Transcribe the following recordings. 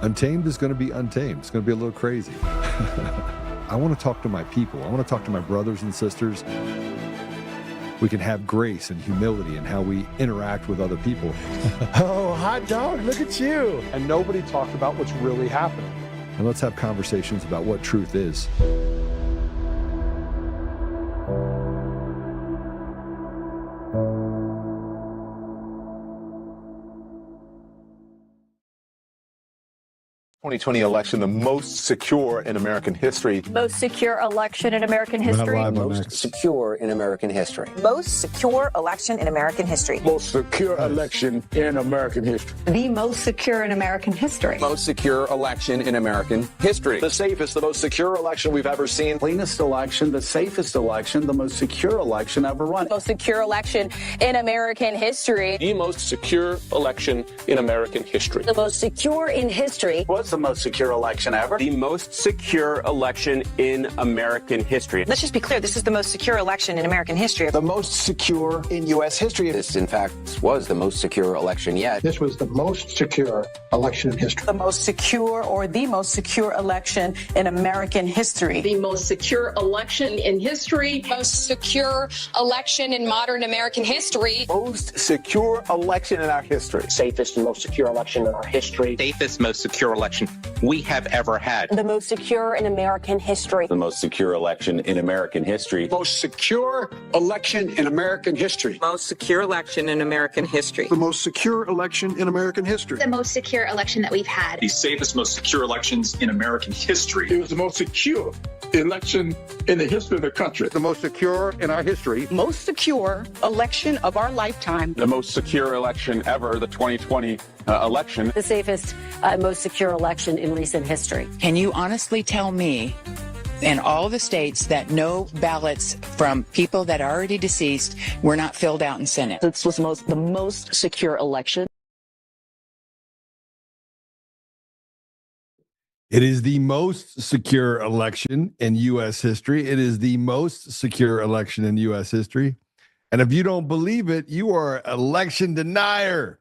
Untamed is going to be untamed. It's going to be a little crazy. I want to talk to my people. I want to talk to my brothers and sisters. We can have grace and humility in how we interact with other people. Oh, hot dog, look at you. And nobody talked about what's really happening. And let's have conversations about what truth is. ...2020 election, the most secure in American history. Most secure election in American history. Most secure in American history. Most secure election in American history. Most secure election in American history. The most secure in American history. Most secure election in American history. The safest, the most secure election we've ever seen. Cleanest election, the safest election, the most secure election ever run. Most secure election in American history. The most secure election in American history. The most secure in history. What's the most secure election ever? The most secure election in American history. Let's just be clear, this is the most secure election in American history. The most secure in U.S. history. This, in fact, was the most secure election yet. This was the most secure election in history. The most secure or the most secure election in American history. The most secure election in history. Most secure election in modern American history. Most secure election in our history. Safest and most secure election in our history. Safest, most secure election we have ever had. The most secure in American history. The most secure election in American history. Most secure election in American history. Most secure election in American history. The most secure election in American history. The most secure election that we've had. The safest, most secure elections in American history. It was the most secure election in the history of the country. The most secure in our history. Most secure election of our lifetime. The most secure election ever, the 2020 election. The safest, most secure election in recent history. Can you honestly tell me in all the states that no ballots from people that are already deceased were not filled out in Senate? This was the most secure election. It is the most secure election in U.S. history. It is the most secure election in U.S. history. And if you don't believe it, you are an election denier.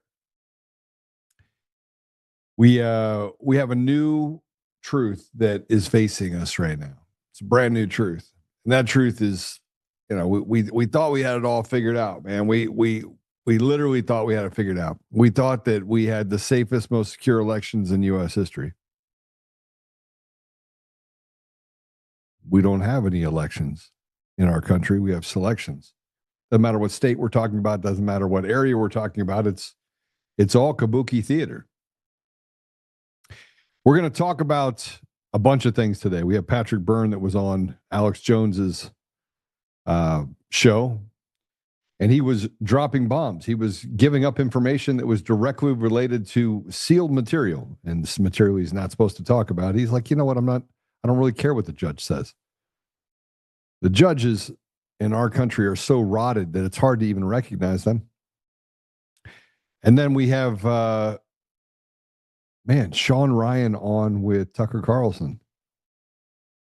We have a new truth that is facing us right now. It's a brand new truth. And that truth is, we thought we had it all figured out, man. We literally thought we had it figured out. We thought that we had the safest, most secure elections in U.S. history. We don't have any elections in our country. We have selections. Doesn't matter what state we're talking about. Doesn't matter what area we're talking about. It's all kabuki theater. We're going to talk about a bunch of things today. We have Patrick Byrne that was on Alex Jones's show, and he was dropping bombs. He was giving up information that was directly related to sealed material, and this material he's not supposed to talk about. He's like, you know what? I don't really care what the judge says. The judges in our country are so rotted that it's hard to even recognize them. And then we have, Sean Ryan on with Tucker Carlson.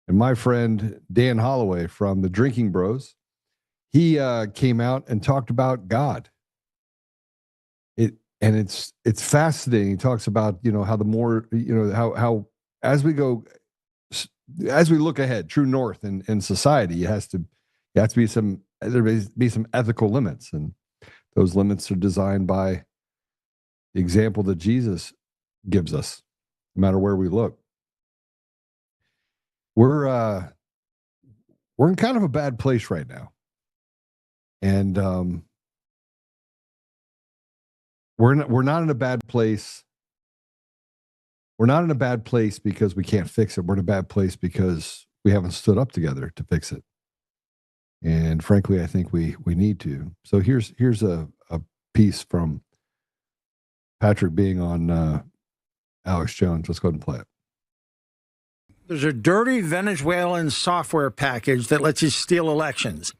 And my friend Dan Holloway from the Drinking Bros, he came out and talked about God. It's fascinating. He talks about, how the more, how as we look ahead, true north in society, there has to be some ethical limits, and those limits are designed by the example that Jesus gives us, no matter where we look. We're in kind of a bad place right now, and we're not in a bad place. We're not in a bad place because we can't fix it. We're in a bad place because we haven't stood up together to fix it. And frankly, I think we need to. So here's a piece from Patrick being on Alex Jones. Let's go ahead and play it. There's a dirty Venezuelan software package that lets you steal elections.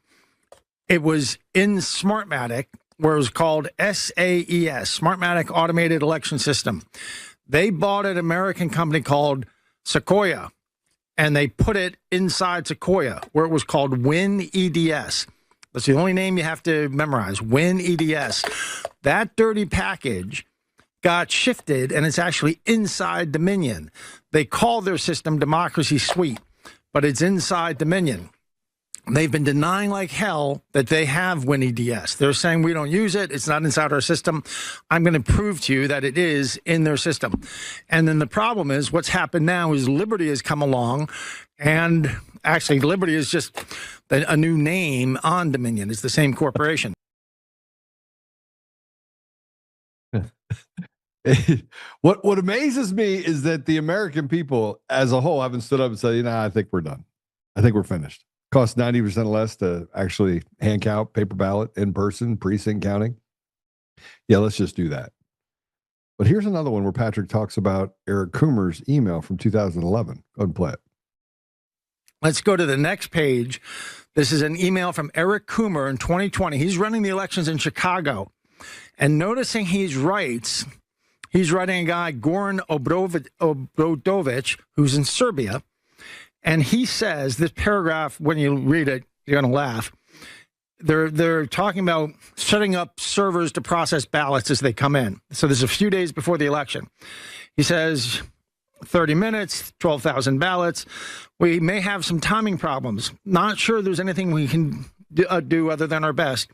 It was in Smartmatic, where it was called SAES, Smartmatic Automated Election System. They bought an American company called Sequoia, and they put it inside Sequoia, where it was called WinEDS. That's the only name you have to memorize, WinEDS. That dirty package got shifted, and it's actually inside Dominion. They call their system Democracy Suite, but it's inside Dominion. They've been denying like hell that they have WinEDS. They're saying we don't use it. It's not inside our system. I'm going to prove to you that it is in their system. And then the problem is what's happened now is Liberty has come along, and actually Liberty is just a new name on Dominion. It's the same corporation. What amazes me is that the American people as a whole haven't stood up and said, I think we're done. I think we're finished. Costs 90% less to actually hand count, paper ballot, in person, precinct counting. Yeah, let's just do that. But here's another one where Patrick talks about Eric Coomer's email from 2011. Go ahead and play it. Let's go to the next page. This is an email from Eric Coomer in 2020. He's running the elections in Chicago. And noticing he's writing a guy, Goran Obrodovich, who's in Serbia. And he says, this paragraph, when you read it, you're going to laugh. They're talking about setting up servers to process ballots as they come in. So there's a few days before the election. He says, 30 minutes, 12,000 ballots. We may have some timing problems. Not sure there's anything we can do other than our best.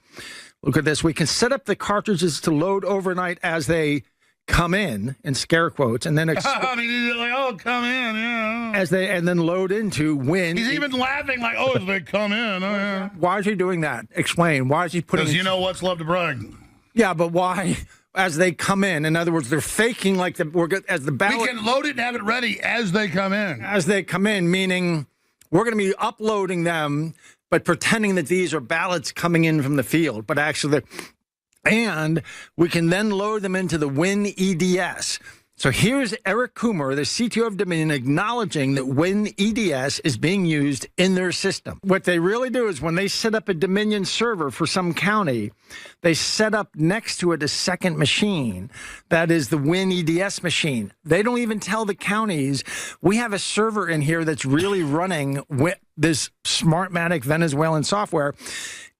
Look at this. We can set up the cartridges to load overnight as they come in scare quotes, and then I mean, he's like, oh, come in, yeah. And then load into when. He's even laughing like, oh, as they come in. Oh, yeah. Why is he doing that? Explain. Why is he putting? Because you know what's love to brag. Yeah, but why? As they come in. In other words, they're faking like we're good as the ballot. We can load it and have it ready as they come in. As they come in, meaning we're going to be uploading them, but pretending that these are ballots coming in from the field, but actually and we can then load them into the WinEDS. So here's Eric Coomer, the CTO of Dominion, acknowledging that WinEDS is being used in their system. What they really do is when they set up a Dominion server for some county, they set up next to it a second machine. That is the WinEDS machine. They don't even tell the counties, we have a server in here that's really running with this Smartmatic Venezuelan software.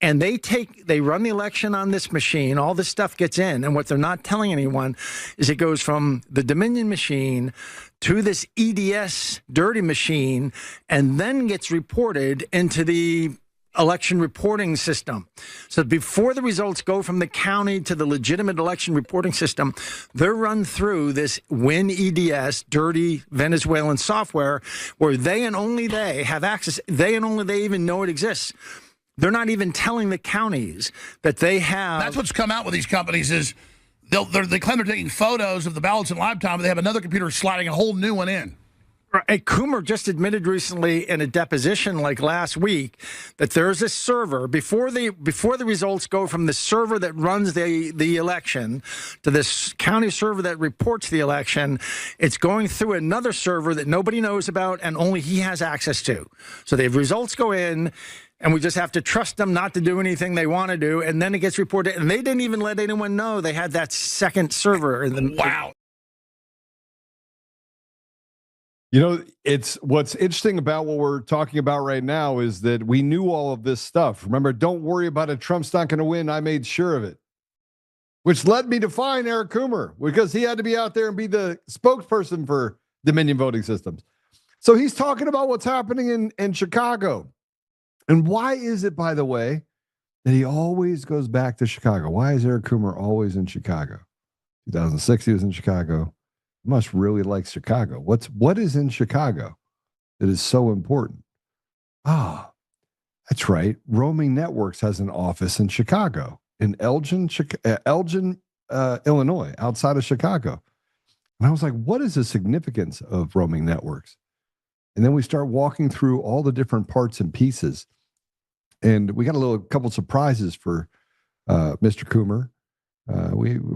And they run the election on this machine. All this stuff gets in. And what they're not telling anyone is it goes from the Dominion machine to this EDS dirty machine and then gets reported into the election reporting system. So before the results go from the county to the legitimate election reporting system, they're run through this WinEDS dirty Venezuelan software where they and only they have access. They and only they even know it exists. They're not even telling the counties that they have. That's what's come out with these companies is they claim they're taking photos of the ballots in live time, but they have another computer sliding a whole new one in. Right. Coomer just admitted recently in a deposition like last week that there's a server before the results go from the server that runs the election to this county server that reports the election. It's going through another server that nobody knows about and only he has access to. So the results go in. And we just have to trust them not to do anything they want to do. And then it gets reported. And they didn't even let anyone know they had that second server. Wow. You know, it's what's interesting about what we're talking about right now is that we knew all of this stuff. Remember, don't worry about it. Trump's not going to win. I made sure of it. Which led me to find Eric Coomer because he had to be out there and be the spokesperson for Dominion voting systems. So he's talking about what's happening in Chicago. And why is it, by the way, that he always goes back to Chicago? Why is Eric Coomer always in Chicago? 2006, he was in Chicago. He must really like Chicago. What is in Chicago that is so important? That's right. Roaming Networks has an office in Chicago, in Elgin, Illinois, outside of Chicago. And I was like, what is the significance of Roaming Networks? And then we start walking through all the different parts and pieces. And we got a couple surprises for Mr. Coomer.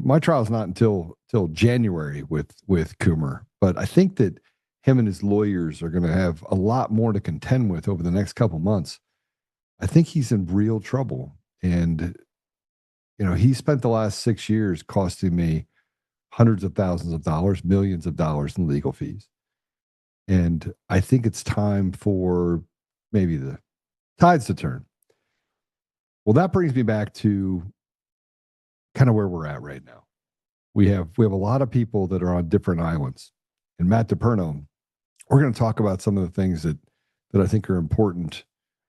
My trial's not until January with Coomer, but I think that him and his lawyers are going to have a lot more to contend with over the next couple months. I think he's in real trouble. And, he spent the last 6 years costing me hundreds of thousands of dollars, millions of dollars in legal fees. And I think it's time for maybe the tides to turn. Well, that brings me back to kind of where we're at right now we have a lot of people that are on different islands. And Matt DePerno, we're going to talk about some of the things that I think are important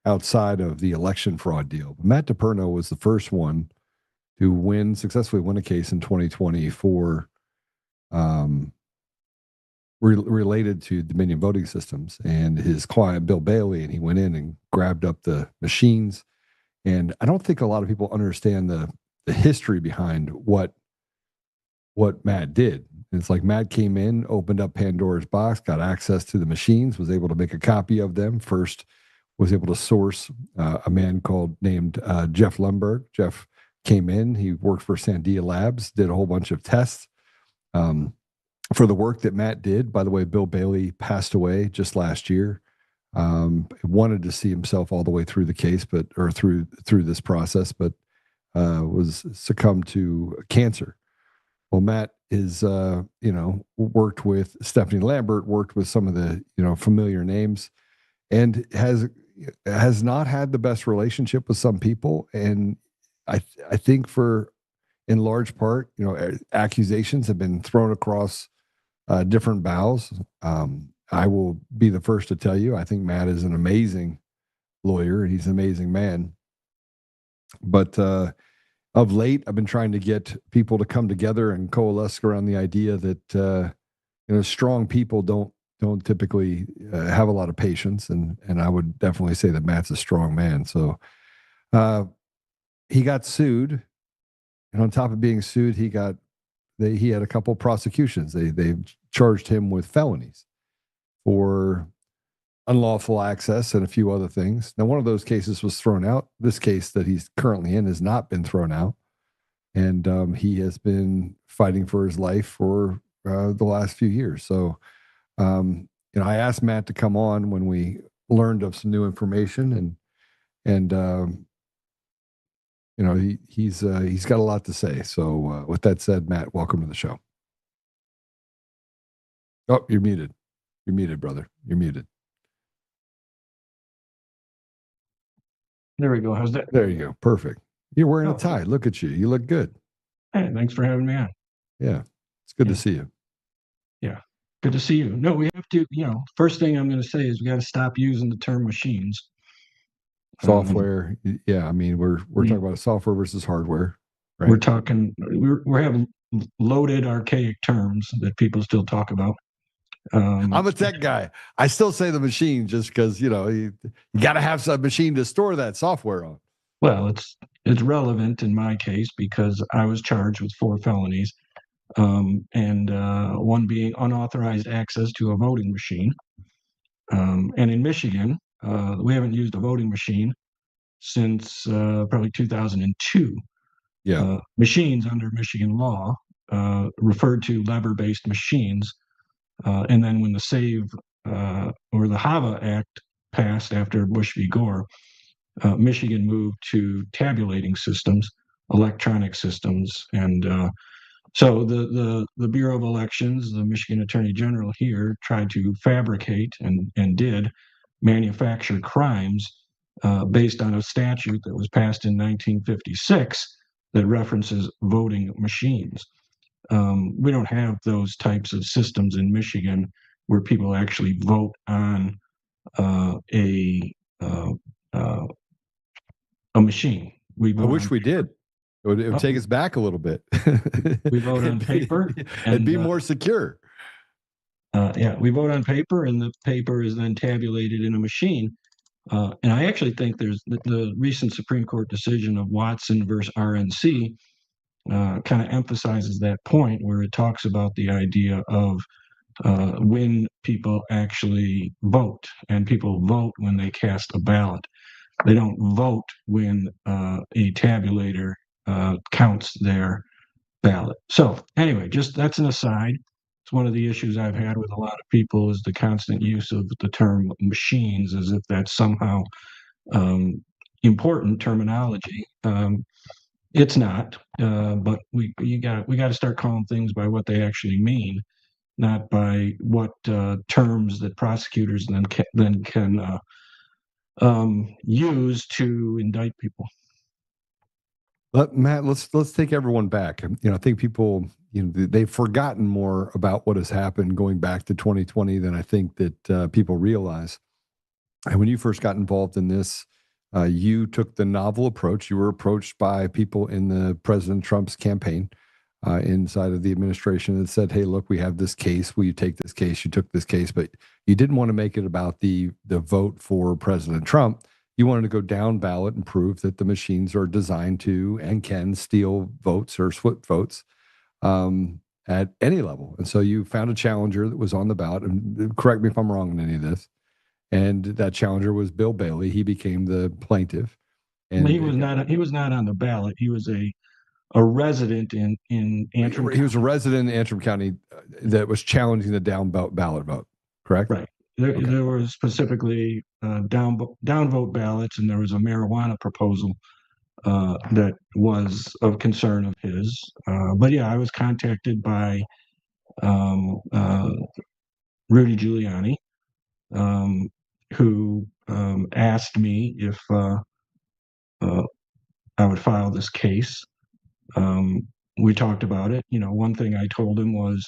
outside of the election fraud deal. But Matt DePerno was the first one to successfully win a case in 2020 for related to Dominion voting systems, and his client Bill Bailey, and he went in and grabbed up the machines. And I don't think a lot of people understand the history behind what Matt did. It's like Matt came in, opened up Pandora's box, got access to the machines, was able to make a copy of them. First, was able to source a man named Jeff Lemberg. Jeff came in, he worked for Sandia Labs, did a whole bunch of tests for the work that Matt did. By the way, Bill Bailey passed away just last year. Wanted to see himself all the way through the case, or through this process, but was succumbed to cancer. Well, Matt is, worked with Stephanie Lambert, worked with some of the, familiar names, and has not had the best relationship with some people. And I think in large part, accusations have been thrown across different bows. I will be the first to tell you, I think Matt is an amazing lawyer and he's an amazing man. But of late, I've been trying to get people to come together and coalesce around the idea that strong people don't typically have a lot of patience, and I would definitely say that Matt's a strong man. So he got sued, and on top of being sued, he had a couple of prosecutions. They charged him with felonies for unlawful access and a few other things. Now, one of those cases was thrown out. This case that he's currently in has not been thrown out. And he has been fighting for his life for the last few years. So, I asked Matt to come on when we learned of some new information, and he's got a lot to say. So with that said, Matt, welcome to the show. Oh, you're muted. You're muted, brother. You're muted. There we go. How's that? There you go. Perfect. You're wearing a tie. Look at you. You look good. Hey, thanks for having me on. Yeah. It's good to see you. Yeah. Good to see you. No, we have to, first thing I'm going to say is we got to stop using the term machines. Software. Yeah. I mean, we're talking about software versus hardware. Right? We're having loaded archaic terms that people still talk about. I'm a tech guy. I still say the machine just because, you got to have some machine to store that software on. Well, it's relevant in my case because I was charged with 4 felonies, and one being unauthorized access to a voting machine. And in Michigan, we haven't used a voting machine since probably 2002. Yeah. Machines under Michigan law referred to lever-based machines. And then when the SAVE or the HAVA Act passed after Bush v. Gore, Michigan moved to tabulating systems, electronic systems. And so the Bureau of Elections, the Michigan Attorney General here, tried to fabricate and did manufacture crimes based on a statute that was passed in 1956 that references voting machines. We don't have those types of systems in Michigan where people actually vote on a machine. I wish we did. It would take us back a little bit. We vote on paper and be more secure. We vote on paper, and the paper is then tabulated in a machine. And I actually think there's the recent Supreme Court decision of Watson versus RNC kind of emphasizes that point, where it talks about the idea of when people actually vote, and people vote when they cast a ballot. They don't vote when a tabulator counts their ballot. So anyway, just that's an aside. It's one of the issues I've had with a lot of people is the constant use of the term machines as if that's somehow important terminology. It's not, but we got to start calling things by what they actually mean, not by what terms that prosecutors then can use to indict people. Matt, let's take everyone back. I think people they've forgotten more about what has happened going back to 2020 than I think that people realize. And when you first got involved in this, you took the novel approach. You were approached by people in the President Trump's campaign inside of the administration that said, hey, look, we have this case. Will you take this case? You took this case, but you didn't want to make it about the vote for President Trump. You wanted to go down ballot and prove that the machines are designed to and can steal votes or flip votes at any level. And so you found a challenger that was on the ballot. And correct me if I'm wrong in any of this. And that challenger was Bill Bailey. He became the plaintiff. And he was not on the ballot. He was a resident in Antrim County. He was a resident in Antrim County that was challenging the down ballot vote, correct? Right. There was specifically downvote ballots, and there was a marijuana proposal that was of concern of his. But yeah, I was contacted by Rudy Giuliani, who asked me if I would file this case. We talked about it. One thing I told him was,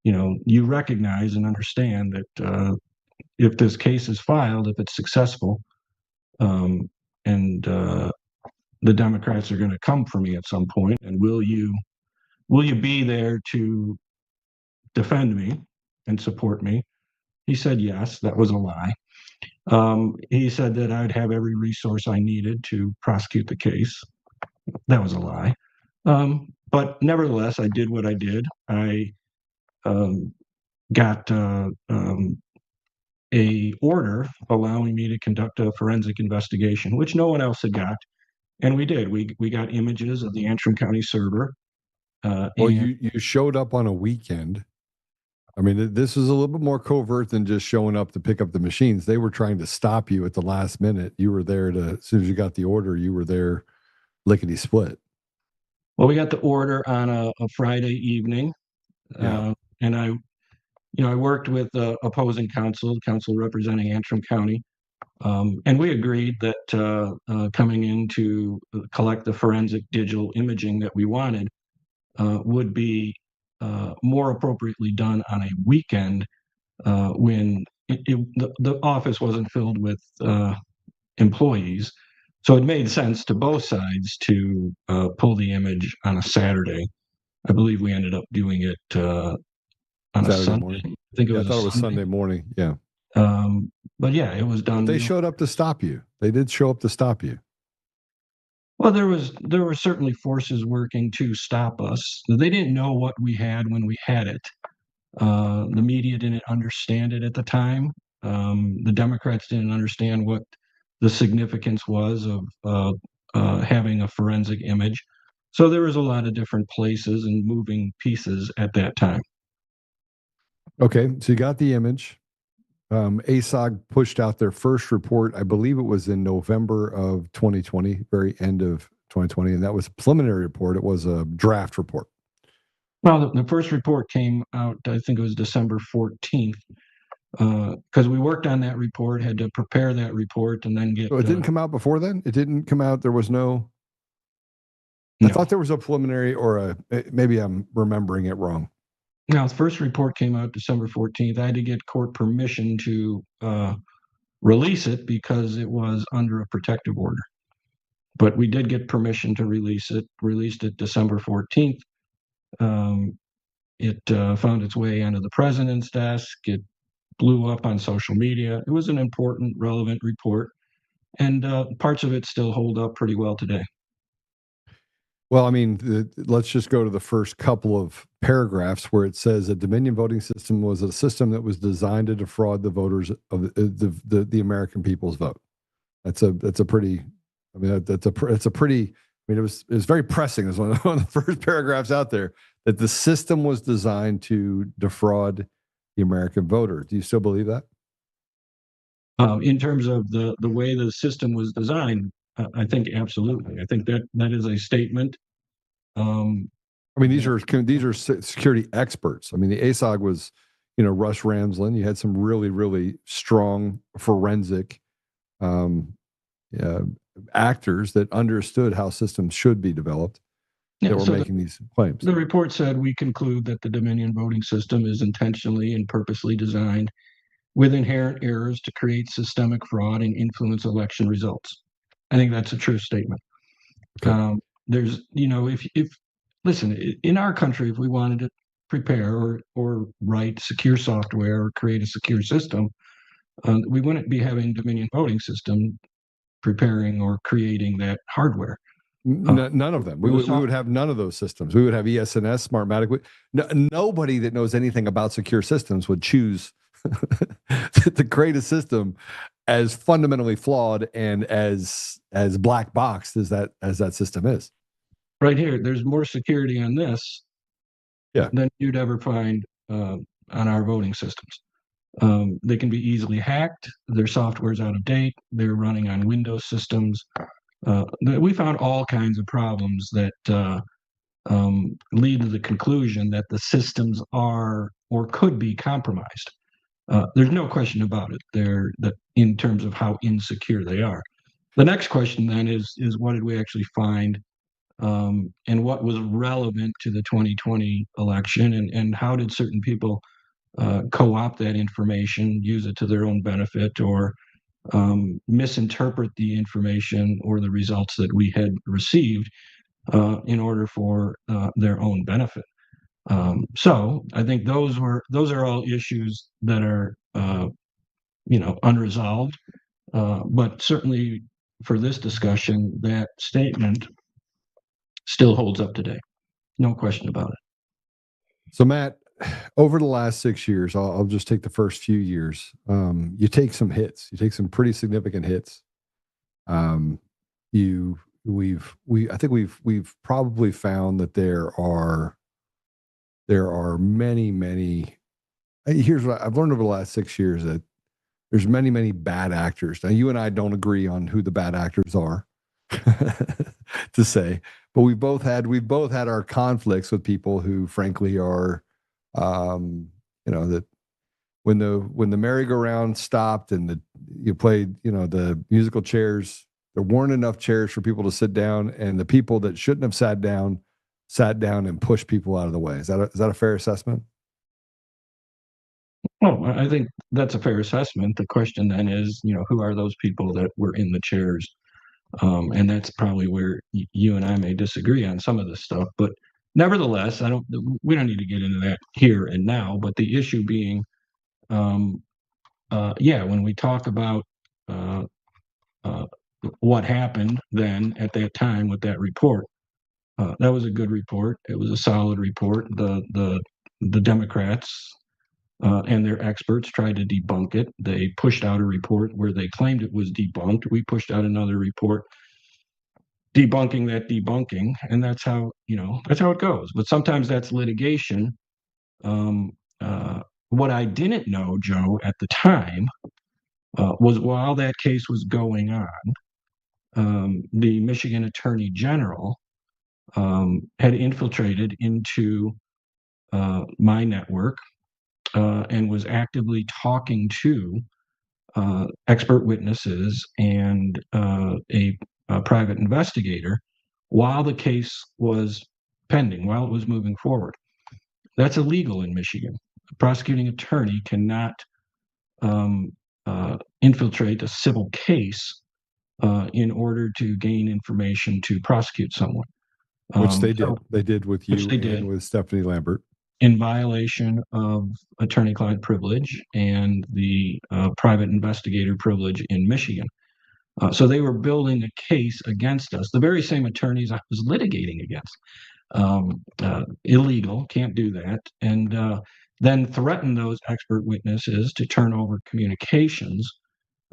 you recognize and understand that if this case is filed, if it's successful, and the Democrats are going to come for me at some point, and will you be there to defend me and support me? He said yes. That was a lie. He said that I'd have every resource I needed to prosecute the case. That was a lie. But nevertheless, I did what I did. I got a order allowing me to conduct a forensic investigation, which no one else had got. And we did. We got images of the Antrim County server. Well, you showed up on a weekend. I mean, this is a little bit more covert than just showing up to pick up the machines. They were trying to stop you at the last minute. You were there as soon as you got the order, you were there lickety split. Well, we got the order on a Friday evening. Yeah. And I worked with opposing counsel representing Antrim County. And we agreed that coming in to collect the forensic digital imaging that we wanted would be more appropriately done on a weekend when the office wasn't filled with employees. So it made sense to both sides to pull the image on a Saturday. I believe we ended up doing it on Saturday a Sunday morning. I think it I was. thought it was Sunday morning. Yeah. But yeah, it was done. But they showed up to stop you. They did show up to stop you. Well, there were certainly forces working to stop us. They didn't know what we had when we had it. The media didn't understand it at the time. The Democrats didn't understand what the significance was of having a forensic image. So there was a lot of different places and moving pieces at that time. Okay, so you got the image. ASOG pushed out their first report. I believe it was in November of 2020, very end of 2020, and that was a preliminary report. It was a draft report. Well, the first report came out, I think it was December 14th, because we worked on that report, had to prepare that report, and then get... So it didn't come out before then? It didn't come out, there was no... No. I thought there was a preliminary or maybe I'm remembering it wrong. Now, the first report came out December 14th. I had to get court permission to release it because it was under a protective order. But we did get permission to release it, released it December 14th. It found its way onto the president's desk. It blew up on social media. It was an important, relevant report. And parts of it still hold up pretty well today. Well, I mean, let's just go to the first couple of paragraphs where it says a Dominion voting system was a system that was designed to defraud the voters of the American people's vote. That's a pretty, I mean, it's a pretty, I mean, it was very pressing. It's one of the first paragraphs out there that the system was designed to defraud the American voter. Do you still believe that? In terms of the way the system was designed, I think absolutely. I think that is a statement. I mean, these are security experts. I mean, the ASOG was, Russ Ramsland. You had some really, really strong forensic actors that understood how systems should be developed. that were making these claims. The report said, we conclude that the Dominion voting system is intentionally and purposely designed with inherent errors to create systemic fraud and influence election results. I think that's a true statement. Okay. There's, if listen, in our country, if we wanted to prepare or write secure software or create a secure system, we wouldn't be having Dominion voting system preparing or creating that hardware. None of them. We would have none of those systems. We would have ESNS, Smartmatic. Nobody that knows anything about secure systems would choose to create a system as fundamentally flawed and as black boxed as that system is. Right here, there's more security on this than you'd ever find on our voting systems. They can be easily hacked. Their software's out of date. They're running on Windows systems. We found all kinds of problems that lead to the conclusion that the systems are or could be compromised. There's no question about it. That in terms of how insecure they are. The next question then is what did we actually find, and what was relevant to the 2020 election, and how did certain people co-opt that information, use it to their own benefit, or misinterpret the information or the results that we had received in order for their own benefit. So I think those are all issues that are unresolved. But certainly for this discussion, that statement still holds up today. No question about it. So Matt, over the last 6 years, I'll just take the first few years. You take some hits. You take some pretty significant hits. I think we've probably found that there are many. Here's what I've learned over the last 6 years, that there's many bad actors. Now, you and I don't agree on who the bad actors are, to say, but we've both had our conflicts with people who, frankly, are. That when the merry-go-round stopped and you played, the musical chairs, there weren't enough chairs for people to sit down, and the people that shouldn't have sat down and pushed people out of the way. Is that a fair assessment? Well, I think that's a fair assessment. The question then is, who are those people that were in the chairs? And that's probably where you and I may disagree on some of this stuff, but nevertheless, we don't need to get into that here and now, but the issue being, when we talk about what happened then at that time with that report, that was a good report. It was a solid report. The Democrats and their experts tried to debunk it. They pushed out a report where they claimed it was debunked. We pushed out another report debunking that debunking, and that's how it goes. But sometimes that's litigation. What I didn't know, Joe, at the time, was while that case was going on, the Michigan Attorney General had infiltrated into my network and was actively talking to expert witnesses and a private investigator while the case was pending, while it was moving forward. That's illegal in Michigan. A prosecuting attorney cannot infiltrate a civil case in order to gain information to prosecute someone. Which they did. They did with you and with Stephanie Lambert. In violation of attorney-client privilege and the private investigator privilege in Michigan. So they were building a case against us, the very same attorneys I was litigating against. Illegal, can't do that. And then threaten those expert witnesses to turn over communications,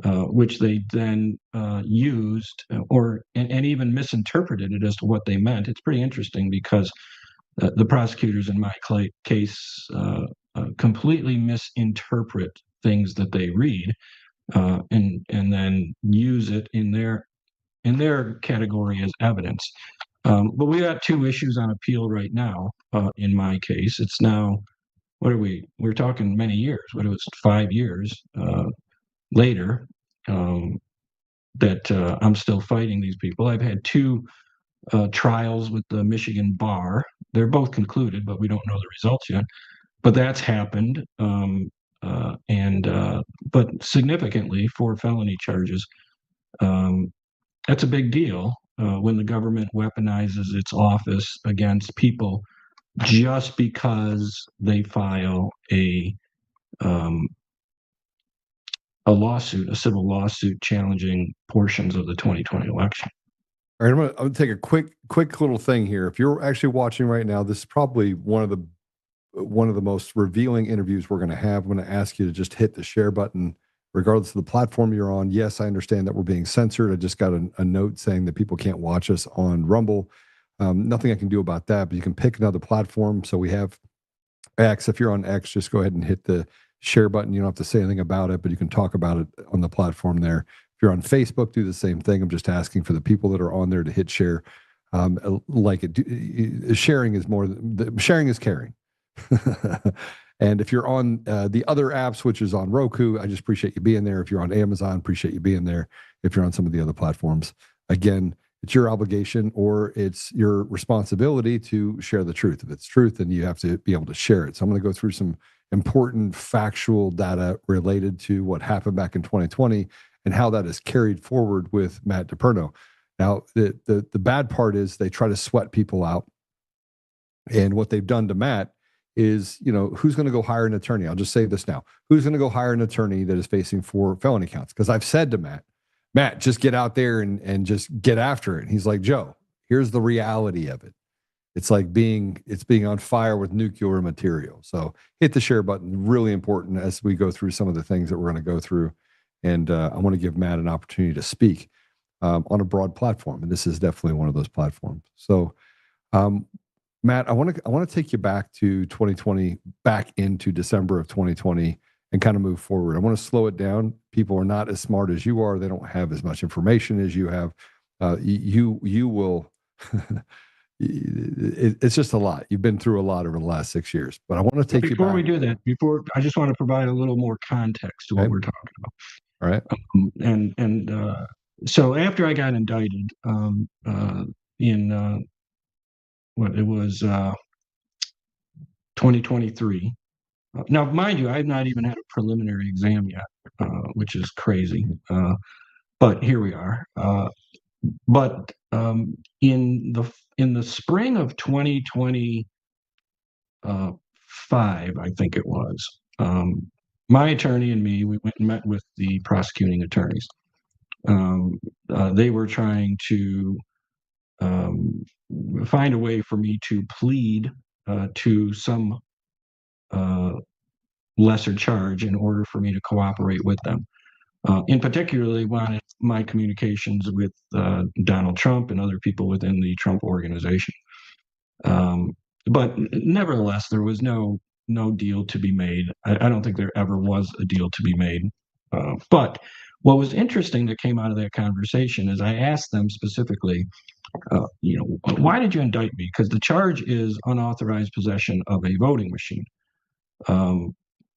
which they then used and even misinterpreted it as to what they meant. It's pretty interesting because the prosecutors in my case completely misinterpret things that they read and then use it in their category as evidence. But we got two issues on appeal right now in my case. It's now, we're talking many years, what it was 5 years later that I'm still fighting these people. I've had two trials with the Michigan bar. They're both concluded, but we don't know the results yet. But that's happened, but significantly for felony charges. That's a big deal when the government weaponizes its office against people just because they file a lawsuit, a civil lawsuit challenging portions of the 2020 election. All right, I'm gonna take a quick little thing here. If you're actually watching right now, this is probably one of the most revealing interviews we're going to have. I'm going to ask you to just hit the share button, regardless of the platform you're on. Yes, I understand that we're being censored. I just got a note saying that people can't watch us on Rumble. Nothing I can do about that, but you can pick another platform. So we have X. If you're on X, just go ahead and hit the share button. You don't have to say anything about it, but you can talk about it on the platform there. If you're on Facebook, do the same thing. I'm just asking for the people that are on there to hit share. Sharing is sharing is caring. And if you're on the other apps, which is on Roku, I just appreciate you being there. If you're on Amazon, appreciate you being there. If you're on some of the other platforms, again, it's your obligation or it's your responsibility to share the truth. If it's truth, then you have to be able to share it. So I'm going to go through some important factual data related to what happened back in 2020 and how that is carried forward with Matt DePerno. Now, the bad part is they try to sweat people out. And what they've done to Matt is, who's going to go hire an attorney? I'll just say this now. Who's going to go hire an attorney that is facing 4 felony counts? Because I've said to Matt, just get out there and just get after it. And he's like, Joe, here's the reality of it. It's like being on fire with nuclear material. So hit the share button. Really important as we go through some of the things that we're going to go through. And I want to give Matt an opportunity to speak on a broad platform. And this is definitely one of those platforms. So, Matt, I want to take you back to 2020, back into December of 2020, and kind of move forward. I want to slow it down. People are not as smart as you are. They don't have as much information as you have. You will. It's just a lot. You've been through a lot over the last 6 years. But I want to take you back. Before we do that, I just want to provide a little more context to what we're talking about. All right. So after I got indicted in 2023. Now, mind you, I have not even had a preliminary exam yet, which is crazy. But here we are. But in the spring of 2025, I think it was, my attorney and me, we went and met with the prosecuting attorneys. They were trying to find a way for me to plead to some lesser charge in order for me to cooperate with them. In particular, they wanted my communications with Donald Trump and other people within the Trump organization. But nevertheless, there was no deal to be made. I don't think there ever was a deal to be made. But what was interesting that came out of that conversation is I asked them specifically, why did you indict me? Because the charge is unauthorized possession of a voting machine.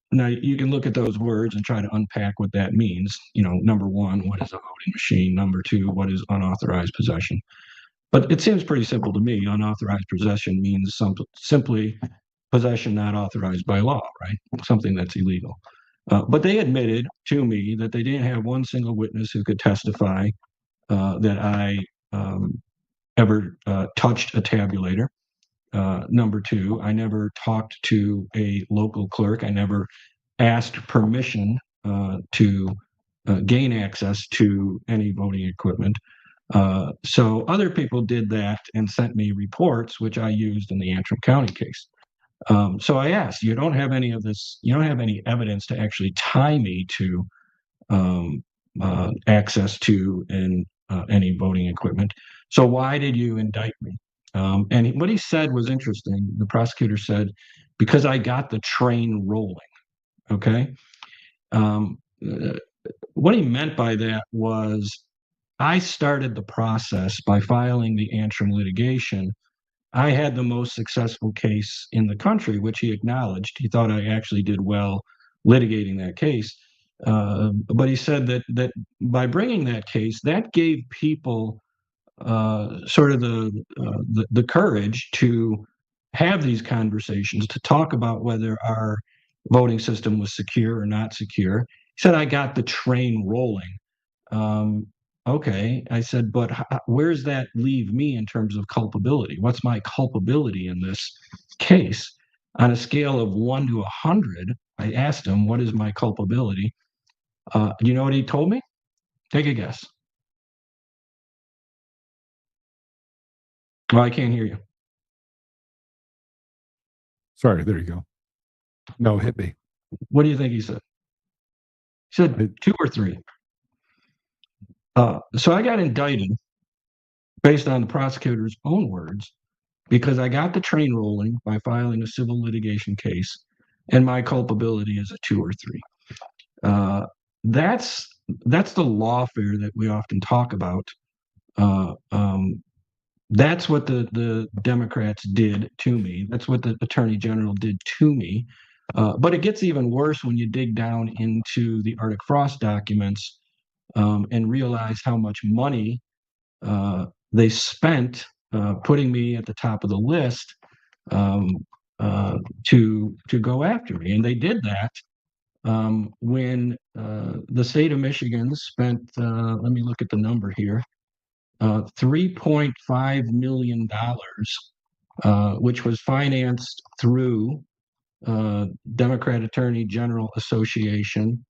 Now, you can look at those words and try to unpack what that means. Number one, what is a voting machine? Number two, what is unauthorized possession? But it seems pretty simple to me. Unauthorized possession means simply possession not authorized by law, right? Something that's illegal. But they admitted to me that they didn't have one single witness who could testify that I ever touched a tabulator. Number two, I never talked to a local clerk. I never asked permission to gain access to any voting equipment. So other people did that and sent me reports, which I used in the Antrim County case. So I asked, you don't have any of this, you don't have any evidence to actually tie me to access to any voting equipment. So why did you indict me? And what he said was interesting. The prosecutor said, because I got the train rolling. Okay. What he meant by that was I started the process by filing the Antrim litigation. I had the most successful case in the country, which he acknowledged. He thought I actually did well litigating that case. But he said that by bringing that case, that gave people sort of the courage to have these conversations, to talk about whether our voting system was secure or not secure. He said, I got the train rolling. Okay, I said, but where does that leave me in terms of culpability? What's my culpability in this case? On a scale of 1 to 100, I asked him, what is my culpability? Do you know what he told me? Take a guess. Well, I can't hear you. Sorry, there you go. No, hit me. What do you think he said? He said 2 or 3. So I got indicted based on the prosecutor's own words because I got the train rolling by filing a civil litigation case, and my culpability is a 2 or 3. That's the lawfare that we often talk about. That's what the Democrats did to me. That's what the Attorney General did to me. But it gets even worse when you dig down into the Arctic Frost documents and realize how much money they spent putting me at the top of the list to go after me. And they did that when the state of Michigan spent, let me look at the number here, $3.5 million, which was financed through Democrat Attorney General Association,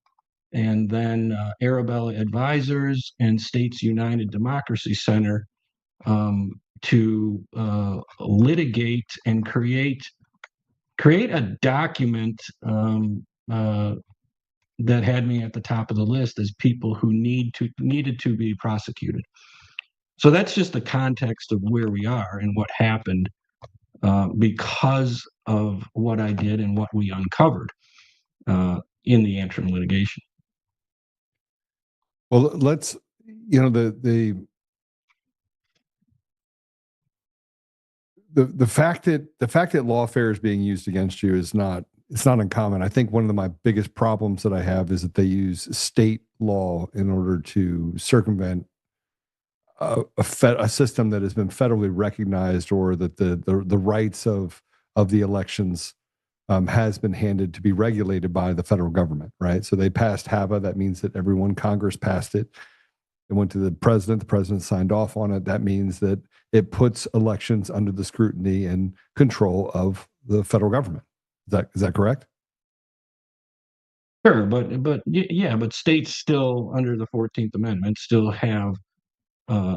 and then Arabella Advisors and States United Democracy Center to litigate and create a document that had me at the top of the list as people who needed to be prosecuted. So that's just the context of where we are and what happened because of what I did and what we uncovered in the Antrim litigation. Well, let's, the fact that lawfare is being used against you is not uncommon. I think one of my biggest problems that I have is that they use state law in order to circumvent a system that has been federally recognized, or that the rights of the elections has been handed to be regulated by the federal government, right? So they passed HAVA. That means that Congress passed it. It went to the president signed off on it. That means that it puts elections under the scrutiny and control of the federal government. Is that correct? Sure, but states still, under the 14th Amendment, still have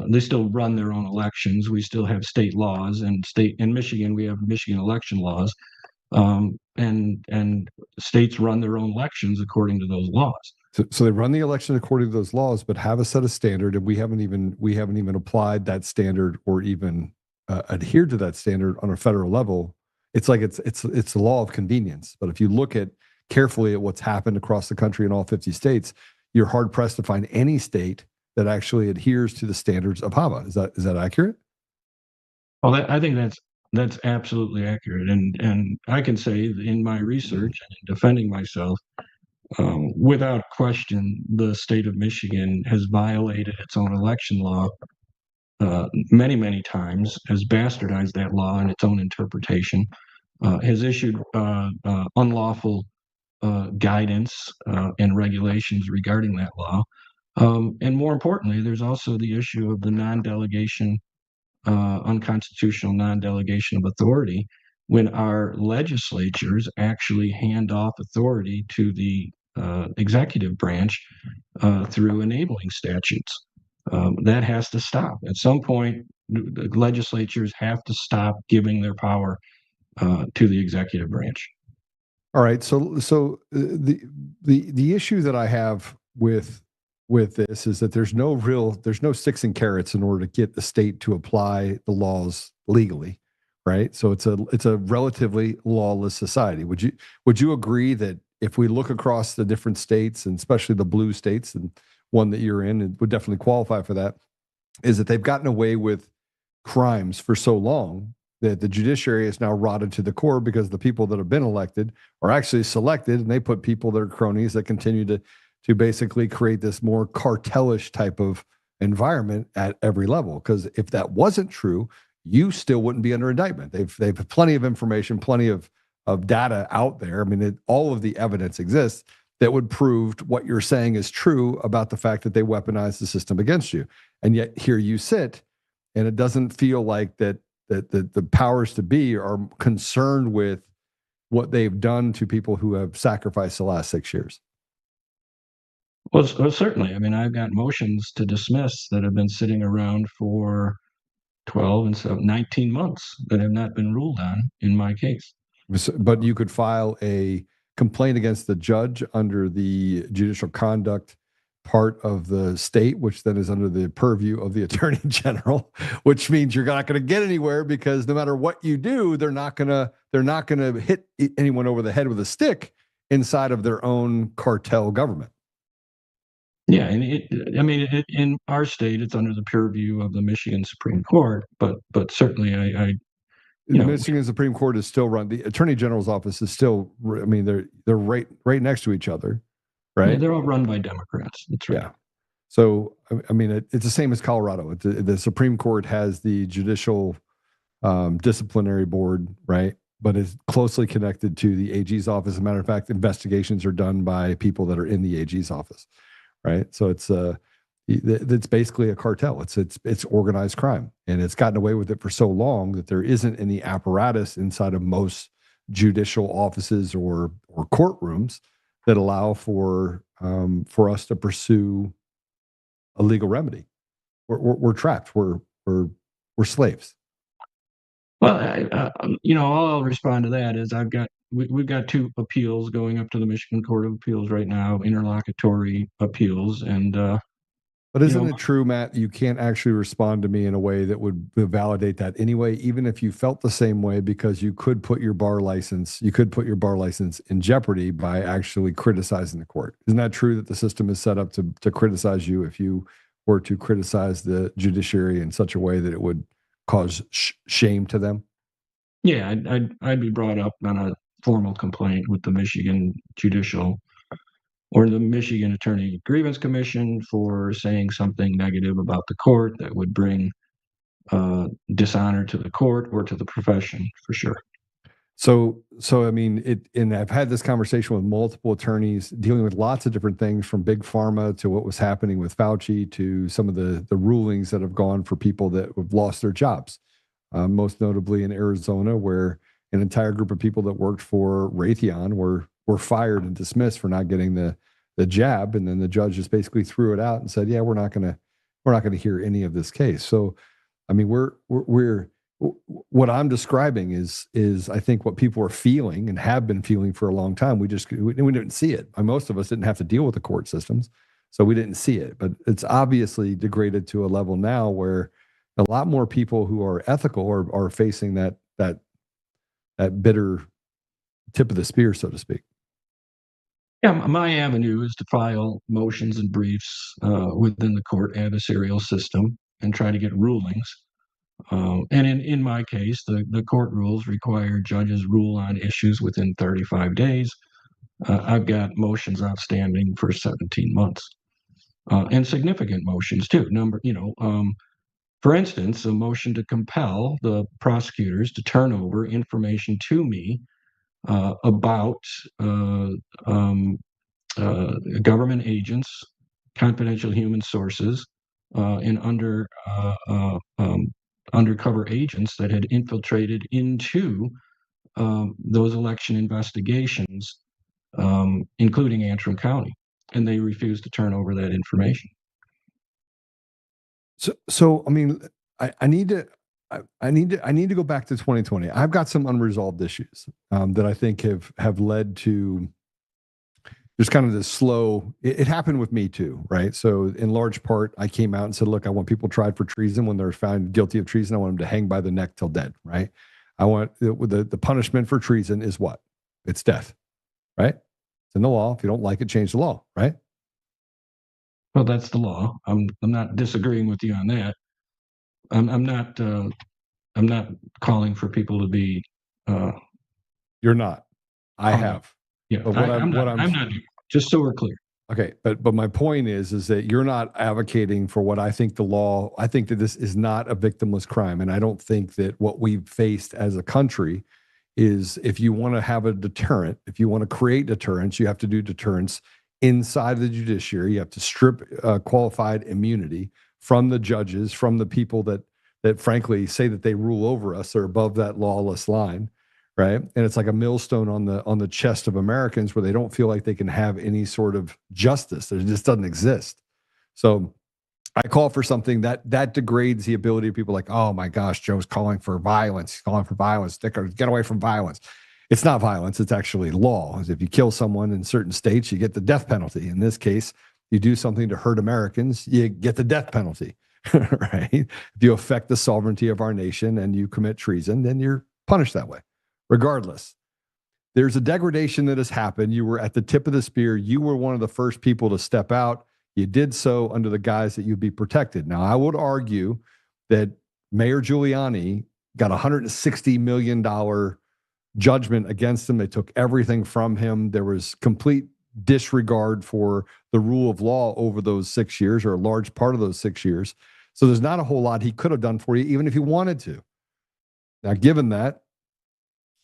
they still run their own elections. We still have state laws, and in Michigan we have Michigan election laws, and states run their own elections according to those laws. So they run the election according to those laws, but have a set of standard, and we haven't even applied that standard or even adhered to that standard on a federal level. It's like it's the law of convenience. But if you look carefully at what's happened across the country in all 50 states, you're hard pressed to find any state that actually adheres to the standards of HAVA. Is that accurate? Well, I think that's absolutely accurate, and I can say in my research and in defending myself, without question, the state of Michigan has violated its own election law many, many times, has bastardized that law in its own interpretation, has issued unlawful guidance and regulations regarding that law. And more importantly, there's also the issue of the non-delegation, unconstitutional non-delegation of authority, when our legislatures actually hand off authority to the executive branch through enabling statutes. That has to stop. At some point, the legislatures have to stop giving their power to the executive branch. All right. So the issue that I have with this is that there's no sticks and carrots in order to get the state to apply the laws legally, right? So it's a relatively lawless society. Would you agree that if we look across the different states, and especially the blue states, and one that you're in, and would definitely qualify for that, is that they've gotten away with crimes for so long that the judiciary is now rotted to the core, because the people that have been elected are actually selected, and they put people that are cronies that continue to basically create this more cartelish type of environment at every level. Because if that wasn't true, you still wouldn't be under indictment. They've plenty of information, plenty of data out there. I mean, all of the evidence exists that would prove what you're saying is true about the fact that they weaponized the system against you. And yet here you sit, and it doesn't feel like that the powers to be are concerned with what they've done to people who have sacrificed the last 6 years. Well, certainly. I mean, I've got motions to dismiss that have been sitting around for 12 and so 19 months that have not been ruled on in my case. But you could file a complaint against the judge under the judicial conduct part of the state, which then is under the purview of the attorney general, which means you're not going to get anywhere, because no matter what you do, they're not going to hit anyone over the head with a stick inside of their own cartel government. Yeah, and in our state, it's under the purview of the Michigan Supreme Court, but certainly the Michigan Supreme Court is still run. The Attorney General's office is still. I mean, they're right next to each other, right? Yeah, they're all run by Democrats. That's right. Yeah. So I mean, it's the same as Colorado. The Supreme Court has the judicial disciplinary board, right? But it's closely connected to the AG's office. As a matter of fact, investigations are done by people that are in the AG's office, right? So it's basically a cartel. It's organized crime, and it's gotten away with it for so long that there isn't any apparatus inside of most judicial offices or courtrooms that allow for us to pursue a legal remedy. We're trapped. We're slaves. Well, all I'll respond to that is we've got two appeals going up to the Michigan Court of Appeals right now, interlocutory appeals, and. But isn't it true, Matt, you can't actually respond to me in a way that would validate that anyway, even if you felt the same way, because you could put your bar license in jeopardy by actually criticizing the court. Isn't that true, that the system is set up to criticize you if you were to criticize the judiciary in such a way that it would cause shame to them? Yeah, I'd be brought up on a formal complaint with the Michigan Judicial or the Michigan Attorney Grievance Commission for saying something negative about the court that would bring dishonor to the court or to the profession, for sure. So I mean, and I've had this conversation with multiple attorneys dealing with lots of different things, from big pharma to what was happening with Fauci to some of the rulings that have gone for people that have lost their jobs. Most notably in Arizona, where an entire group of people that worked for Raytheon were fired and dismissed for not getting the jab, and then the judge just basically threw it out and said, "Yeah, we're not going to hear any of this case." So, I mean, we're what I'm describing is I think what people are feeling and have been feeling for a long time. We didn't see it. Most of us didn't have to deal with the court systems, so we didn't see it. But it's obviously degraded to a level now where a lot more people who are ethical are facing that bitter tip of the spear, so to speak. Yeah, my avenue is to file motions and briefs within the court adversarial system and try to get rulings. And in my case, the court rules require judges rule on issues within 35 days. I've got motions outstanding for 17 months, and significant motions too. For instance, a motion to compel the prosecutors to turn over information to me about government agents, confidential human sources, and undercover agents that had infiltrated into those election investigations, including Antrim County, and they refused to turn over that information. So I mean, I need to go back to 2020. I've got some unresolved issues that I think have led to just kind of this slow. It happened with me too, right? So in large part, I came out and said, "Look, I want people tried for treason. When they're found guilty of treason, I want them to hang by the neck till dead." Right? I want the punishment for treason is what? It's death, right? It's in the law. If you don't like it, change the law, right? Well, that's the law. I'm not disagreeing with you on that. I'm not calling for people to be. You're not. I have. Yeah, I'm not. Just so we're clear. Okay, but my point is that you're not advocating for what I think the law. I think that this is not a victimless crime, and I don't think that what we've faced as a country is, if you want to have a deterrent, if you want to create deterrence, you have to do deterrence inside the judiciary. You have to strip qualified immunity from the judges, from the people that frankly say that they rule over us. They're above that lawless line. Right. And it's like a millstone on the chest of Americans where they don't feel like they can have any sort of justice. It just doesn't exist. So I call for something that degrades the ability of people like, oh my gosh, Joe's calling for violence. He's calling for violence. Get away from violence. It's not violence. It's actually law. If you kill someone in certain states, you get the death penalty. In this case, you do something to hurt Americans, you get the death penalty. Right. If you affect the sovereignty of our nation and you commit treason, then you're punished that way. Regardless, there's a degradation that has happened. You were at the tip of the spear. You were one of the first people to step out. You did so under the guise that you'd be protected. Now, I would argue that Mayor Giuliani got a $160 million judgment against him. They took everything from him. There was complete disregard for the rule of law over those 6 years, or a large part of those 6 years. So there's not a whole lot he could have done for you, even if he wanted to. Now, given that,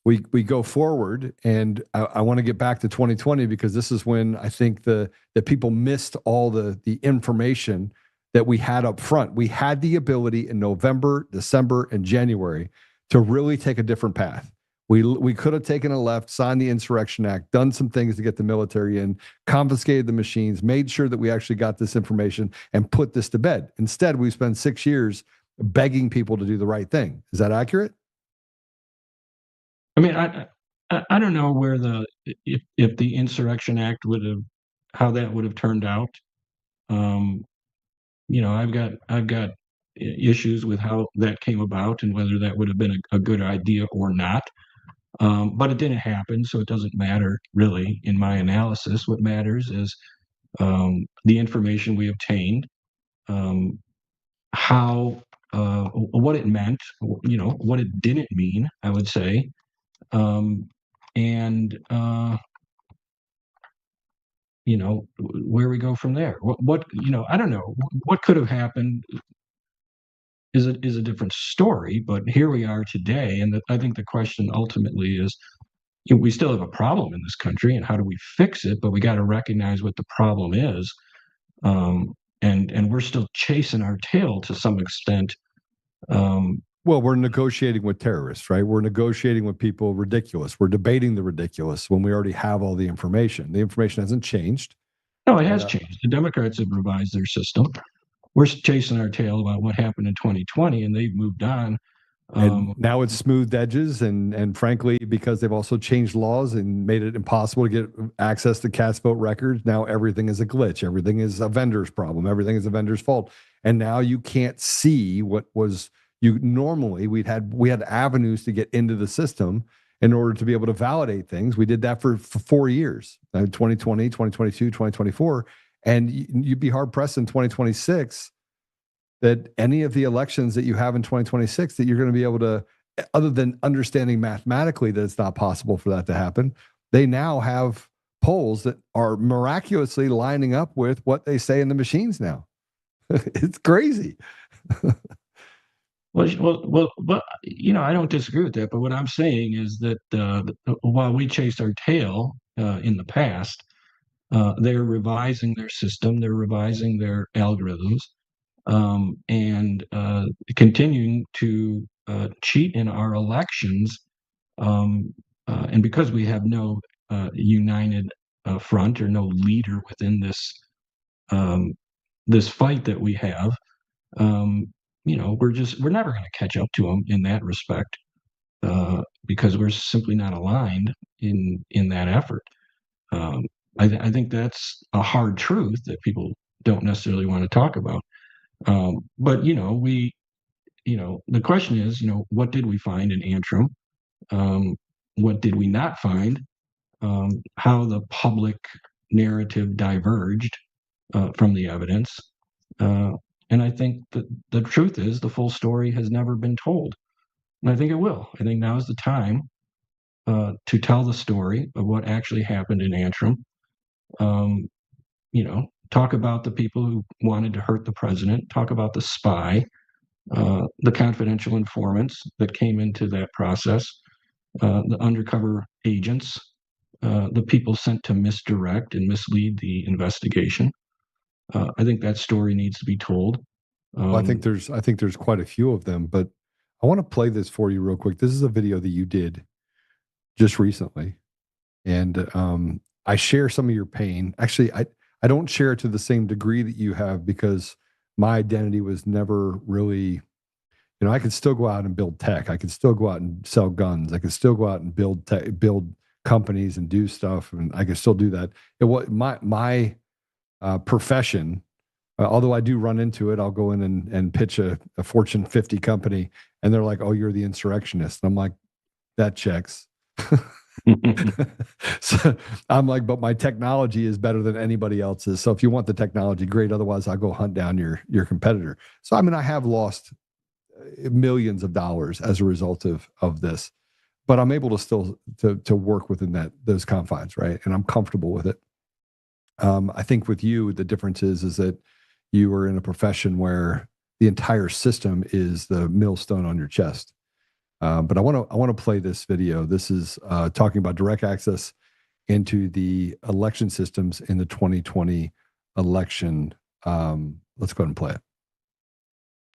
we go forward, and I want to get back to 2020, because this is when I think that people missed all the information that we had up front. We had the ability in November, December, and January to really take a different path. We could have taken a left, signed the Insurrection Act, done some things to get the military in, confiscated the machines, made sure that we actually got this information and put this to bed. Instead, we spent 6 years begging people to do the right thing. Is that accurate? I mean, I don't know where if the Insurrection Act how that would have turned out. I've got issues with how that came about and whether that would have been a good idea or not. But it didn't happen, so it doesn't matter really in my analysis. What matters is the information we obtained, how what it meant, what it didn't mean, I would say. Where we go from there. What I don't know. What could have happened is a different story, but here we are today, and I think the question ultimately is, we still have a problem in this country, and how do we fix it? But we got to recognize what the problem is, and we're still chasing our tail to some extent. Well, we're negotiating with terrorists, right? We're negotiating with people ridiculous. We're debating the ridiculous when we already have all the information. The information hasn't changed. No, it has changed. The Democrats have revised their system. We're chasing our tail about what happened in 2020, and they've moved on. And now it's smoothed edges, and frankly, because they've also changed laws and made it impossible to get access to cast vote records, now everything is a glitch. Everything is a vendor's problem. Everything is a vendor's fault. And now you can't see what was... we had avenues to get into the system in order to be able to validate things. We did that for 4 years, 2020, 2022, 2024. And you'd be hard pressed in 2026 that any of the elections that you have in 2026 that you're going to be able to, other than understanding mathematically that it's not possible for that to happen, they now have polls that are miraculously lining up with what they say in the machines now. It's crazy. Well, I don't disagree with that. But what I'm saying is that while we chased our tail in the past, they're revising their system, they're revising their algorithms, and continuing to cheat in our elections. And because we have no united front, or no leader within this fight that we have, we're never going to catch up to them in that respect, because we're simply not aligned in that effort. I think that's a hard truth that people don't necessarily want to talk about. But the question is, what did we find in Antrim? What did we not find? How the public narrative diverged from the evidence. And I think that the truth is the full story has never been told. And I think it will. I think now is the time to tell the story of what actually happened in Antrim. talk about the people who wanted to hurt the president, talk about the spy, the confidential informants that came into that process, the undercover agents, the people sent to misdirect and mislead the investigation. I think that story needs to be told. Well, I think there's quite a few of them, but I want to play this for you real quick. This is a video that you did just recently, and I share some of your pain. Actually, I don't share it to the same degree that you have, because my identity was never really, I could still go out and build tech. I could still go out and sell guns. I could still go out and build companies and do stuff, and I could still do that. It was my profession. Although I do run into it, I'll go in and pitch a Fortune 50 company, and they're like, "Oh, you're the insurrectionist." And I'm like, "That checks." So I'm like, "But my technology is better than anybody else's. So if you want the technology, great. Otherwise, I'll go hunt down your competitor." So I mean, I have lost millions of dollars as a result of this, but I'm able to still to work within those confines, right? And I'm comfortable with it. I think with you, the difference is that you are in a profession where the entire system is the millstone on your chest. But I want to play this video. This is talking about direct access into the election systems in the 2020 election. Let's go ahead and play it.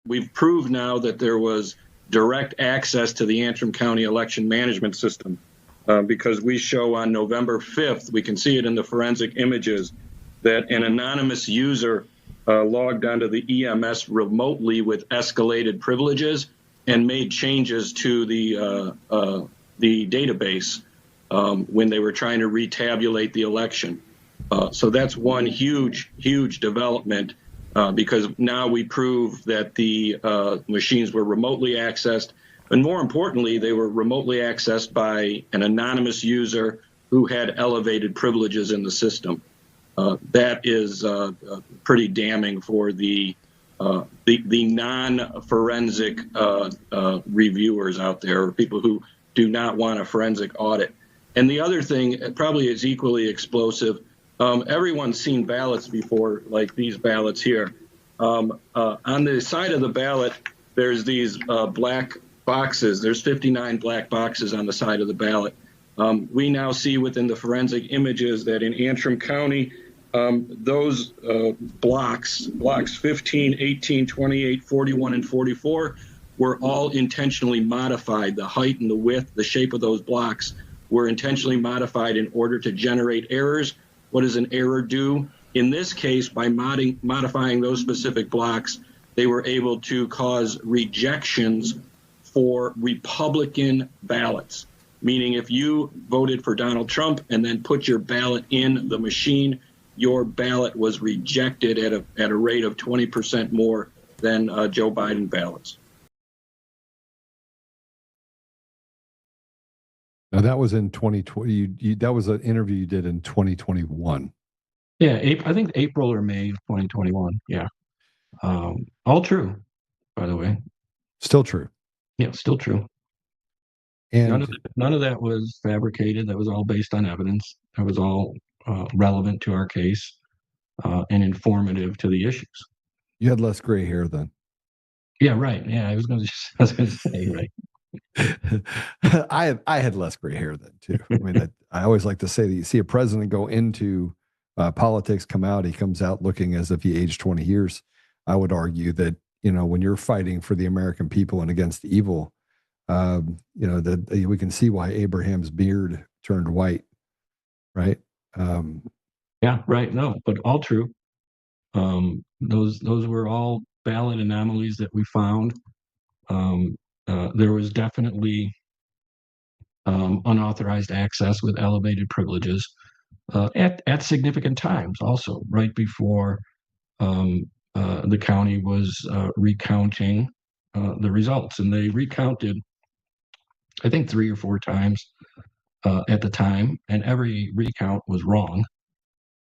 We've proved now that there was direct access to the Antrim County election management system because we show on November 5th, we can see it in the forensic images, that an anonymous user logged onto the EMS remotely with escalated privileges and made changes to the database when they were trying to retabulate the election. So that's one huge development because now we prove that the machines were remotely accessed, and more importantly, they were remotely accessed by an anonymous user who had elevated privileges in the system. That is pretty damning for the non-forensic reviewers out there, or people who do not want a forensic audit. And the other thing probably is equally explosive. Everyone's seen ballots before, like these ballots here. On the side of the ballot, there's these black boxes. There's 59 black boxes on the side of the ballot. We now see within the forensic images that in Antrim County, those blocks 15, 18, 28, 41, and 44 were all intentionally modified. The height and the width, the shape of those blocks were intentionally modified in order to generate errors. What does an error do? In this case, by modifying those specific blocks, they were able to cause rejections for Republican ballots. Meaning if you voted for Donald Trump and then put your ballot in the machine, your ballot was rejected at a rate of 20% more than Joe Biden ballots. Now that was in 2020. That was an interview you did in 2021. Yeah, I think April or May of 2021. Yeah, all true, by the way. Still true. Yeah, still true. And none of that was fabricated. That was all based on evidence. That was all relevant to our case and informative to the issues. You had less gray hair then. Yeah, right. Yeah, I was going to say, right. I had less gray hair then too. I mean, I always like to say that you see a president go into politics, come out, he comes out looking as if he aged 20 years. I would argue that, when you're fighting for the American people and against evil, that we can see why Abraham's beard turned white, right? Yeah, right. No, but all true. Those were all ballot anomalies that we found. There was definitely unauthorized access with elevated privileges at significant times. Also, right before the county was recounting the results, and they recounted, I think, 3 or 4 times at the time, and every recount was wrong.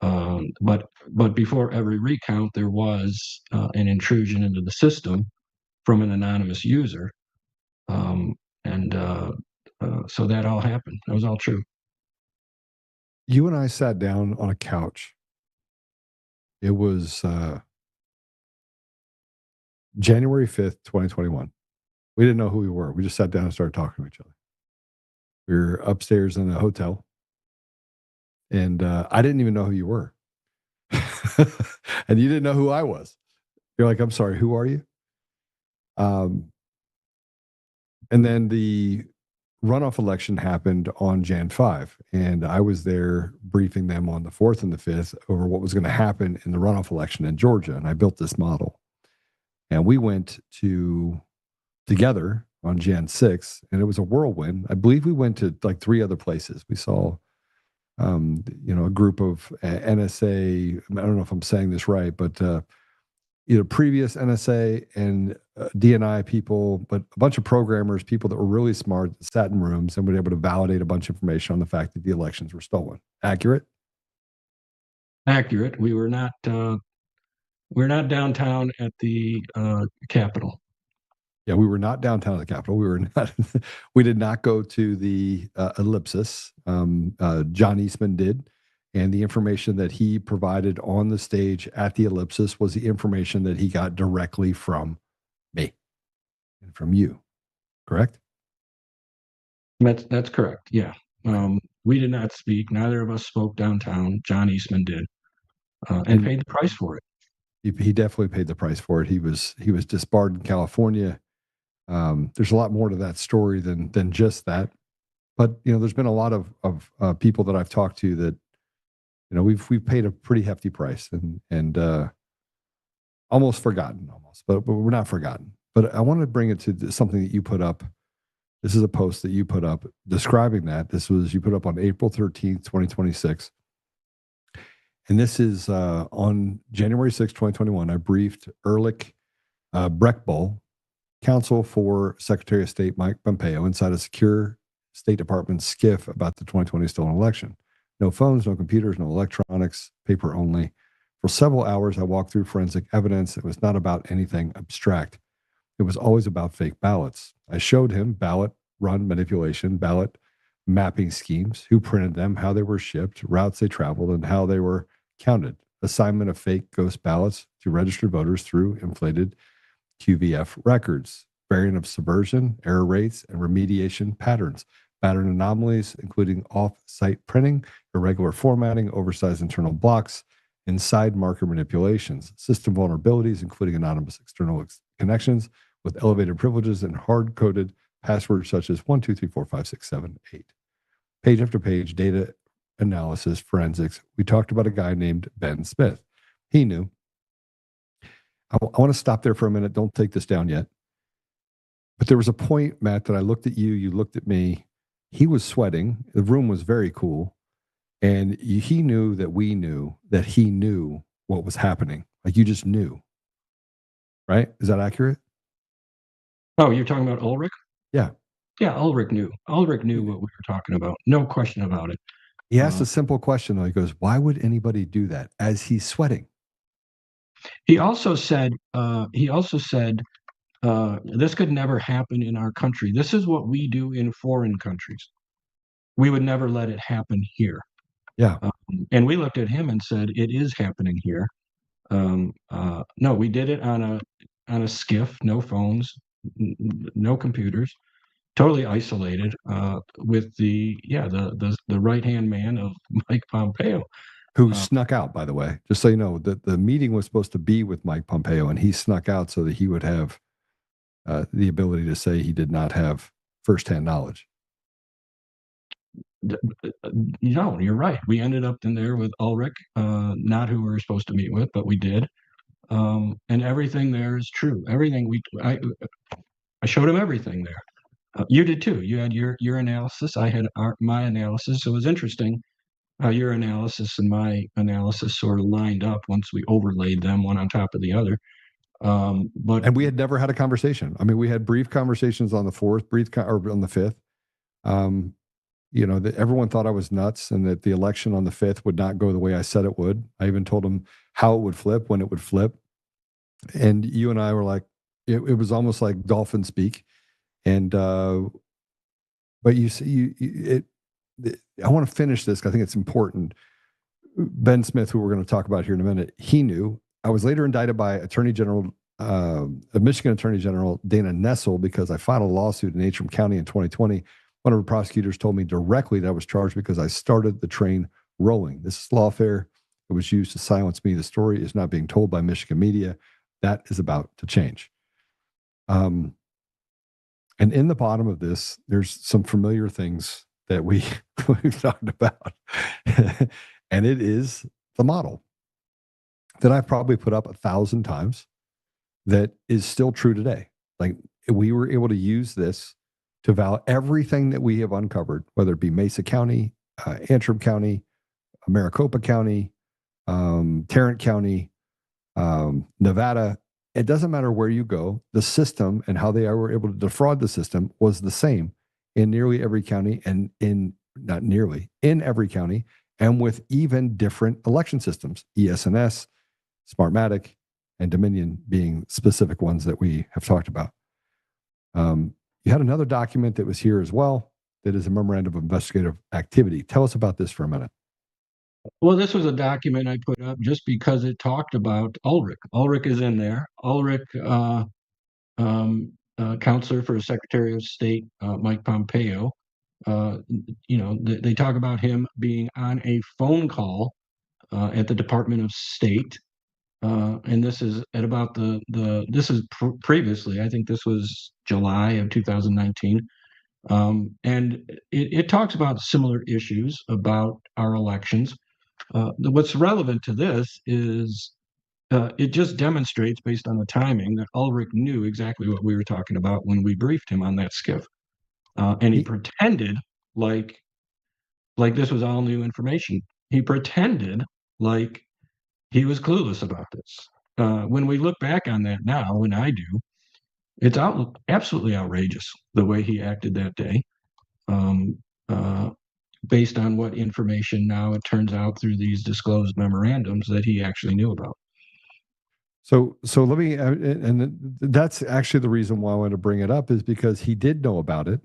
But before every recount, there was an intrusion into the system from an anonymous user, so that all happened. That was all true. You and I sat down on a couch It was January 5th, 2021. We didn't know who we were. We just sat down and started talking to each other. We were upstairs in a hotel, and I didn't even know who you were. And you didn't know who I was. You're like, I'm sorry, who are you? And then the runoff election happened on Jan 5, and I was there briefing them on the 4th and the 5th over what was going to happen in the runoff election in Georgia, and I built this model. And we went together on Jan 6, and it was a whirlwind. I believe we went to like 3 other places. We saw, a group of NSA, I don't know if I'm saying this right, but previous NSA and DNI people, but a bunch of programmers, people that were really smart, sat in rooms and were able to validate a bunch of information on the fact that the elections were stolen. Accurate? Accurate. We're not downtown at the Capitol. Yeah, we were not downtown at the Capitol. We were not. We did not go to the Ellipsis. John Eastman did, and the information that he provided on the stage at the Ellipsis was the information that he got directly from me and from you. Correct? That's correct. Yeah. We did not speak. Neither of us spoke downtown. John Eastman did, and paid the price for it. He definitely paid the price for it. He was disbarred in California. There's a lot more to that story than just that, but there's been a lot of people that I've talked to that we've paid a pretty hefty price and almost forgotten, but we're not forgotten. But I want to bring it to something that you put up. This is a post that you put up describing that. You put up on April 13th, 2026. And this is on January 6, 2021. I briefed Ehrlich Breckbull, counsel for Secretary of State Mike Pompeo, inside a secure State Department SCIF about the 2020 stolen election. No phones, no computers, no electronics, paper only. For several hours, I walked through forensic evidence. It was not about anything abstract. It was always about fake ballots. I showed him ballot run manipulation, ballot mapping schemes, who printed them, how they were shipped, routes they traveled, and how they were counted. Assignment of fake ghost ballots to registered voters through inflated QVF records. Variant of subversion, error rates, and remediation patterns. Pattern anomalies, including off-site printing, irregular formatting, oversized internal blocks, inside marker manipulations. System vulnerabilities, including anonymous external connections with elevated privileges and hard-coded passwords such as 1, 2, 3, 4, 5, 6, 7, 8. Page after page, data analysis, forensics. We talked about a guy named Ben Smith. He knew. I want to stop there for a minute. Don't take this down yet. But there was a point, Matt, that I looked at you, you looked at me. He was sweating. The room was very cool. And he knew that we knew that he knew what was happening. Like you just knew. Right? Is that accurate? Oh, you're talking about Ulrich? Yeah. Yeah, Ulrich knew. Ulrich knew what we were talking about. No question about it. He asked a simple question, though. He goes, why would anybody do that as he's sweating? He also said, this could never happen in our country. This is what we do in foreign countries. We would never let it happen here. Yeah. And we looked at him and said, it is happening here. No, we did it on a SCIF, no phones, no computers, totally isolated, with the right-hand man of Mike Pompeo. Who snuck out, by the way, just so you know, the meeting was supposed to be with Mike Pompeo, and he snuck out so that he would have the ability to say he did not have firsthand knowledge. No, you're right. We ended up in there with Ulrich, not who we were supposed to meet with, but we did. And everything there is true. Everything I showed him everything there. You did too. You had your analysis. I had my analysis. It was interesting how your analysis and my analysis sort of lined up once we overlaid them one on top of the other. And we had never had a conversation. I mean, we had brief conversations on the 4th, or on the 5th. That everyone thought I was nuts and that the election on the 5th would not go the way I said it would. I even told them how it would flip, when it would flip. And you and I were like, it was almost like dolphin speak. And, but you see, I want to finish this because I think it's important. Ben Smith, who we're going to talk about here in a minute, he knew. I was later indicted by Michigan Attorney General Dana Nessel because I filed a lawsuit in Antrim County in 2020. One of the prosecutors told me directly that I was charged because I started the train rolling. This is lawfare. It was used to silence me. The story is not being told by Michigan media. That is about to change. And in the bottom of this, there's some familiar things that we've talked about. And it is the model that I've probably put up 1,000 times that is still true today. Like, we were able to use this to validate everything that we have uncovered, whether it be Mesa County, Antrim County, Maricopa County, Tarrant County, Nevada. It doesn't matter where you go. The system and how they were able to defraud the system was the same in nearly every county, and in every county, and with even different election systems, ES&S, Smartmatic, and Dominion being specific ones that we have talked about. You had another document that was here as well that is a memorandum of investigative activity. Tell us about this for a minute. Well, this was a document I put up just because it talked about Ulrich. Ulrich is in there. Ulrich, counselor for Secretary of State Mike Pompeo. They talk about him being on a phone call at the Department of State, and this is at about previously. I think this was July of 2019. And it talks about similar issues about our elections. What's relevant to this is it just demonstrates, based on the timing, that Ulrich knew exactly what we were talking about when we briefed him on that skiff. And he pretended like this was all new information. He pretended like he was clueless about this. When we look back on that now, and I do, it's absolutely outrageous the way he acted that day. Based on what information now it turns out through these disclosed memorandums that he actually knew about. So let me, and that's actually the reason why I want to bring it up, is because he did know about it.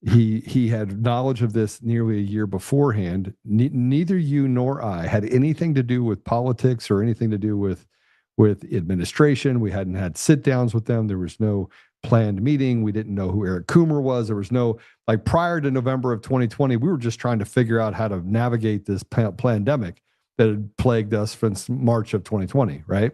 He had knowledge of this nearly a year beforehand. Neither you nor I had anything to do with politics or anything to do with administration. We hadn't had sit downs with them. There was no planned meeting. We didn't know who Eric Coomer was. There was no, like, prior to November of 2020, we were just trying to figure out how to navigate this pandemic that had plagued us since March of 2020, right?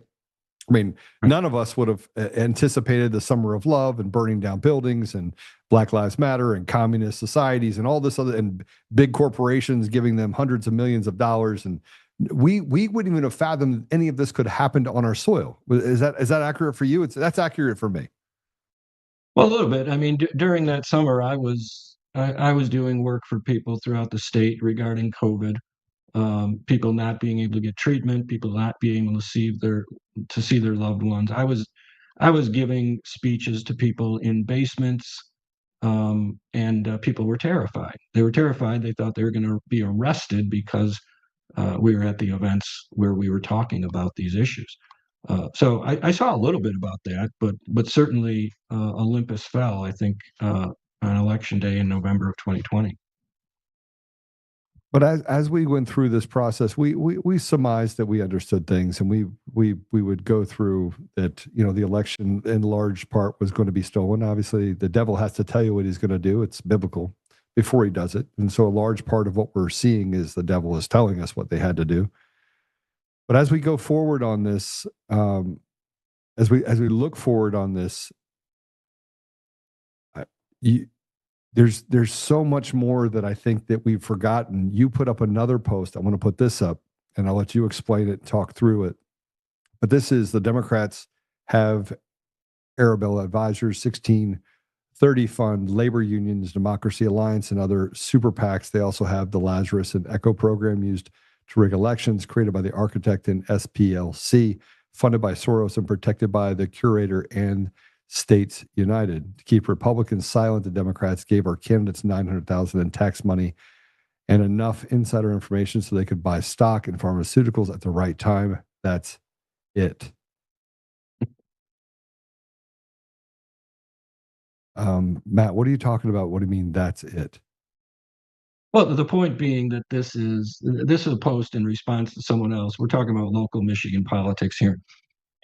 I mean, none of us would have anticipated the summer of love and burning down buildings and Black Lives Matter and communist societies and all this other, and big corporations giving them hundreds of millions of dollars. And we wouldn't even have fathomed any of this could happen on our soil. Is that accurate for you? That's accurate for me. Well, a little bit. I mean, during that summer, I was doing work for people throughout the state regarding COVID. People not being able to get treatment, people not being able to see their loved ones. I was giving speeches to people in basements, and people were terrified. They were terrified. They thought they were going to be arrested because we were at the events where we were talking about these issues. So I saw a little bit about that, but certainly Olympus fell, I think, on election day in November of 2020. But as we went through this process, we surmised that we understood things, and we would go through that. The election in large part was going to be stolen. Obviously, the devil has to tell you what he's going to do. It's biblical before he does it, and so a large part of what we're seeing is the devil is telling us what they had to do. But as we go forward on this, as we look forward on this, there's so much more that I think that we've forgotten. You put up another post. I want to put this up, and I'll let you explain it and talk through it. But this is, the Democrats have Arabella Advisors, 1630 Fund, labor unions, Democracy Alliance, and other super PACs. They also have the Lazarus and Echo program used to rig elections, created by the architect in SPLC, funded by Soros and protected by the curator and States United. To keep Republicans silent, the Democrats gave our candidates $900,000 in tax money and enough insider information so they could buy stock in pharmaceuticals at the right time. That's it. Matt, what are you talking about? What do you mean that's it? Well, the point being that this is a post in response to someone else. We're talking about local Michigan politics here,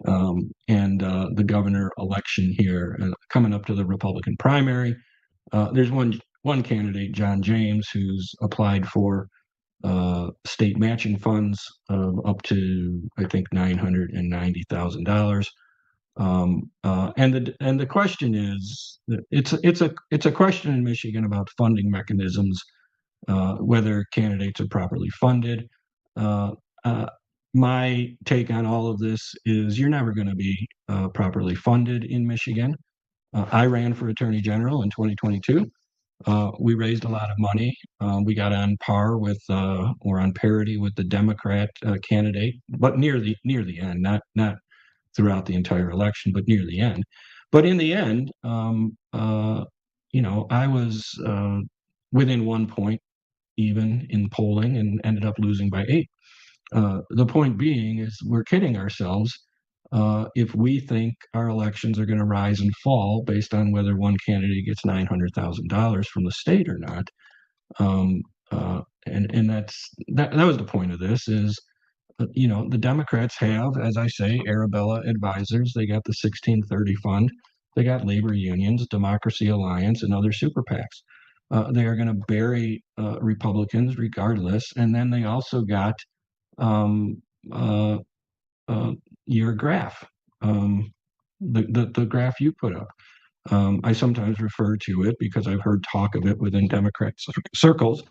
and the governor election here coming up to the Republican primary. There's one candidate, John James, who's applied for state matching funds of up to, I think, $990,000. And the question is, it's a question in Michigan about funding mechanisms, whether candidates are properly funded. My take on all of this is you're never going to be properly funded in Michigan. I ran for attorney general in 2022. We raised a lot of money. We got on par with, or on parity with the Democrat candidate, but near the end, not throughout the entire election, but near the end. But in the end, I was within 1 point even in polling and ended up losing by 8. The point being is we're kidding ourselves if we think our elections are going to rise and fall based on whether one candidate gets $900,000 from the state or not. And that was the point of this is, the Democrats have, as I say, Arabella advisors. They got the 1630 fund. They got labor unions, Democracy Alliance, and other super PACs. They are going to bury Republicans regardless. And then they also got your graph, the graph you put up. I sometimes refer to it because I've heard talk of it within Democrat circles,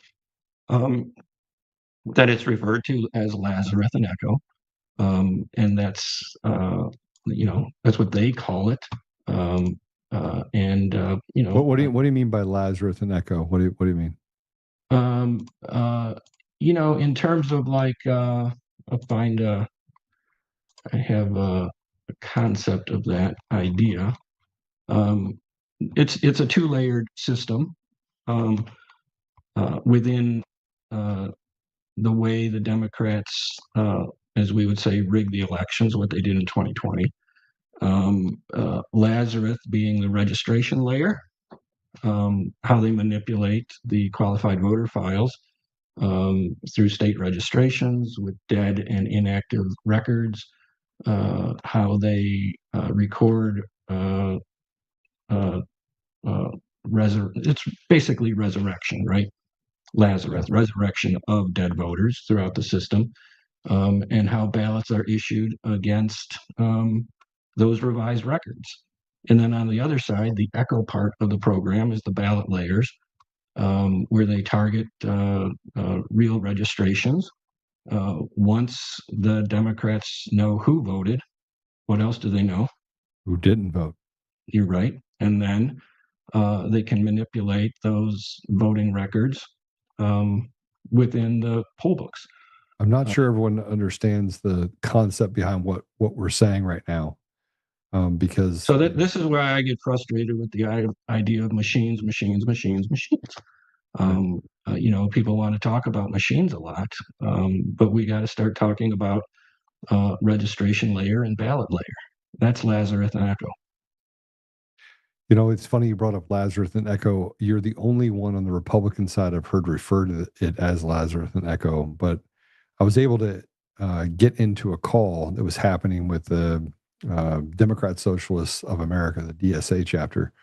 that it's referred to as Lazarus and Echo. And that's what they call it. What do you mean by Lazarus and Echo? What do you mean? In terms of like, I have a concept of that idea. It's a two-layered system within the way the Democrats, as we would say, rigged the elections, what they did in 2020. Lazarus being the registration layer, how they manipulate the qualified voter files through state registrations with dead and inactive records, how they record it's basically resurrection, right? Lazarus, resurrection of dead voters throughout the system, and how ballots are issued against those revised records. And then on the other side, the echo part of the program is the ballot layers, where they target real registrations. Once the Democrats know who voted, what else do they know? Who didn't vote. You're right. And then they can manipulate those voting records within the poll books. I'm not sure everyone understands the concept behind what we're saying right now, because this is where I get frustrated with the idea of machines. People want to talk about machines a lot, but we got to start talking about registration layer and ballot layer. That's Lazarus and Echo. It's funny you brought up Lazarus and Echo. You're the only one on the Republican side I've heard refer to it as Lazarus and Echo, but I was able to get into a call that was happening with the Democrat Socialists of America, the DSA chapter,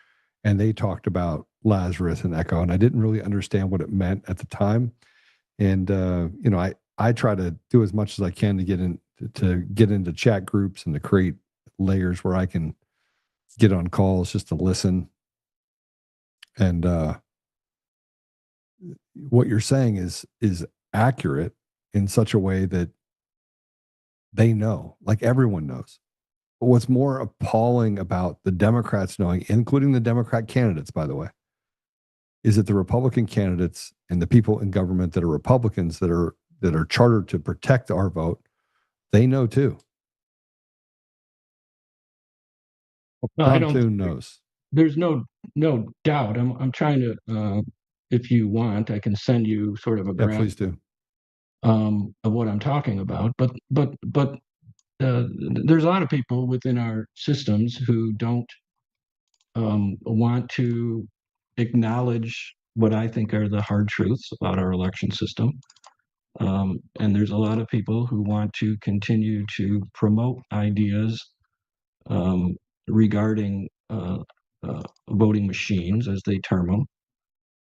and they talked about Lazarus and Echo, and I didn't really understand what it meant at the time. And I try to do as much as I can to get into chat groups and to create layers where I can get on calls just to listen. And what you're saying is accurate in such a way that they know, like everyone knows. But what's more appalling about the Democrats knowing, including the Democrat candidates, by the way, is that the Republican candidates and the people in government that are Republicans that are chartered to protect our vote, they know too. Tom knows. There's no doubt. I'm trying to, if you want, I can send you sort of a graph. Yeah, please do. Of what I'm talking about, but there's a lot of people within our systems who don't want to acknowledge what I think are the hard truths about our election system. And there's a lot of people who want to continue to promote ideas regarding voting machines, as they term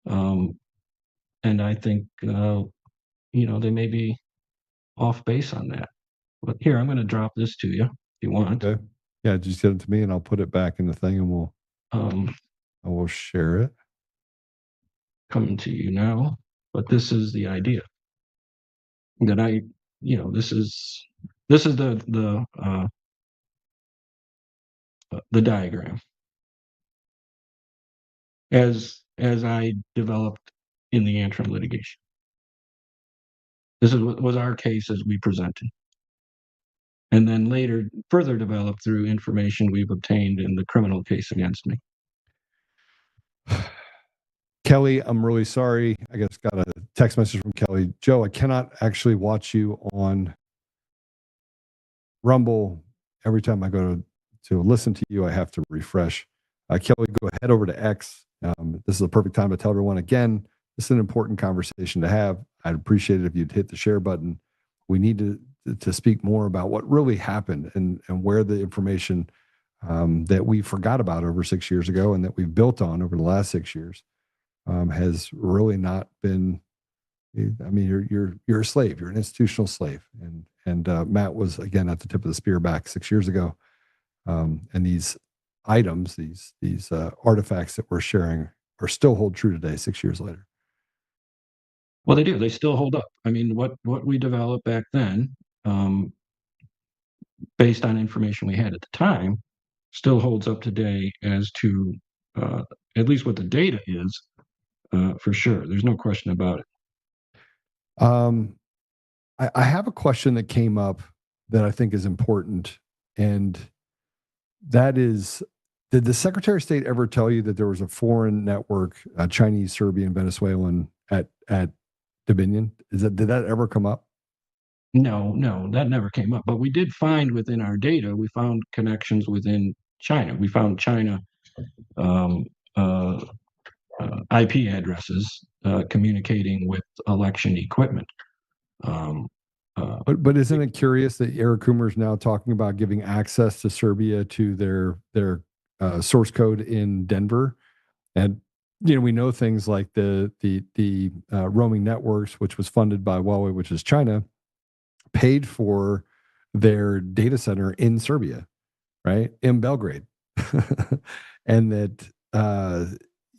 them. And I think, they may be off base on that. But here, I'm going to drop this to you if you want. Okay. Yeah, just get it to me and I'll put it back in the thing and I will share it. Coming to you now. But this is the idea that this is the diagram as I developed in the Antrim litigation. This is what was our case as we presented, and then later further developed through information we've obtained in the criminal case against me. Kelly, I'm really sorry. I just got a text message from Kelly. Joe, I cannot actually watch you on Rumble. Every time I go to listen to you, I have to refresh. Kelly, go ahead over to X. This is the perfect time to tell everyone again, this is an important conversation to have. I'd appreciate it if you'd hit the share button. We need to speak more about what really happened and where the information that we forgot about over 6 years ago and that we've built on over the last 6 years has really not been. I mean, you're a slave. You're an institutional slave, and Matt was again at the tip of the spear back 6 years ago. And these items, these artifacts that we're sharing, are still hold true today, 6 years later. Well, they do. They still hold up. I mean, what we developed back then, based on information we had at the time, still holds up today as to at least what the data is, for sure. There's no question about it. I have a question that came up that I think is important, and that is, did the Secretary of State ever tell you that there was a foreign network, Chinese, Serbian, Venezuelan at Dominion? Did that ever come up? No, that never came up. But we did find within our data, we found connections within China. We found China IP addresses communicating with election equipment. But isn't it curious that Eric Coomer is now talking about giving access to Serbia to their source code in Denver? And we know things like the roaming networks, which was funded by Huawei, which is China, paid for their data center in Serbia, right, in Belgrade, and that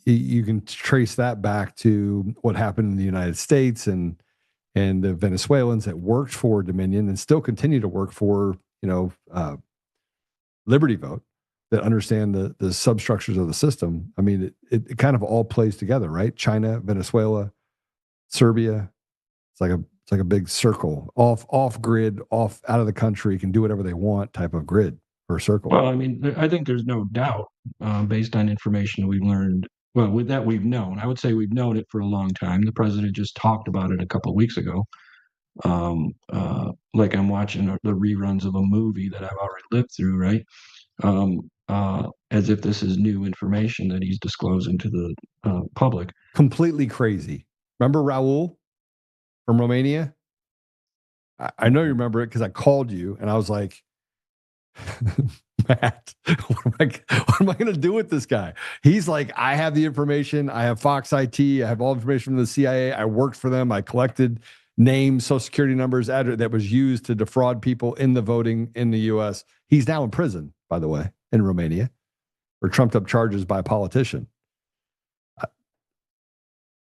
you can trace that back to what happened in the United States and the Venezuelans that worked for Dominion and still continue to work for Liberty Vote, that understand the substructures of the system. I mean, it kind of all plays together, right? China, Venezuela, Serbia. It's like a big circle, off grid, off out of the country, can do whatever they want type of grid or circle. Well, I mean, I think there's no doubt, based on information we've learned. Well, with that we've known. I would say we've known it for a long time. The president just talked about it a couple of weeks ago. Like I'm watching the reruns of a movie that I've already lived through, right? As if this is new information that he's disclosing to the public. Completely crazy. Remember Raul from Romania? I know you remember it because I called you and I was like, Matt, what am I going to do with this guy? He's like, I have the information. I have Fox IT. I have all information from the CIA. I worked for them. I collected names, social security numbers, that was used to defraud people in the voting in the U.S. He's now in prison, by the way, in Romania for trumped up charges by a politician.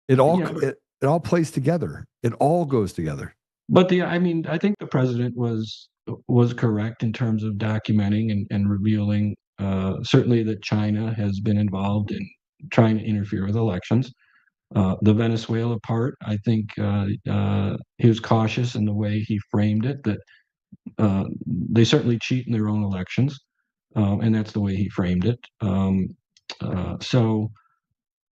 It all plays together. It all goes together. But I think the president was correct in terms of documenting and revealing certainly that China has been involved in trying to interfere with elections. The Venezuela part, I think he was cautious in the way he framed it, that they certainly cheat in their own elections, and that's the way he framed it. So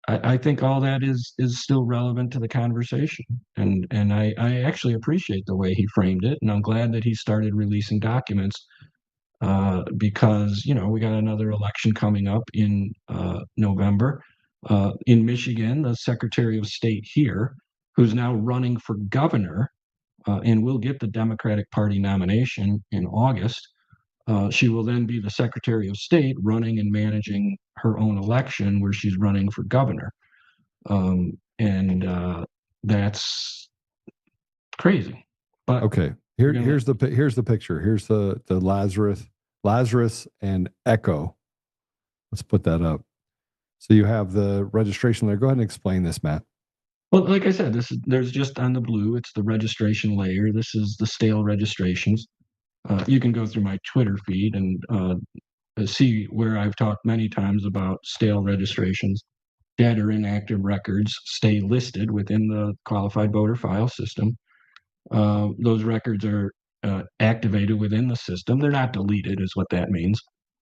I think all that is still relevant to the conversation, and I actually appreciate the way he framed it, and I'm glad that he started releasing documents because we got another election coming up in November. In Michigan, the Secretary of State here, who's now running for governor and will get the Democratic Party nomination in August, she will then be the Secretary of State running and managing her own election where she's running for governor. That's crazy. But okay, here's the picture. Here's the Lazarus and Echo. Let's put that up. So you have the registration there. Go ahead and explain this, Matt. Well, like I said, there's just on the blue, it's the registration layer. This is the stale registrations. You can go through my Twitter feed and see where I've talked many times about stale registrations. Dead or inactive records stay listed within the qualified voter file system. Those records are activated within the system. They're not deleted, is what that means.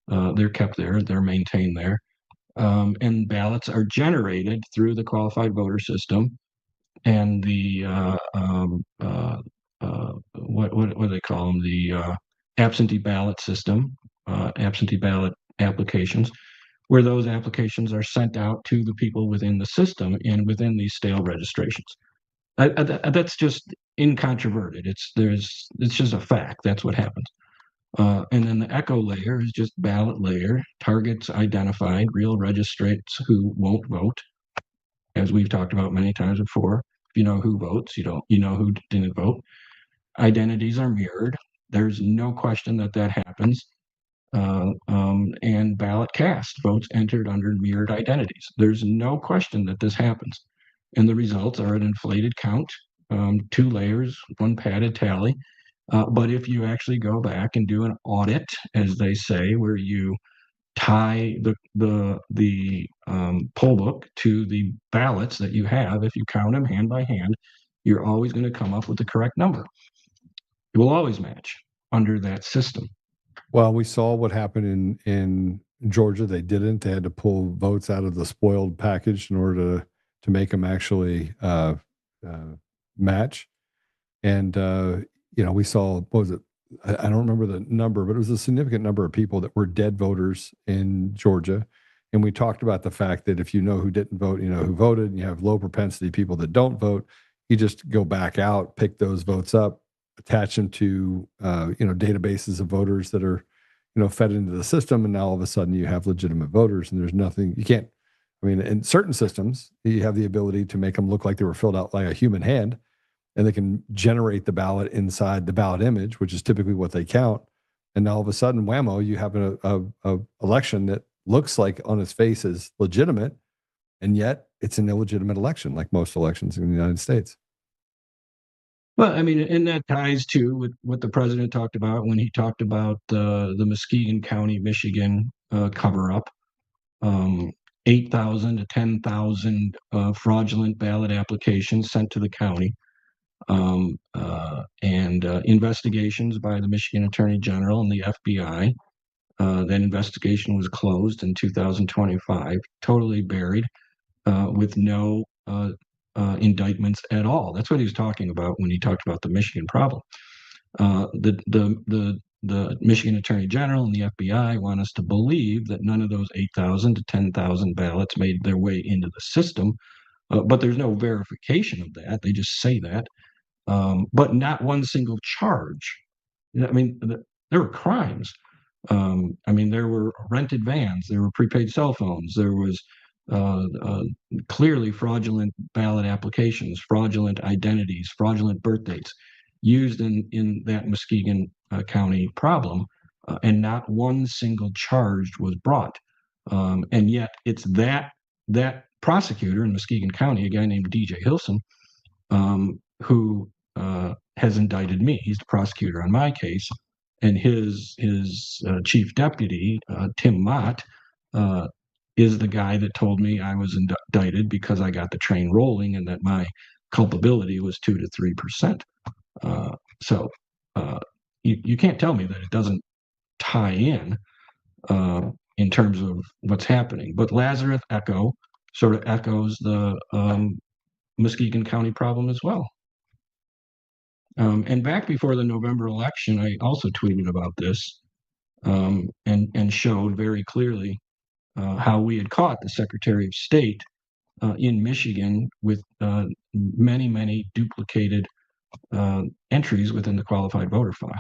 They're kept there. They're maintained there. And ballots are generated through the qualified voter system and the what do they call them? The absentee ballot system, absentee ballot applications, where those applications are sent out to the people within the system and within these stale registrations. That's just incontroverted. It's just a fact. That's what happens. And then the echo layer is just ballot layer, targets identified, real registrates who won't vote, as we've talked about many times before. If you know who votes, you know who didn't vote. Identities are mirrored. There's no question that happens. And ballot cast, votes entered under mirrored identities. There's no question that this happens. And the results are an inflated count, 2 layers, 1 padded tally. But if you actually go back and do an audit, as they say, where you tie the poll book to the ballots that you have, if you count them hand by hand, you're always going to come up with the correct number. It will always match under that system. Well, we saw what happened in Georgia. They didn't. They had to pull votes out of the spoiled package in order to make them actually match. And we saw, what was it? I don't remember the number, but it was a significant number of people that were dead voters in Georgia. And we talked about the fact that if you know who didn't vote, you know who voted, and you have low propensity people that don't vote, you just go back out, pick those votes up, attach them to databases of voters that are fed into the system, and now all of a sudden you have legitimate voters. And there's nothing you can't. I mean, in certain systems, you have the ability to make them look like they were filled out by a human hand, and they can generate the ballot inside the ballot image, which is typically what they count. And now all of a sudden, whammo, you have a election that looks like on its face is legitimate, and yet it's an illegitimate election, like most elections in the United States. Well, I mean, and that ties to with what the president talked about when he talked about the Muskegon County, Michigan cover-up. 8,000 to 10,000 fraudulent ballot applications sent to the county. And investigations by the Michigan Attorney General and the FBI. That investigation was closed in 2025, totally buried, with no indictments at all. That's what he was talking about when he talked about the Michigan problem. The Michigan Attorney General and the FBI want us to believe that none of those 8,000 to 10,000 ballots made their way into the system, but there's no verification of that. They just say that. But not one single charge. I mean, there were crimes. I mean, there were rented vans, there were prepaid cell phones, there was clearly fraudulent ballot applications, fraudulent identities, fraudulent birth dates used in that Muskegon County problem, and not one single charge was brought. And yet it's that prosecutor in Muskegon County, a guy named DJ Hilson, who has indicted me. He's the prosecutor on my case, and his chief deputy, Tim Mott, is the guy that told me I was indicted because I got the train rolling and that my culpability was 2 to 3%. So you can't tell me that it doesn't tie in terms of what's happening. But Lazarus Echo sort of echoes the Muskegon County problem as well. And back before the November election, I also tweeted about this and showed very clearly how we had caught the Secretary of State in Michigan with many, many duplicated entries within the qualified voter file.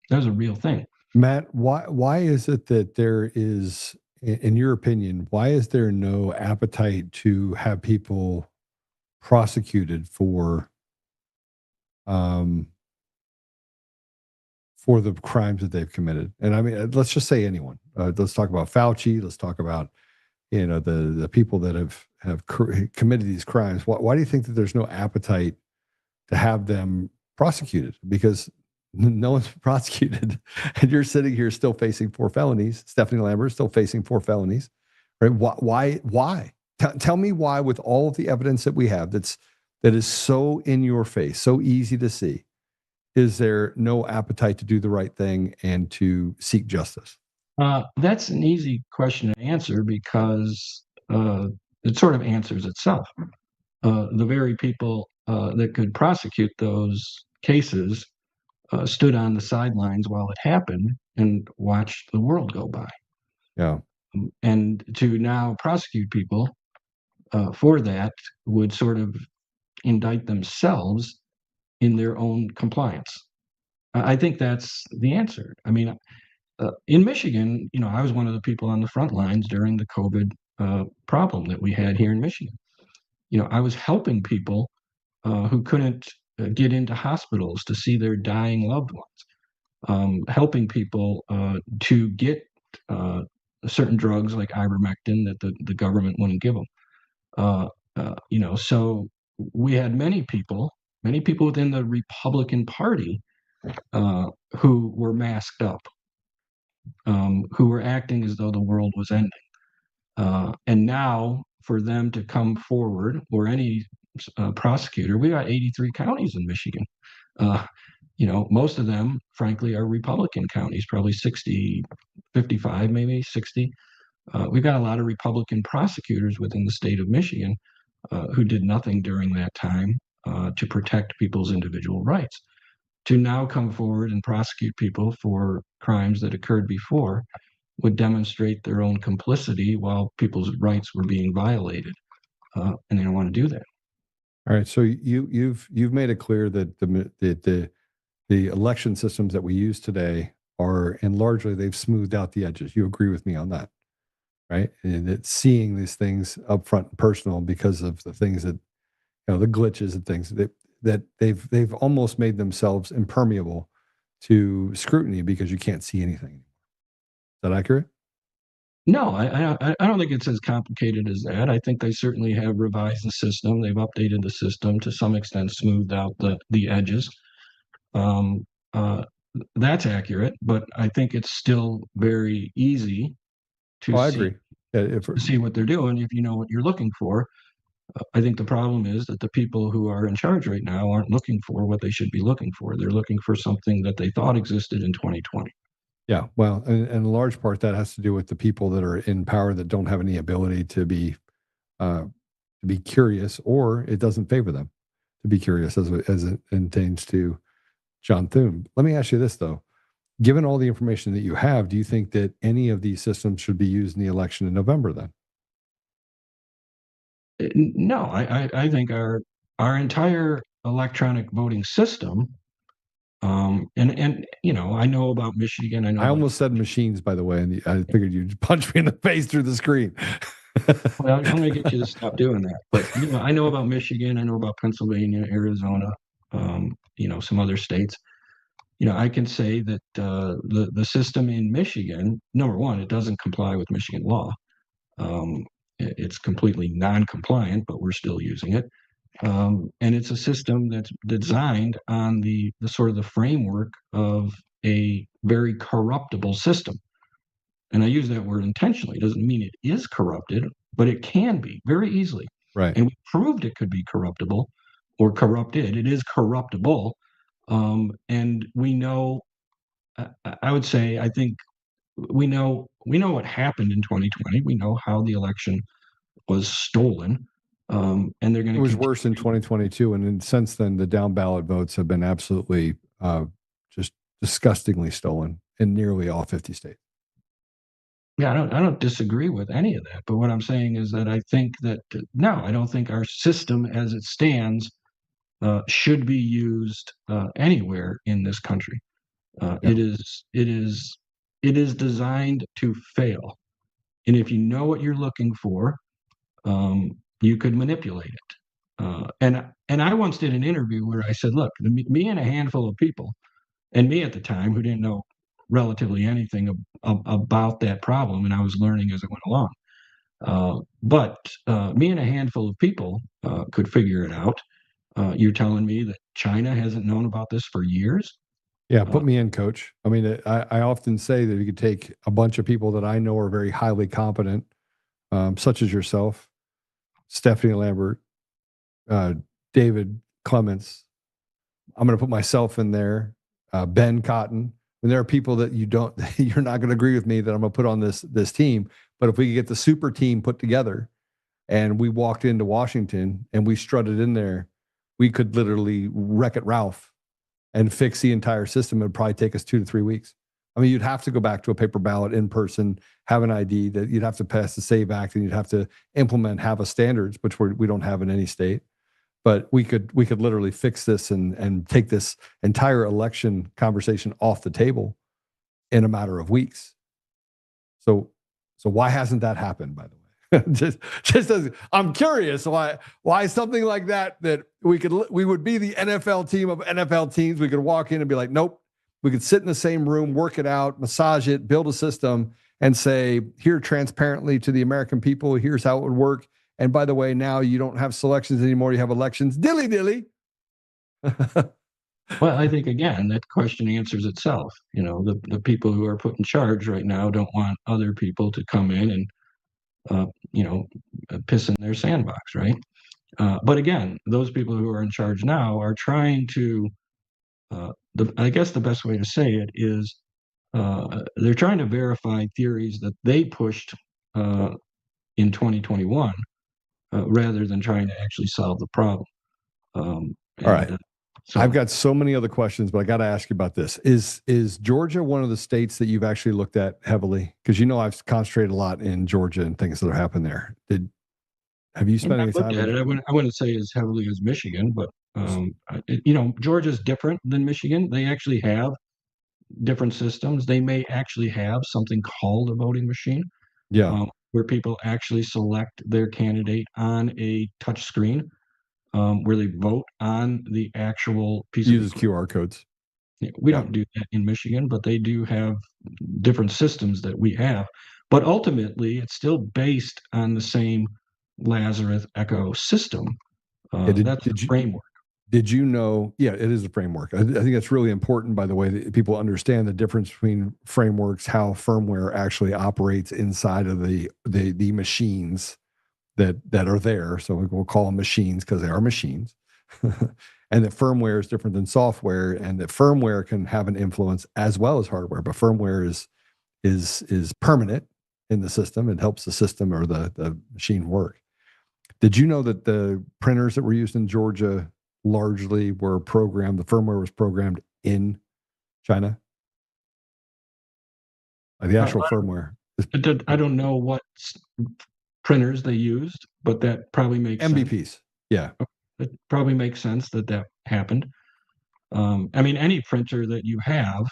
That was a real thing. Matt, why is it that there is, in your opinion, why is there no appetite to have people prosecuted for the crimes that they've committed? And I mean, let's just say anyone. Let's talk about Fauci. Let's talk about, the people that have committed these crimes. Why do you think that there's no appetite to have them prosecuted? Because no one's prosecuted, and you're sitting here still facing 4 felonies. Stephanie Lambert is still facing 4 felonies, right? Why? Tell me why, with all of the evidence that we have, that is so in your face, so easy to see, is there no appetite to do the right thing and to seek justice? That's an easy question to answer because it sort of answers itself. The very people that could prosecute those cases stood on the sidelines while it happened and watched the world go by. Yeah. And to now prosecute people for that would sort of indict themselves in their own compliance. I think that's the answer. I mean, in Michigan, I was one of the people on the front lines during the COVID problem that we had here in Michigan. I was helping people who couldn't get into hospitals to see their dying loved ones, helping people to get certain drugs like ivermectin that the government wouldn't give them. So we had many people within the Republican Party who were masked up, who were acting as though the world was ending. And now for them to come forward, or any prosecutor, we got 83 counties in Michigan. Most of them, frankly, are Republican counties, probably 60, 55, maybe 60. We've got a lot of Republican prosecutors within the state of Michigan who did nothing during that time to protect people's individual rights. To now come forward and prosecute people for crimes that occurred before would demonstrate their own complicity while people's rights were being violated, and they don't want to do that. All right, so you've made it clear that the election systems that we use today are, and largely they've smoothed out the edges. You agree with me on that, right? And it's seeing these things up front and personal because of the things that, the glitches and things that they've almost made themselves impermeable to scrutiny because you can't see anything. Is that accurate? No, I don't think it's as complicated as that. I think they certainly have revised the system. They've updated the system to some extent, smoothed out the edges. That's accurate, but I think it's still very easy to I agree. To see what they're doing if you know what you're looking for. I think the problem is that the people who are in charge right now aren't looking for what they should be looking for. They're looking for something that they thought existed in 2020. Yeah, well, and in large part that has to do with the people that are in power that don't have any ability to be curious, or it doesn't favor them to be curious as it pertains to John Thune. Let me ask you this though: given all the information that you have, do you think that any of these systems should be used in the election in November? Then, no, I think our entire electronic voting system. And I know about Michigan. I almost said machines, by the way, and I figured you'd punch me in the face through the screen. Well, I'm going to get you to stop doing that. But I know about Michigan. I know about Pennsylvania, Arizona, some other states. I can say that the system in Michigan, number one, it doesn't comply with Michigan law. It's completely non-compliant, but we're still using it. And it's a system that's designed on the sort of the framework of a very corruptible system. And I use that word intentionally. It doesn't mean it is corrupted, but it can be very easily. Right. And we proved it could be corruptible or corrupted. It is corruptible. And we know, I would say, I think we know what happened in 2020. We know how the election was stolen. And they're going to. It was worse in 2022, and since then, the down ballot votes have been absolutely just disgustingly stolen in nearly all 50 states. Yeah, I don't disagree with any of that. But what I'm saying is that I think that no, I don't think our system as it stands should be used anywhere in this country. It is designed to fail, and if you know what you're looking for, you could manipulate it. And I once did an interview where I said, look, me and a handful of people, and me at the time who didn't know relatively anything about that problem, and I was learning as I went along. But me and a handful of people could figure it out. You're telling me that China hasn't known about this for years? Yeah, put me in, coach. I mean, I often say that you could take a bunch of people that I know are very highly competent, such as yourself, Stephanie Lambert, David Clements. I'm going to put myself in there, Ben Cotton. And there are people that you're not going to agree with me that I'm going to put on this team. But if we could get the super team put together and we walked into Washington and we strutted in there, we could literally Wreck-It Ralph and fix the entire system. It would probably take us 2 to 3 weeks. I mean, you'd have to go back to a paper ballot in person, have an ID, that you'd have to pass the SAVE Act, and you'd have to implement HAVA standards, which we don't have in any state. But we could literally fix this and take this entire election conversation off the table in a matter of weeks. So why hasn't that happened, by the way? just as I'm curious why something like that we would be the NFL team of NFL teams. We could walk in and be like, nope. We could sit in the same room, work it out, massage it, build a system, and say, here transparently to the American people, here's how it would work. And by the way, now you don't have selections anymore. You have elections. Dilly dilly. Well, I think, again, that question answers itself. You know, the people who are put in charge right now don't want other people to come in and, piss in their sandbox, right? But again, those people who are in charge now are trying to, I guess the best way to say it is they're trying to verify theories that they pushed in 2021 rather than trying to actually solve the problem. All right. So I've got so many other questions, but I got to ask you about this. Is Georgia one of the states that you've actually looked at heavily? Because I've concentrated a lot in Georgia and things that are happening there. Have you spent any time? I wouldn't say as heavily as Michigan, but Georgia's different than Michigan. They actually have different systems. They may actually have something called a voting machine. Yeah. Where people actually select their candidate on a touch screen, where they vote on the actual piece of uses QR codes. We don't do that in Michigan, but they do have different systems that we have. But ultimately, it's still based on the same Lazarus Echo system. That's the framework. Did you know? Yeah, it is a framework. I think that's really important, by the way, that people understand the difference between frameworks, how firmware actually operates inside of the machines that are there. So we'll call them machines because they are machines. And that firmware is different than software, and that firmware can have an influence as well as hardware. But firmware is permanent in the system. It helps the system or the machine work. Did you know that the printers that were used in Georgia largely were programmed, the firmware was programmed in China? The actual firmware. I don't know what printers they used, but that probably makes MBPs. Sense. Yeah. It probably makes sense that happened. I mean, any printer that you have,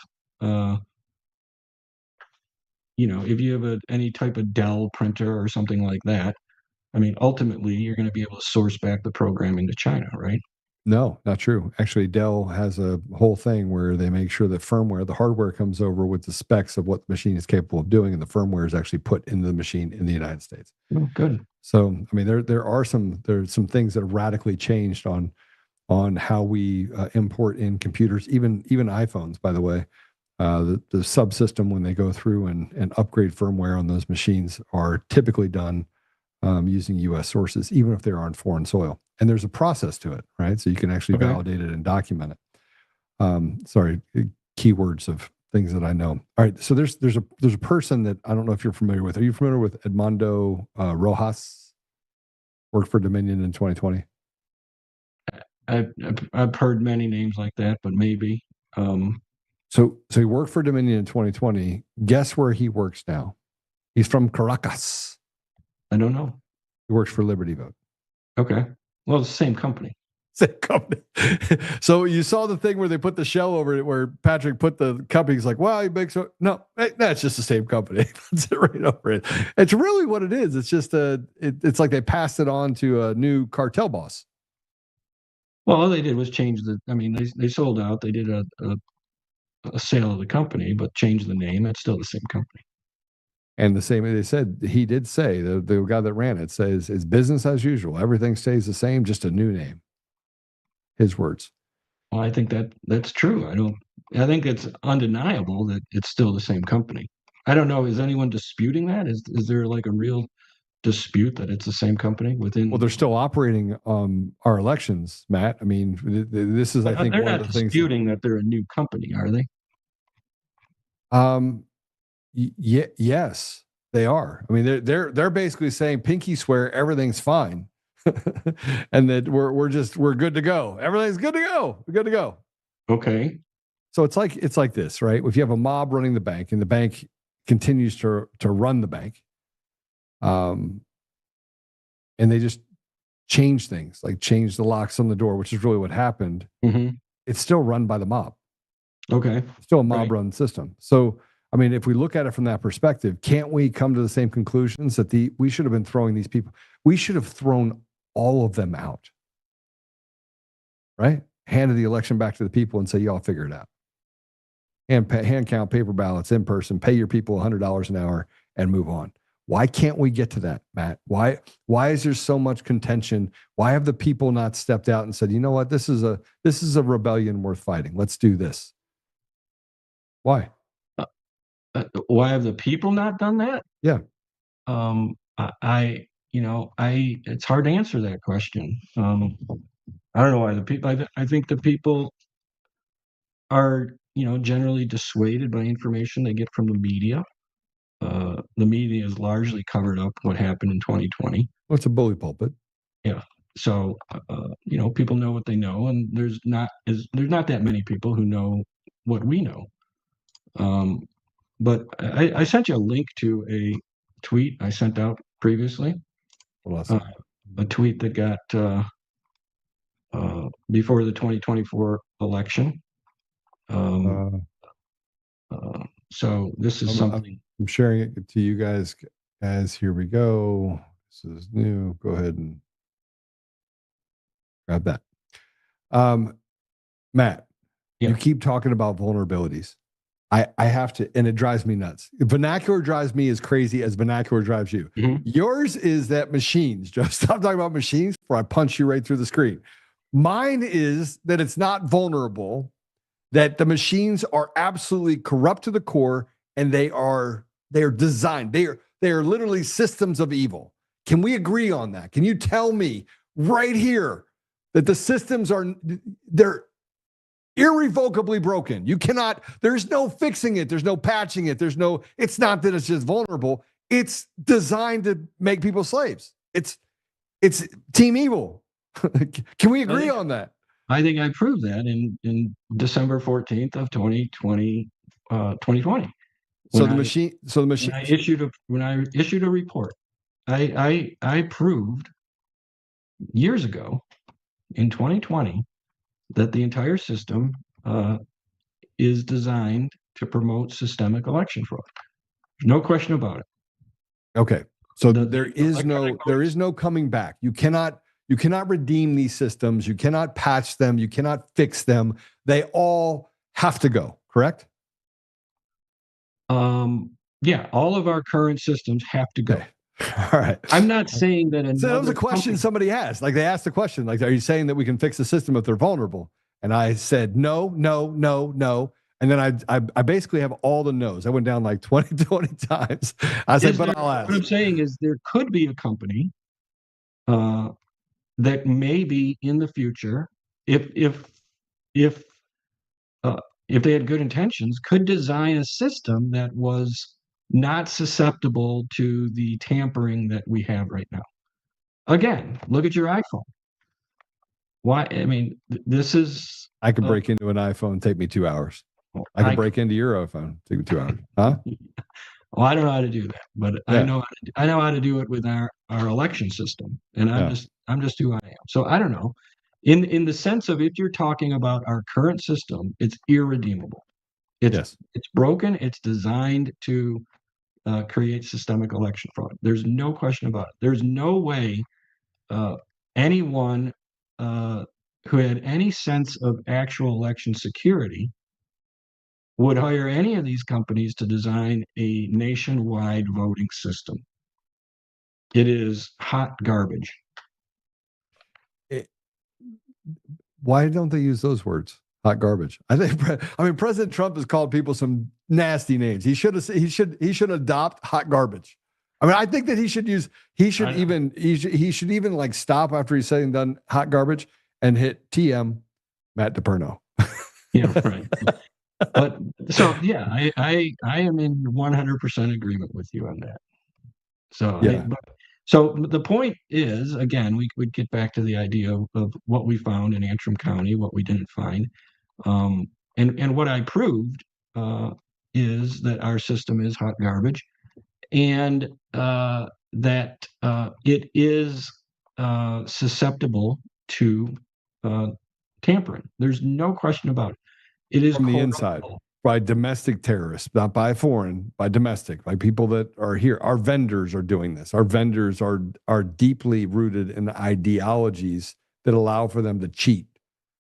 if you have any type of Dell printer or something like that, I mean, ultimately, you're going to be able to source back the program into China, right? No, not true. Actually, Dell has a whole thing where they make sure that the hardware comes over with the specs of what the machine is capable of doing, and the firmware is actually put into the machine in the United States. Oh, good. So, I mean, there are some things that have radically changed on how we import in computers, even iPhones, by the way. The subsystem, when they go through and upgrade firmware on those machines, are typically done using U.S. sources, even if they're on foreign soil. And there's a process to it, right? So you can actually validate it and document it. Sorry, keywords of things that I know. All right, so there's a person that I don't know if you're familiar with. Are you familiar with Edmundo Rojas? Worked for Dominion in 2020. I've heard many names like that, but maybe. So he worked for Dominion in 2020. Guess where he works now? He's from Caracas. I don't know. He works for Liberty Vote. Okay. Well, it's the same company. Same company. So you saw the thing where they put the shell over it, where Patrick put the company. He's like, "Wow, he makes no, that's just the same company." That's it right over it. It's really what it is. It's just it's like they passed it on to a new cartel boss. Well, all they did was change they sold out. They did a sale of the company, but changed the name. It's still the same company. And the same, they said, he did say, the guy that ran it says, it's business as usual. Everything stays the same, just a new name. His words. Well, I think that's true. I think it's undeniable that it's still the same company. I don't know. Is anyone disputing that? Is there like a real dispute that it's the same company within? Well, they're still operating our elections, Matt. I mean, this is, I think, they're one not of the things. Disputing that they're a new company, are they? Yes, they are. I mean, they're basically saying pinky swear everything's fine, and that we're good to go. Everything's good to go. We're good to go. Okay. So it's like this, right? If you have a mob running the bank and the bank continues to run the bank, and they just change things, like change the locks on the door, which is really what happened. Mm-hmm. It's still run by the mob. Okay. It's still a mob run system. So, I mean, if we look at it from that perspective, can't we come to the same conclusions that we should have been throwing these people? We should have thrown all of them out, right? Handed the election back to the people and say, y'all figure it out. And hand count paper ballots in person, pay your people $100 an hour and move on. Why can't we get to that, Matt? Why is there so much contention? Why have the people not stepped out and said, you know what, this is a rebellion worth fighting. Let's do this. Why? Why have the people not done that? Yeah. It's hard to answer that question. I don't know why the people, I think the people are, generally dissuaded by information they get from the media. The media has largely covered up what happened in 2020. Well, it's a bully pulpit. Yeah. So, people know what they know, and there's not that many people who know what we know. But I sent you a link to a tweet I sent out previously. A tweet that got before the 2024 election. So this is something. I'm sharing it to you guys as here we go. This is new. Go ahead and grab that. Matt, you keep talking about vulnerabilities. I have to, and it drives me nuts. Vernacular drives me as crazy as vernacular drives you. Mm-hmm. Yours is that machines. Just stop talking about machines before I punch you right through the screen. Mine is that it's not vulnerable, that the machines are absolutely corrupt to the core, and they're designed. They are literally systems of evil. Can we agree on that? Can you tell me right here that the systems they're irrevocably broken? You cannot, there's no fixing it. There's no patching it. It's not that it's just vulnerable. It's designed to make people slaves. It's team evil. Can we agree on that? I think I proved that in December 14th of 2020. When I issued a report, I proved years ago in 2020 that the entire system is designed to promote systemic election fraud. There's no question about it. Okay. So there is no coming back. You cannot redeem these systems. You cannot patch them. You cannot fix them. They all have to go, correct? Yeah, all of our current systems have to go. Okay. All right. I'm not saying that. So that was a question somebody asked. Like, they asked the question, like, are you saying that we can fix the system if they're vulnerable? And I said, no. And then I basically have all the no's. I went down like 20 times. I said, but I'll ask. What I'm saying is there could be a company that maybe in the future, if they had good intentions, could design a system that was not susceptible to the tampering that we have right now. Again, look at your iPhone. Why? I mean, this is. I could break into an iPhone, take me 2 hours. I can break into your iPhone, take me 2 hours. Huh? Well, I don't know how to do that, but Yeah. I know how to do it with our election system, and I'm just who I am. So I don't know. In the sense of, if you're talking about our current system, it's irredeemable. It's broken. It's designed to create systemic election fraud. There's no question about it. There's no way anyone who had any sense of actual election security would hire any of these companies to design a nationwide voting system. It is hot garbage. Why don't they use those words? Hot garbage. I mean, President Trump has called people some nasty names. He should adopt hot garbage. I mean, I think that he should even like stop after he's said and done hot garbage and hit TM Matt DePerno. Yeah, right. But so yeah, I am in 100% agreement with you on that. So yeah. So the point is, again, we'd get back to the idea of what we found in Antrim County, what we didn't find, and what I proved is that our system is hot garbage, and that it is susceptible to tampering. There's no question about it. It is from the inside by domestic terrorists, not by foreign, by domestic, by people that are here. Our vendors are doing this. Our vendors are deeply rooted in ideologies that allow for them to cheat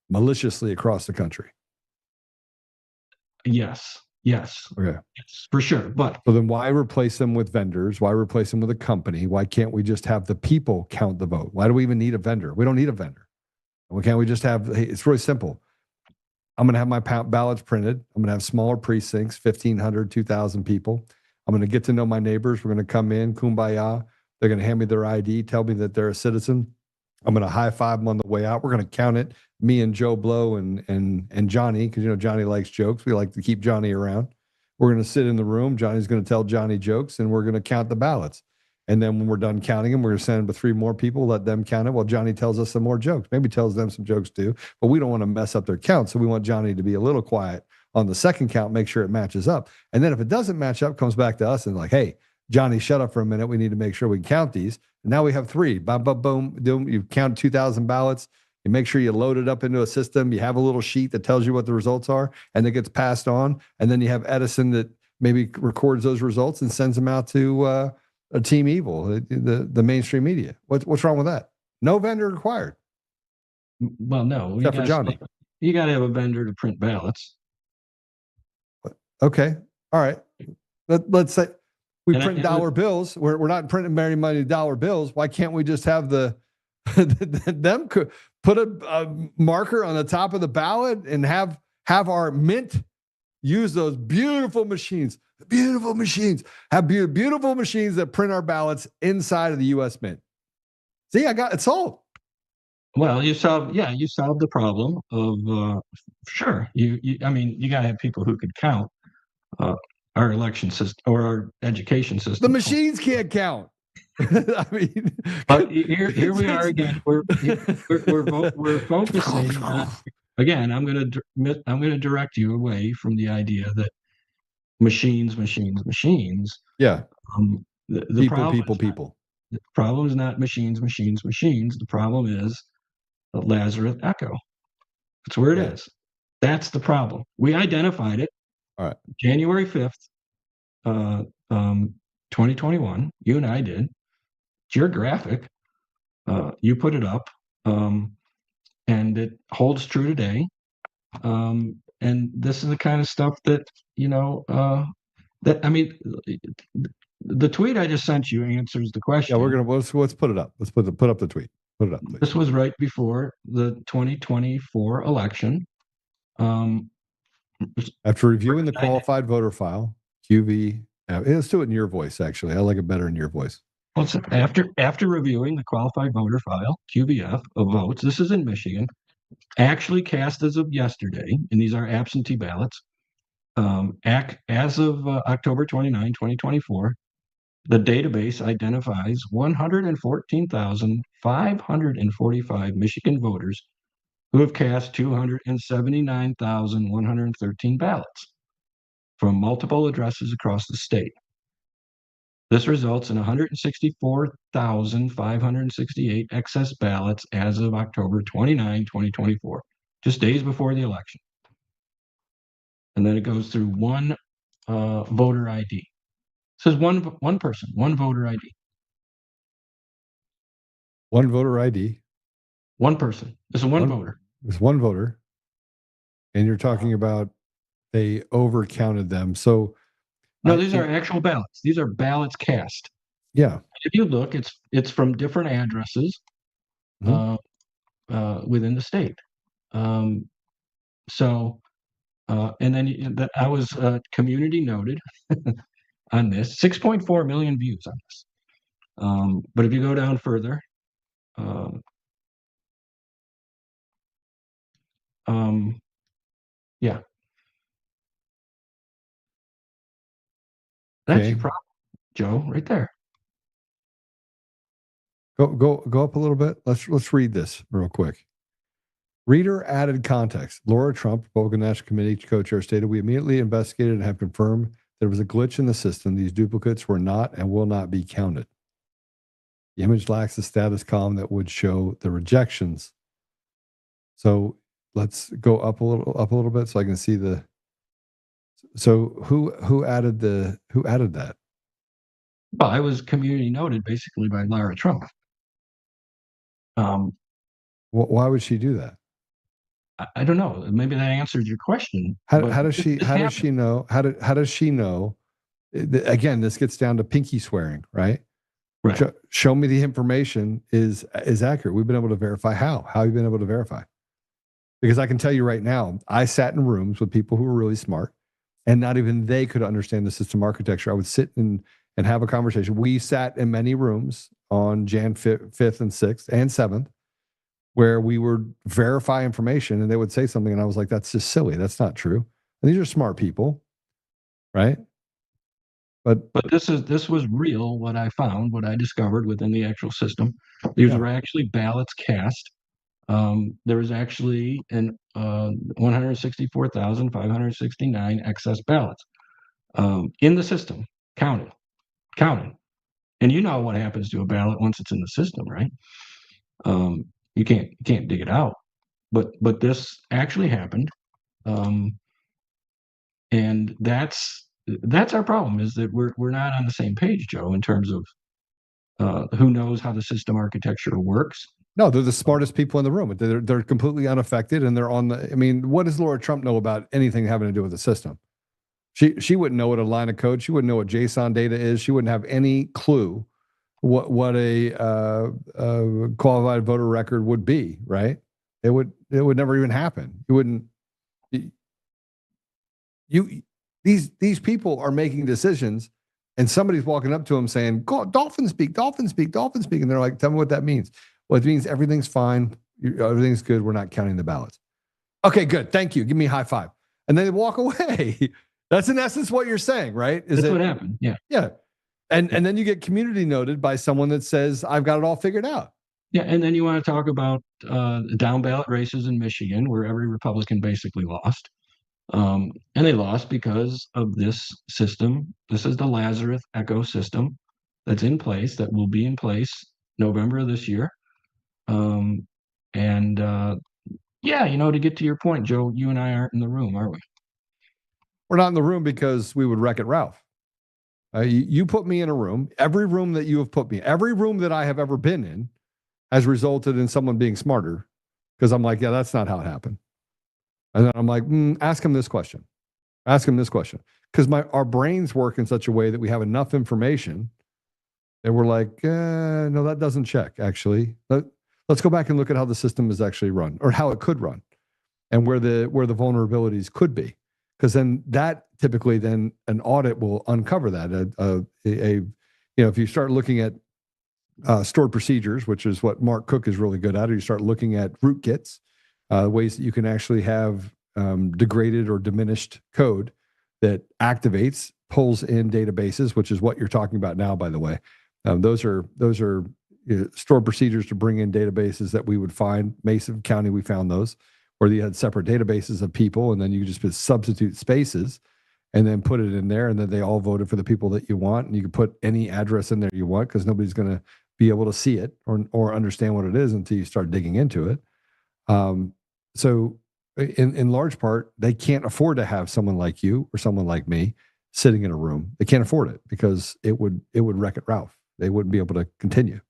maliciously across the country. Yes. Okay. Yes, for sure. But so then why replace them with vendors? Why replace them with a company? Why can't we just have the people count the vote? Why do we even need a vendor? We don't need a vendor. Why can't we just have, hey, it's really simple. I'm going to have my ballots printed. I'm going to have smaller precincts, 1,500, 2,000 people. I'm going to get to know my neighbors. We're going to come in, kumbaya. They're going to hand me their ID, tell me that they're a citizen. I'm going to high five them on the way out. We're going to count it. Me and Joe Blow and Johnny, because Johnny likes jokes. We like to keep Johnny around. We're going to sit in the room. Johnny's going to tell Johnny jokes, and we're going to count the ballots. And then when we're done counting them, we're going to send them to 3 more people, let them count it while Johnny tells us some more jokes. Maybe tells them some jokes too, but we don't want to mess up their count. So we want Johnny to be a little quiet on the second count, make sure it matches up. And then if it doesn't match up, comes back to us and like, hey, Johnny, shut up for a minute. We need to make sure we can count these. And now we have 3. Boom, boom, boom. You count 2,000 ballots. You make sure you load it up into a system. You have a little sheet that tells you what the results are, and it gets passed on. And then you have Edison that maybe records those results and sends them out to a Team Evil, the mainstream media. What's wrong with that? No vendor required. Well, no, except for Johnny. You got to have a vendor to print ballots. Okay, all right. Let's say we print dollar bills. We're not printing very many dollar bills. Why can't we just have them put a marker on the top of the ballot and have our mint use those beautiful machines? Beautiful machines. Have beautiful machines that print our ballots inside of the U.S. Mint. See, I got it solved. Well, you solved the problem of sure. I mean, you got to have people who could count our election system or our education system. The machines can't count. I mean, but here we are again. We're focusing on, again. I'm going to direct you away from the idea that machines. Yeah. The people. The problem is not machines. The problem is the Lazarus Echo. That's where it is. That's the problem. We identified it. All right. January 5th, 2021. You and I did. It's your graphic. You put it up, and it holds true today. And this is the kind of stuff that, the tweet I just sent you answers the question. Yeah, let's put it up. Let's put up the tweet. Put it up, please. This was right before the 2024 election. After reviewing the qualified voter file, QV, let's do it in your voice, actually. I like it better in your voice. Well, after reviewing the qualified voter file, QVF, of votes, this is in Michigan, actually cast as of yesterday, and these are absentee ballots, as of October 29, 2024, the database identifies 114,545 Michigan voters who have cast 279,113 ballots from multiple addresses across the state. This results in 164,568 excess ballots as of October 29, 2024, just days before the election. And then it goes through one voter ID. It says one person, one voter ID. One voter ID. One person. It's one voter. It's one voter. And you're talking about they overcounted them. So no, these are actual ballots. These are ballots cast. Yeah. If you look, it's from different addresses within the state. And then I was community noted on this. 6.4 million views on this. But if you go down further, yeah. That's your problem, Joe, right there. Go up a little bit. Let's read this real quick. Reader added context. Laura Trump, Republican National Committee co-chair, stated, "We immediately investigated and have confirmed there was a glitch in the system. These duplicates were not and will not be counted. The image lacks the status column that would show the rejections." So let's go up a little bit so I can see the. So who added that? Well, I was community noted basically by Laura Trump. Why would she do that? I don't know. Maybe that answered your question. How does she know? How does she know? Again, this gets down to pinky swearing, right? Right. Show me the information is accurate. We've been able to verify how. How have you been able to verify? Because I can tell you right now, I sat in rooms with people who were really smart, and not even they could understand the system architecture. I would sit and have a conversation. We sat in many rooms on Jan 5th and 6th and 7th where we would verify information, and they would say something, and I was like, that's just silly. That's not true. And these are smart people, right? But this was real, what I found, what I discovered within the actual system. These were actually ballots cast. There was actually 164,569 excess ballots in the system, counted. And you know what happens to a ballot once it's in the system, right? You can't dig it out. But this actually happened, and that's our problem, is that we're not on the same page, Joe, in terms of who knows how the system architecture works. No, they're the smartest people in the room. They're completely unaffected, and they're on the. I mean, what does Laura Trump know about anything having to do with the system? She wouldn't know what a line of code. She wouldn't know what JSON data is. She wouldn't have any clue what a qualified voter record would be. Right? It would never even happen. You wouldn't. These people are making decisions, and somebody's walking up to them saying, "Dolphins speak, dolphins speak, dolphins speak," and they're like, "Tell me what that means." Well, it means everything's fine. Everything's good. We're not counting the ballots. Okay, good. Thank you. Give me a high five. And then they walk away. That's in essence what you're saying, right? That's what happened. Yeah. Yeah. And then you get community noted by someone that says, "I've got it all figured out." Yeah. And then you want to talk about down ballot races in Michigan, where every Republican basically lost. And they lost because of this system. This is the Lazarus Echo system that's in place, that will be in place November of this year. To get to your point, Joe, you and I aren't in the room, are we? We're not in the room because we would wreck it, Ralph. You put me in a room. Every room that you have put me, every room that I have ever been in has resulted in someone being smarter, because I'm like, yeah, that's not how it happened. And then I'm like, ask him this question. Ask him this question. Because our brains work in such a way that we have enough information that we're like, no, that doesn't check, actually. Let's go back and look at how the system is actually run, or how it could run, and where the vulnerabilities could be. Because then that typically then an audit will uncover that. If you start looking at stored procedures, which is what Mark Cook is really good at, or you start looking at rootkits, ways that you can actually have degraded or diminished code that activates, pulls in databases, which is what you're talking about now, by the way. Those are stored procedures to bring in databases that we would find. Mason County, we found those, where you had separate databases of people, and then you just put substitute spaces, and then put it in there, and then they all voted for the people that you want, and you can put any address in there you want because nobody's going to be able to see it or understand what it is until you start digging into it. So in large part, they can't afford to have someone like you or someone like me sitting in a room. They can't afford it because it would wreck it, Ralph. They wouldn't be able to continue.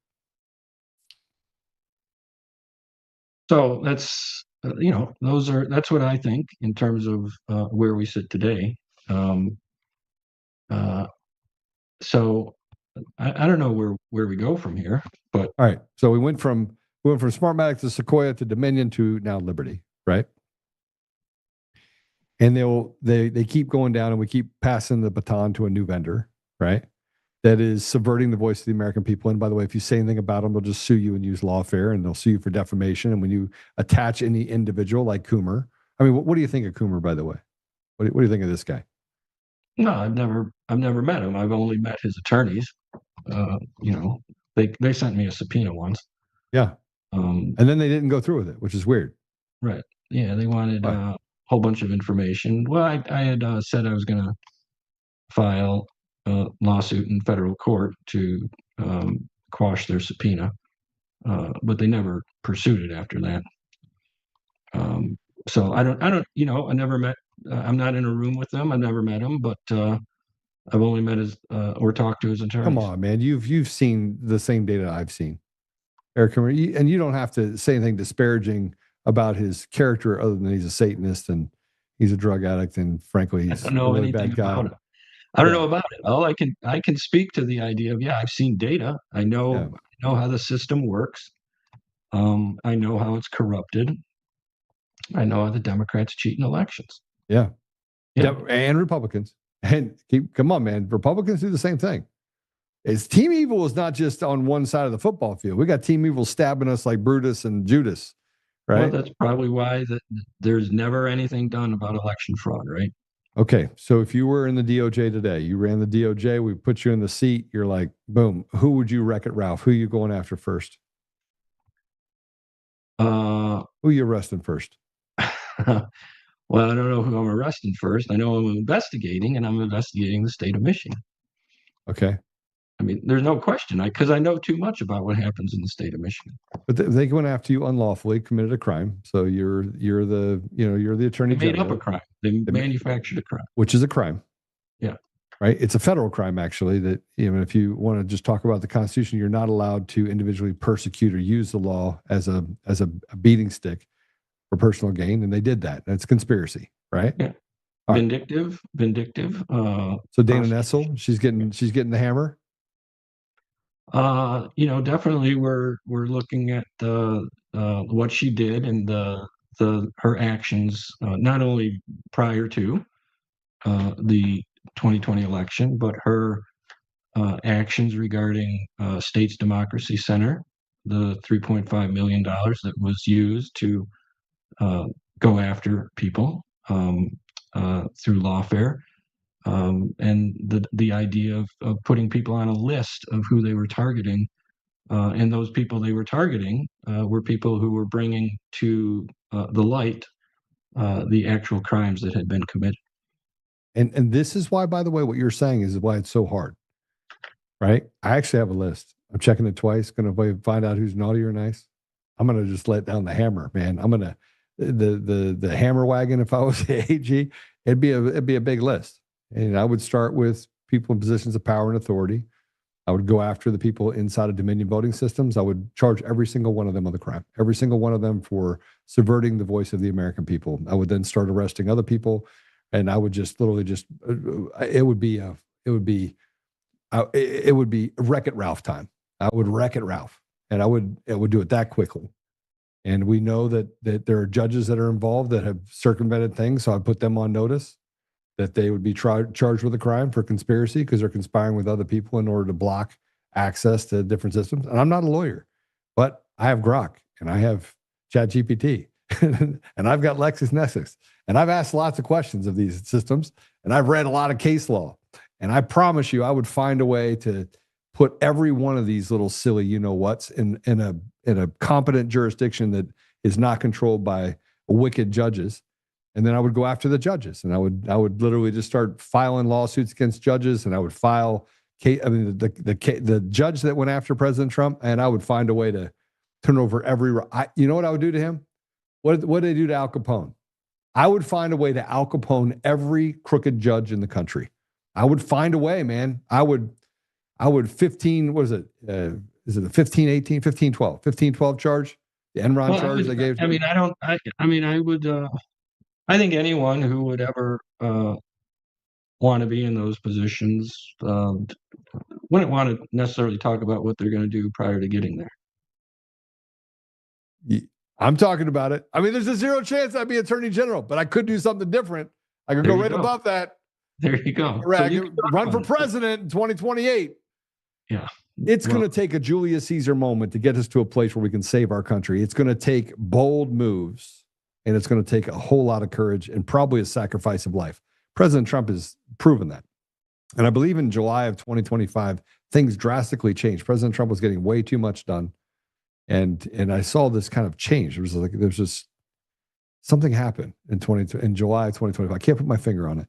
So that's that's what I think in terms of where we sit today. So I don't know where we go from here, but all right. So we went from Smartmatic to Sequoia to Dominion to now Liberty, right? And they keep going down, and we keep passing the baton to a new vendor, right? That is subverting the voice of the American people. And by the way, if you say anything about them, they'll just sue you and use lawfare, and they'll sue you for defamation. And when you attach any individual like Coomer, I mean, what do you think of Coomer, by the way? What do you think of this guy? No, I've never met him. I've only met his attorneys. They sent me a subpoena once. Yeah. And then they didn't go through with it, which is weird. Right. Yeah, they wanted a whole bunch of information. Well, I had said I was going to file a lawsuit in federal court to quash their subpoena, but they never pursued it after that. So I don't. I never met. I'm not in a room with them. I've never met him, but I've only met his or talked to his attorneys. Come on, man. You've seen the same data I've seen, Eric Coomer, and you don't have to say anything disparaging about his character other than he's a Satanist and he's a drug addict, and frankly, he's a really bad guy. About it. I don't know about it. All I can speak to the idea of I've seen data. I know how the system works. I know how it's corrupted. I know how the Democrats cheat in elections. Yeah. And Republicans. And come on, man. Republicans do the same thing. Team evil is not just on one side of the football field. We got team evil stabbing us like Brutus and Judas, right? Well, that's probably why there's never anything done about election fraud, right? Okay. So if you were in the DOJ today, you ran the DOJ, we put you in the seat, you're like, boom, who would you wreck it, Ralph? Who are you going after first? Who are you arresting first? Well, I don't know who I'm arresting first. I know I'm investigating, and I'm investigating the state of Michigan. Okay. I mean, there's no question, because I know too much about what happens in the state of Michigan. But they went after you unlawfully, committed a crime. So you're the attorney general. They made up a crime. They manufactured a crime, which is a crime. Yeah. Right. It's a federal crime, actually. That even if you want to just talk about the Constitution, you're not allowed to individually persecute or use the law as a beating stick for personal gain, and they did that. That's conspiracy, right? Yeah. Vindictive. So Dana Nessel, she's getting the hammer. Definitely we're looking at what she did and her actions, not only prior to the 2020 election, but her actions regarding States Democracy Center, the $3.5 million that was used to go after people through lawfare. And the idea of putting people on a list of who they were targeting, and those people they were targeting were people who were bringing to the light the actual crimes that had been committed. And this is why, by the way, what you're saying is why it's so hard, right? I actually have a list. I'm checking it twice. Going to find out who's naughty or nice. I'm going to just let down the hammer, man. I'm going to the hammer wagon. If I was the AG, it'd be a big list. And I would start with people in positions of power and authority. I would go after the people inside of Dominion voting systems. I would charge every single one of them with a crime, every single one of them for subverting the voice of the American people. I would then start arresting other people, and I would just literally it would be Wreck-It Ralph time. I would wreck it Ralph, and I would do it that quickly. And we know that there are judges that are involved that have circumvented things, so I put them on notice that they would be charged with a crime for conspiracy because they're conspiring with other people in order to block access to different systems. And I'm not a lawyer, but I have Grok and I have ChatGPT and I've got LexisNexis and I've asked lots of questions of these systems and I've read a lot of case law. And I promise you, I would find a way to put every one of these little silly you-know-whats in a competent jurisdiction that is not controlled by wicked judges. And then I would go after the judges, and I would literally just start filing lawsuits against judges, and I would file the judge that went after President Trump, and I would find a way to turn over you know what I would do to him? What did they do to Al Capone? I would find a way to Al Capone every crooked judge in the country. I would find a way, man. I would 15, what is it? Is it a 1512 charge? The Enron charge they gave? I think anyone who would ever want to be in those positions wouldn't want to necessarily talk about what they're going to do prior to getting there. I'm talking about it. I mean, there's a 0 chance I'd be attorney general, but I could do something different. I could go right above that. There you go. Right, I could run for president in 2028. Yeah. It's going to take a Julius Caesar moment to get us to a place where we can save our country. It's going to take bold moves, and it's going to take a whole lot of courage and probably a sacrifice of life. President Trump has proven that. And I believe in July of 2025, things drastically changed. President Trump was getting way too much done. And I saw this kind of change. There's just something happened in July of 2025. I can't put my finger on it,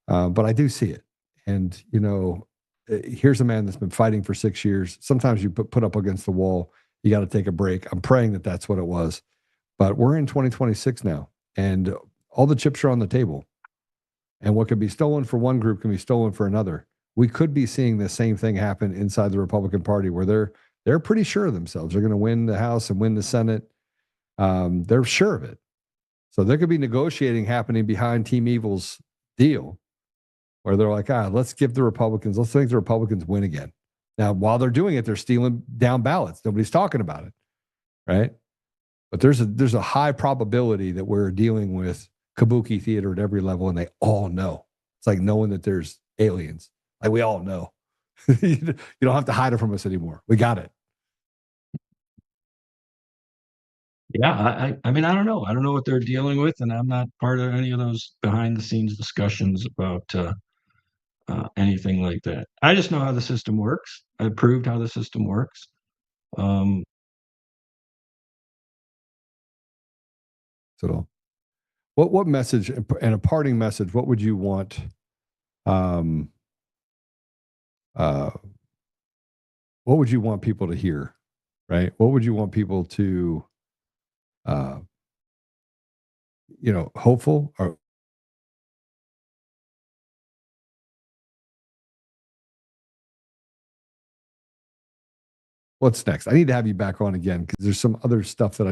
but I do see it. And, you know, here's a man that's been fighting for 6 years. Sometimes you put up against the wall. You got to take a break. I'm praying that that's what it was. But we're in 2026 now, and all the chips are on the table. And what can be stolen for one group can be stolen for another. We could be seeing the same thing happen inside the Republican Party, where they're pretty sure of themselves. They're going to win the House and win the Senate. They're sure of it. So there could be negotiating happening behind Team Evil's deal, where they're like, let's make the Republicans win again. Now, while they're doing it, they're stealing down ballots. Nobody's talking about it, right? But there's a high probability that we're dealing with kabuki theater at every level, and they all know. It's like knowing that there's aliens. Like, we all know. You don't have to hide it from us anymore. We got it. Yeah, I mean, I don't know. I don't know what they're dealing with, and I'm not part of any of those behind-the-scenes discussions about anything like that. I just know how the system works. I proved how the system works. So, what message, and a parting message, what would you want? What would you want people to hear, right? What would you want people to, hopeful or what's next? I need to have you back on again because there's some other stuff that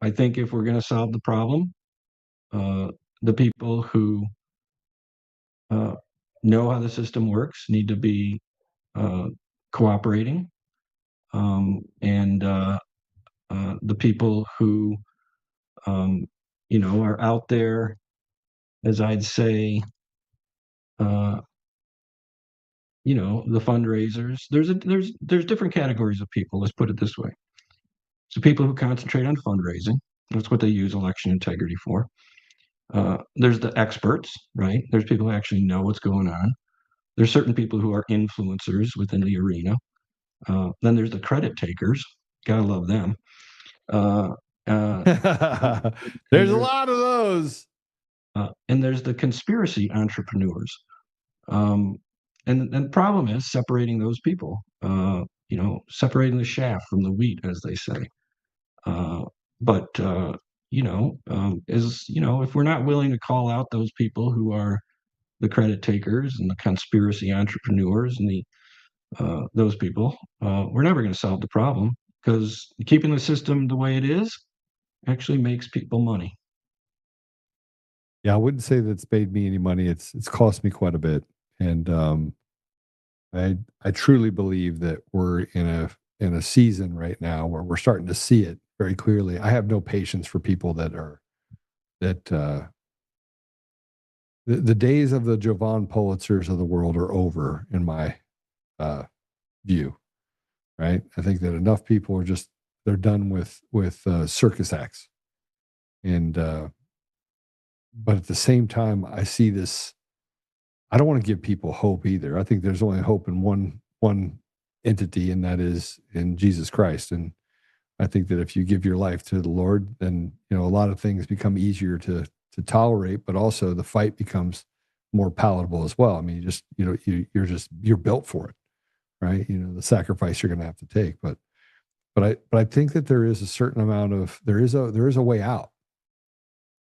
I think if we're going to solve the problem, the people who know how the system works need to be cooperating, and the people who are out there, as I'd say, the fundraisers. There's different categories of people. Let's put it this way. So people who concentrate on fundraising, that's what they use election integrity for. There's the experts, right? There's people who actually know what's going on. There's certain people who are influencers within the arena. Then there's the credit takers. Gotta love them. There's a lot of those. And there's the conspiracy entrepreneurs. And the problem is separating those people, separating the chaff from the wheat, as they say. If we're not willing to call out those people who are the credit takers and the conspiracy entrepreneurs and those people, we're never going to solve the problem, because keeping the system the way it is actually makes people money. Yeah, I wouldn't say that it's made me any money. It's cost me quite a bit. And I truly believe that we're in a season right now where we're starting to see it very clearly. I have no patience for people the days of the Jovan Pulitzers of the world are over, in my view. Right? I think that enough people they're done with circus acts. And but at the same time, I see this. I don't want to give people hope either. I think there's only hope in one entity, and that is in Jesus Christ. And I think that if you give your life to the Lord, then a lot of things become easier to tolerate, but also the fight becomes more palatable as well. I mean, you're built for it, right? The sacrifice you're going to have to take. But I think that there is a certain amount of there is a way out.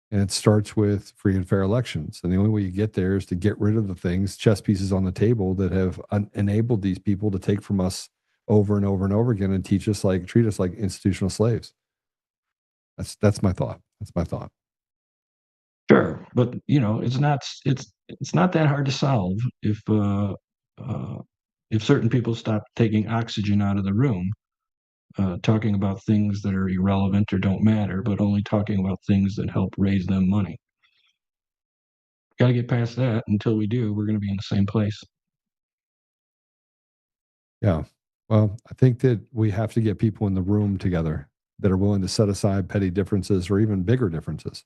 And it starts with free and fair elections. And the only way you get there is to get rid of the things, chess pieces on the table that have enabled these people to take from us over and over and over again and treat us like institutional slaves. That's my thought. That's my thought. Sure. But, it's not that hard to solve if certain people stop taking oxygen out of the room, talking about things that are irrelevant or don't matter, but only talking about things that help raise them money. Got to get past that. Until we do, we're going to be in the same place. Yeah. Well, I think that we have to get people in the room together that are willing to set aside petty differences or even bigger differences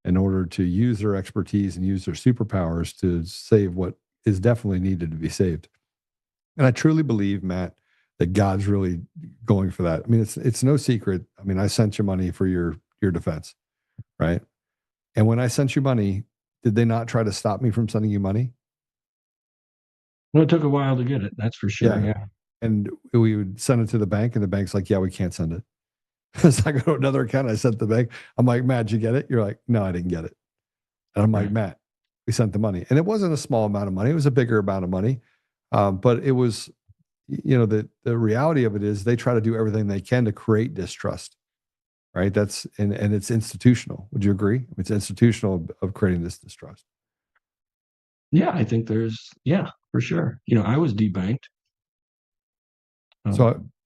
in order to use their expertise and use their superpowers to save what is definitely needed to be saved. And I truly believe, Matt, that God's really going for that. I mean, it's no secret. I mean, I sent you money for your defense, right? And when I sent you money, did they not try to stop me from sending you money? Well, it took a while to get it. That's for sure. Yeah. And we would send it to the bank, and the bank's like, yeah, we can't send it. So I go to another account. I sent the bank. I'm like, Matt, did you get it? You're like, no, I didn't get it. And I'm like, Matt, we sent the money. And it wasn't a small amount of money. It was a bigger amount of money. But it was, the reality of it is they try to do everything they can to create distrust, right? That's, and it's institutional. Would you agree? It's institutional of creating this distrust. Yeah, I think for sure. I was debanked.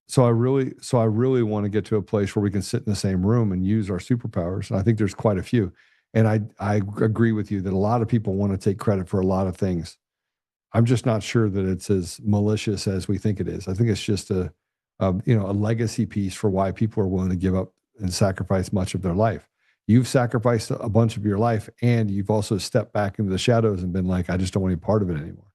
So I really want to get to a place where we can sit in the same room and use our superpowers. And I think there's quite a few. And I agree with you that a lot of people want to take credit for a lot of things. I'm just not sure that it's as malicious as we think it is. I think it's just a legacy piece for why people are willing to give up and sacrifice much of their life. You've sacrificed a bunch of your life, and you've also stepped back into the shadows and been like, I just don't want any part of it anymore.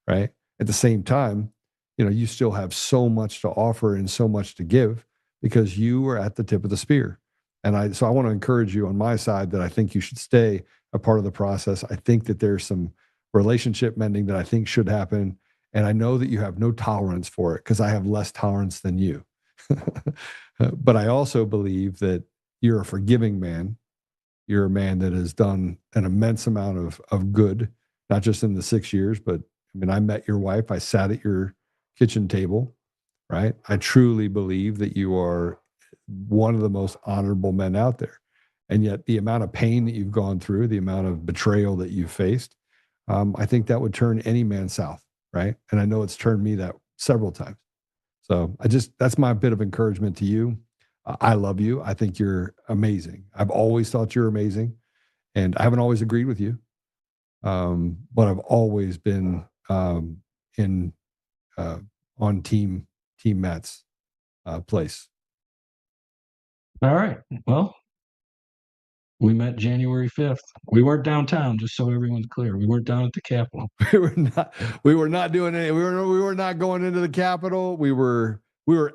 Right. At the same time, you still have so much to offer and so much to give because you are at the tip of the spear. And so I want to encourage you on my side that I think you should stay a part of the process. I think that there's some relationship mending that I think should happen. And I know that you have no tolerance for it because I have less tolerance than you. But I also believe that you're a forgiving man. You're a man that has done an immense amount of good, not just in the 6 years, but I met your wife. I sat at your kitchen table, right? I truly believe that you are one of the most honorable men out there. And yet the amount of pain that you've gone through, the amount of betrayal that you've faced, I think that would turn any man south, right? And I know it's turned me that several times. So that's my bit of encouragement to you. I love you. I think you're amazing. I've always thought you're amazing. And I haven't always agreed with you. But I've always been on team Matt's place. All right. Well, we met January 5th. We weren't downtown, just so everyone's clear. We weren't down at the Capitol. We were not doing it. We were not going into the Capitol. We were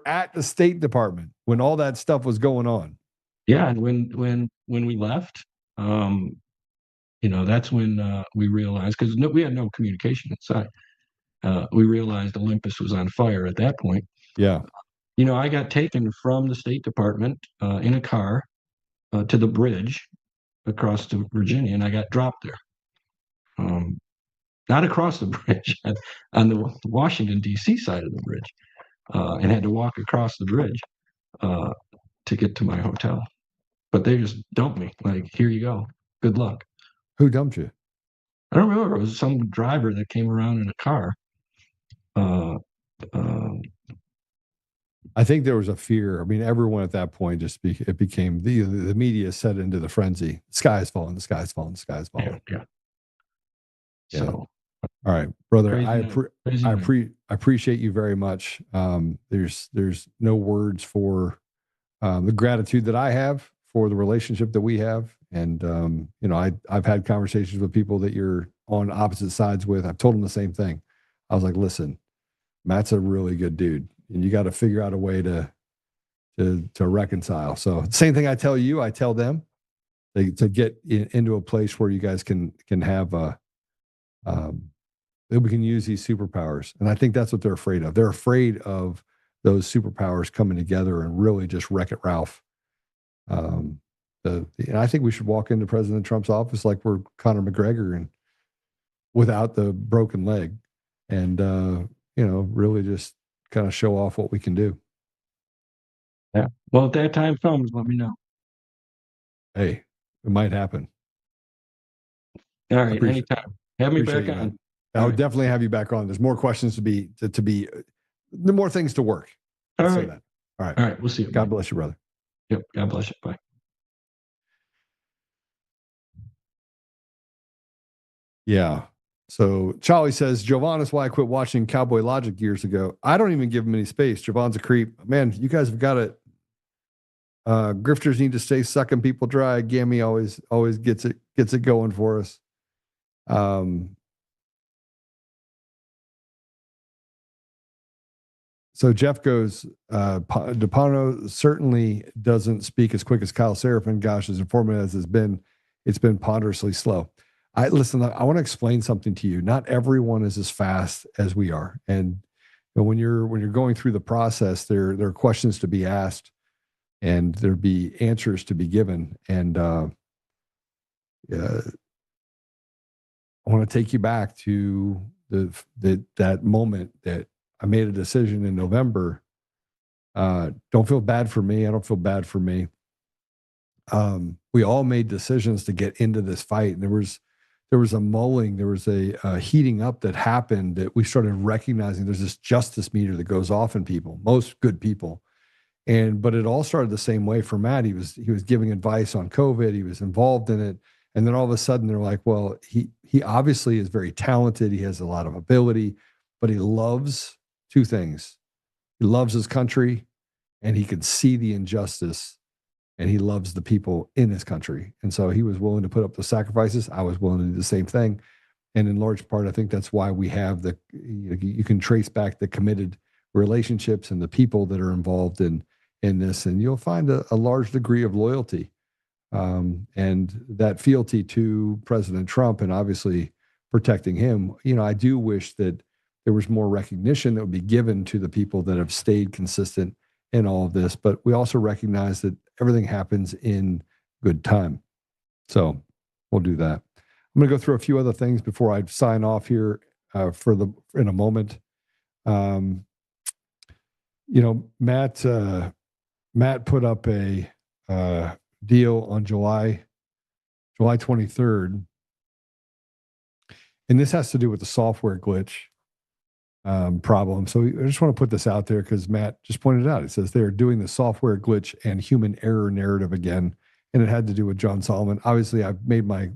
at the State Department when all that stuff was going on. Yeah, and when we left, that's when we realized, because we had no communication inside. We realized Olympus was on fire at that point. Yeah. I got taken from the State Department in a car to the bridge across to Virginia, and I got dropped there. Not across the bridge, on the Washington, D.C. side of the bridge, and had to walk across the bridge to get to my hotel. But they just dumped me. Like, here you go. Good luck. Who dumped you? I don't remember. It was some driver that came around in a car. I think there was a fear. Everyone at that point it became the media set into the frenzy. The sky is falling. The sky is falling. The sky is falling. Yeah. So, all right, brother. I appreciate you very much. There's no words for the gratitude that I have for the relationship that we have, And, I've had conversations with people that you're on opposite sides with. I've told them the same thing. I was like, listen, Matt's a really good dude, and you got to figure out a way to reconcile. So same thing I tell you, I tell them to get into a place where you guys can have that we can use these superpowers. And I think that's what they're afraid of. They're afraid of those superpowers coming together and really just Wreck-It Ralph. And I think we should walk into President Trump's office like we're Conor McGregor and without the broken leg, and really just kind of show off what we can do. Yeah. Well, if that time comes, let me know. Hey, it might happen. All right, anytime. Have me back on. I would definitely have you back on. There's more questions to be the more things to work. Let's say that. All right. All right. We'll see you. God bless you, brother. Yep. God bless you. Bye. Yeah. So Charlie says, Jovan is why I quit watching Cowboy Logic years ago. I don't even give him any space. Jovan's a creep. Man, you guys have got it. Grifters need to stay sucking people dry. Gammy always gets it going for us. So Jeff goes, DePerno certainly doesn't speak as quick as Kyle Seraphin. Gosh, as informative as it's been ponderously slow. I want to explain something to you. Not everyone is as fast as we are. And when you're going through the process, there are questions to be asked and there'll be answers to be given. And I want to take you back to that moment that I made a decision in November. Don't feel bad for me. I don't feel bad for me. We all made decisions to get into this fight. And there was a mulling, there was a heating up that happened that we started recognizing there's this justice meter that goes off in people, most good people. But it all started the same way for Matt. He was giving advice on COVID. He was involved in it. And then all of a sudden they're like, well, he obviously is very talented. He has a lot of ability, but he loves two things. He loves his country and he can see the injustice, and he loves the people in his country. And so he was willing to put up the sacrifices. I was willing to do the same thing. And in large part, I think that's why we have you can trace back the committed relationships and the people that are involved in this, and you'll find a large degree of loyalty and that fealty to President Trump, and obviously protecting him. I do wish that there was more recognition that would be given to the people that have stayed consistent in all of this, but we also recognize that everything happens in good time. So we'll do that. I'm going to go through a few other things before I sign off here in a moment. Matt put up a deal on July 23rd, and this has to do with the software glitch problem. So I just want to put this out there because Matt just pointed it out. It says they're doing the software glitch and human error narrative again, and it had to do with John Solomon. Obviously, I've made my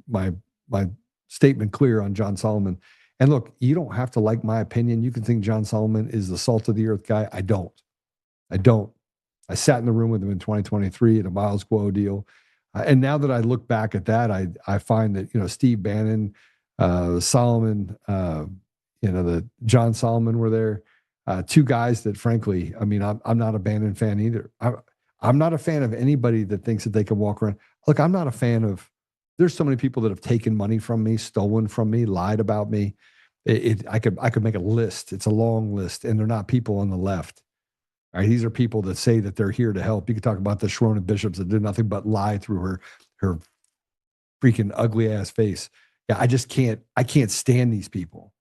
statement clear on John Solomon. And look, you don't have to like my opinion. You can think John Solomon is the salt of the earth guy. I don't. I sat in the room with him in 2023 at a Miles Guo deal. And now that I look back at that, I find that, Steve Bannon, Solomon, the John Solomon were there. Two guys that, frankly, I'm not a Bannon fan either. I'm not a fan of anybody that thinks that they can walk around. Look, I'm not a fan of, there's so many people that have taken money from me, stolen from me, lied about me. I could make a list. It's a long list, and they're not people on the left. All right, these are people that say that they're here to help. You could talk about the Sherronna Bishops that did nothing but lie through her freaking ugly ass face. Yeah, I can't stand these people.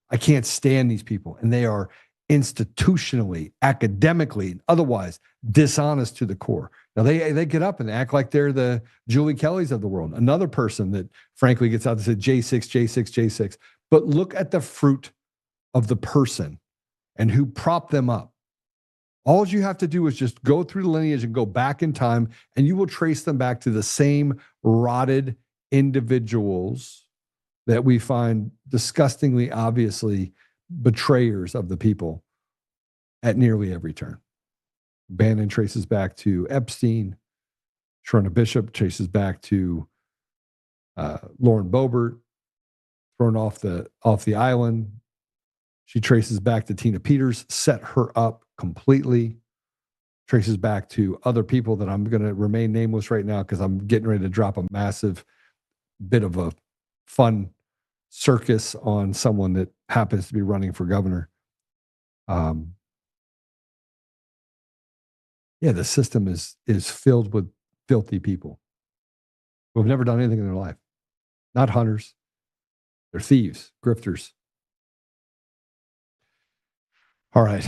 I can't stand these people. And they are institutionally, academically, and otherwise dishonest to the core. Now they get up and act like they're the Julie Kellys of the world. Another person that frankly gets out and says J6, J6, J6. But look at the fruit of the person and who propped them up. All you have to do is just go through the lineage and go back in time, and you will trace them back to the same rotted individuals that we find disgustingly, obviously betrayers of the people at nearly every turn. Bannon traces back to Epstein. Sherronna Bishop traces back to Lauren Boebert thrown off the island. She traces back to Tina Peters, set her up completely. Traces back to other people that I'm going to remain nameless right now because I'm getting ready to drop a massive bit of a fun circus on someone that happens to be running for governor. The system is filled with filthy people who have never done anything in their life. Not hunters. They're thieves, grifters. All right.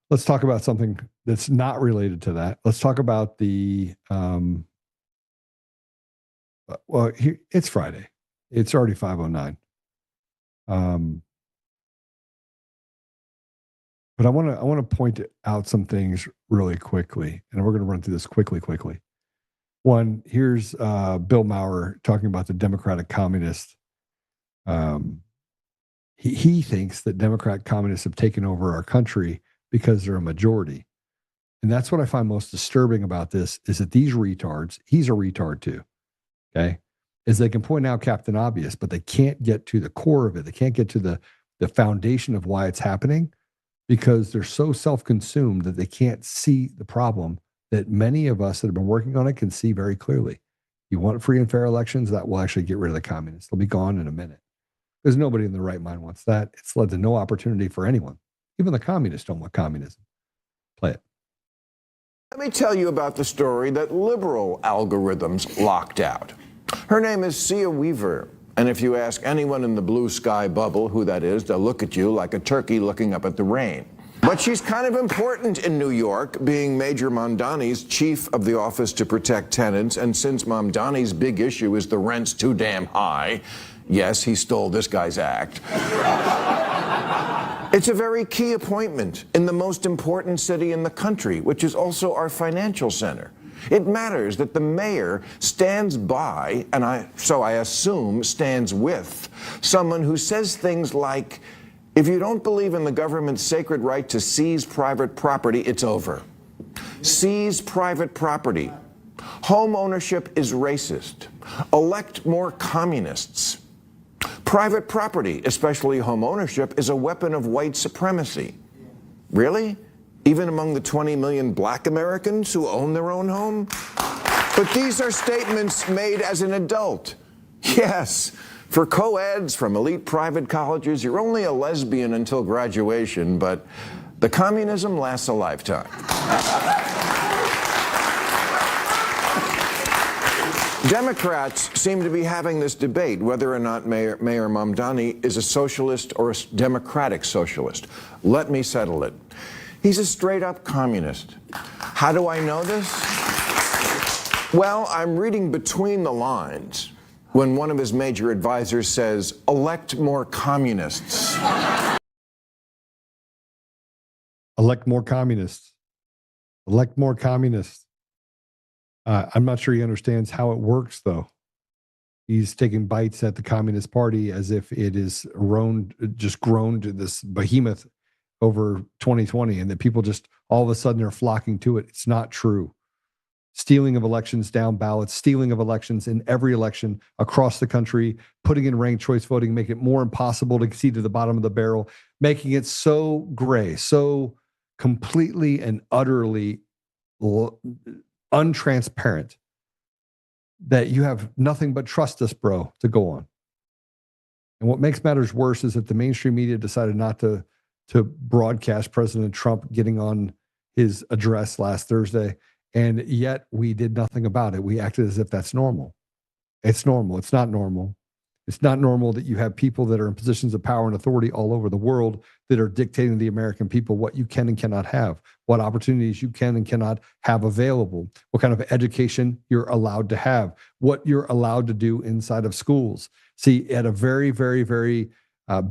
Let's talk about something that's not related to that. Let's talk about it's Friday. It's already 5:09. But I want to point out some things really quickly, and we're going to run through this quickly. One, here's Bill Maher talking about the Democratic communists. He thinks that Democrat communists have taken over our country because they're a majority. And that's what I find most disturbing about this is that these retards, he's a retard too, okay, is they can point out Captain Obvious, but they can't get to the core of it. They can't get to the foundation of why it's happening because they're so self-consumed that they can't see the problem that many of us that have been working on it can see very clearly. You want free and fair elections, that will actually get rid of the communists. They'll be gone in a minute. Because nobody in their right mind wants that. It's led to no opportunity for anyone. Even the communists don't want communism. Play it. Let me tell you about the story that liberal algorithms locked out. Her name is Sia Weaver. And if you ask anyone in the blue sky bubble who that is, they'll look at you like a turkey looking up at the rain. But she's kind of important in New York, being Major Mamdani's chief of the Office to Protect Tenants. And since Mamdani's big issue is the rent's too damn high, yes, he stole this guy's act. It's a very key appointment in the most important city in the country, which is also our financial center. It matters that the mayor stands by, and I assume stands with, someone who says things like, if you don't believe in the government's sacred right to seize private property, it's over. Seize private property. Home ownership is racist. Elect more communists. Private property, especially home ownership, is a weapon of white supremacy. Really? Even among the 20 million black Americans who own their own home? But these are statements made as an adult. Yes, for co-eds from elite private colleges, you're only a lesbian until graduation, but the communism lasts a lifetime. Democrats seem to be having this debate whether or not Mayor Mamdani is a socialist or a democratic socialist. Let me settle it. He's a straight-up communist. How do I know this? Well, I'm reading between the lines when one of his major advisors says, elect more communists. Elect more communists. Elect more communists. I'm not sure he understands how it works, though. He's taking bites at the Communist Party as if it is just grown to this behemoth over 2020 and that people just all of a sudden are flocking to it. It's not true. Stealing of elections down ballots, stealing of elections in every election across the country, putting in ranked choice voting, make it more impossible to see to the bottom of the barrel, making it so gray, so completely and utterly untransparent that you have nothing but trust us, bro, to go on. And what makes matters worse is that the mainstream media decided not to broadcast President Trump getting on his address last Thursday, and yet we did nothing about it. We acted as if that's normal. It's normal. It's not normal. It's not normal that you have people that are in positions of power and authority all over the world that are dictating to the American people what you can and cannot have, what opportunities you can and cannot have available, what kind of education you're allowed to have, what you're allowed to do inside of schools. See, at a very, very, very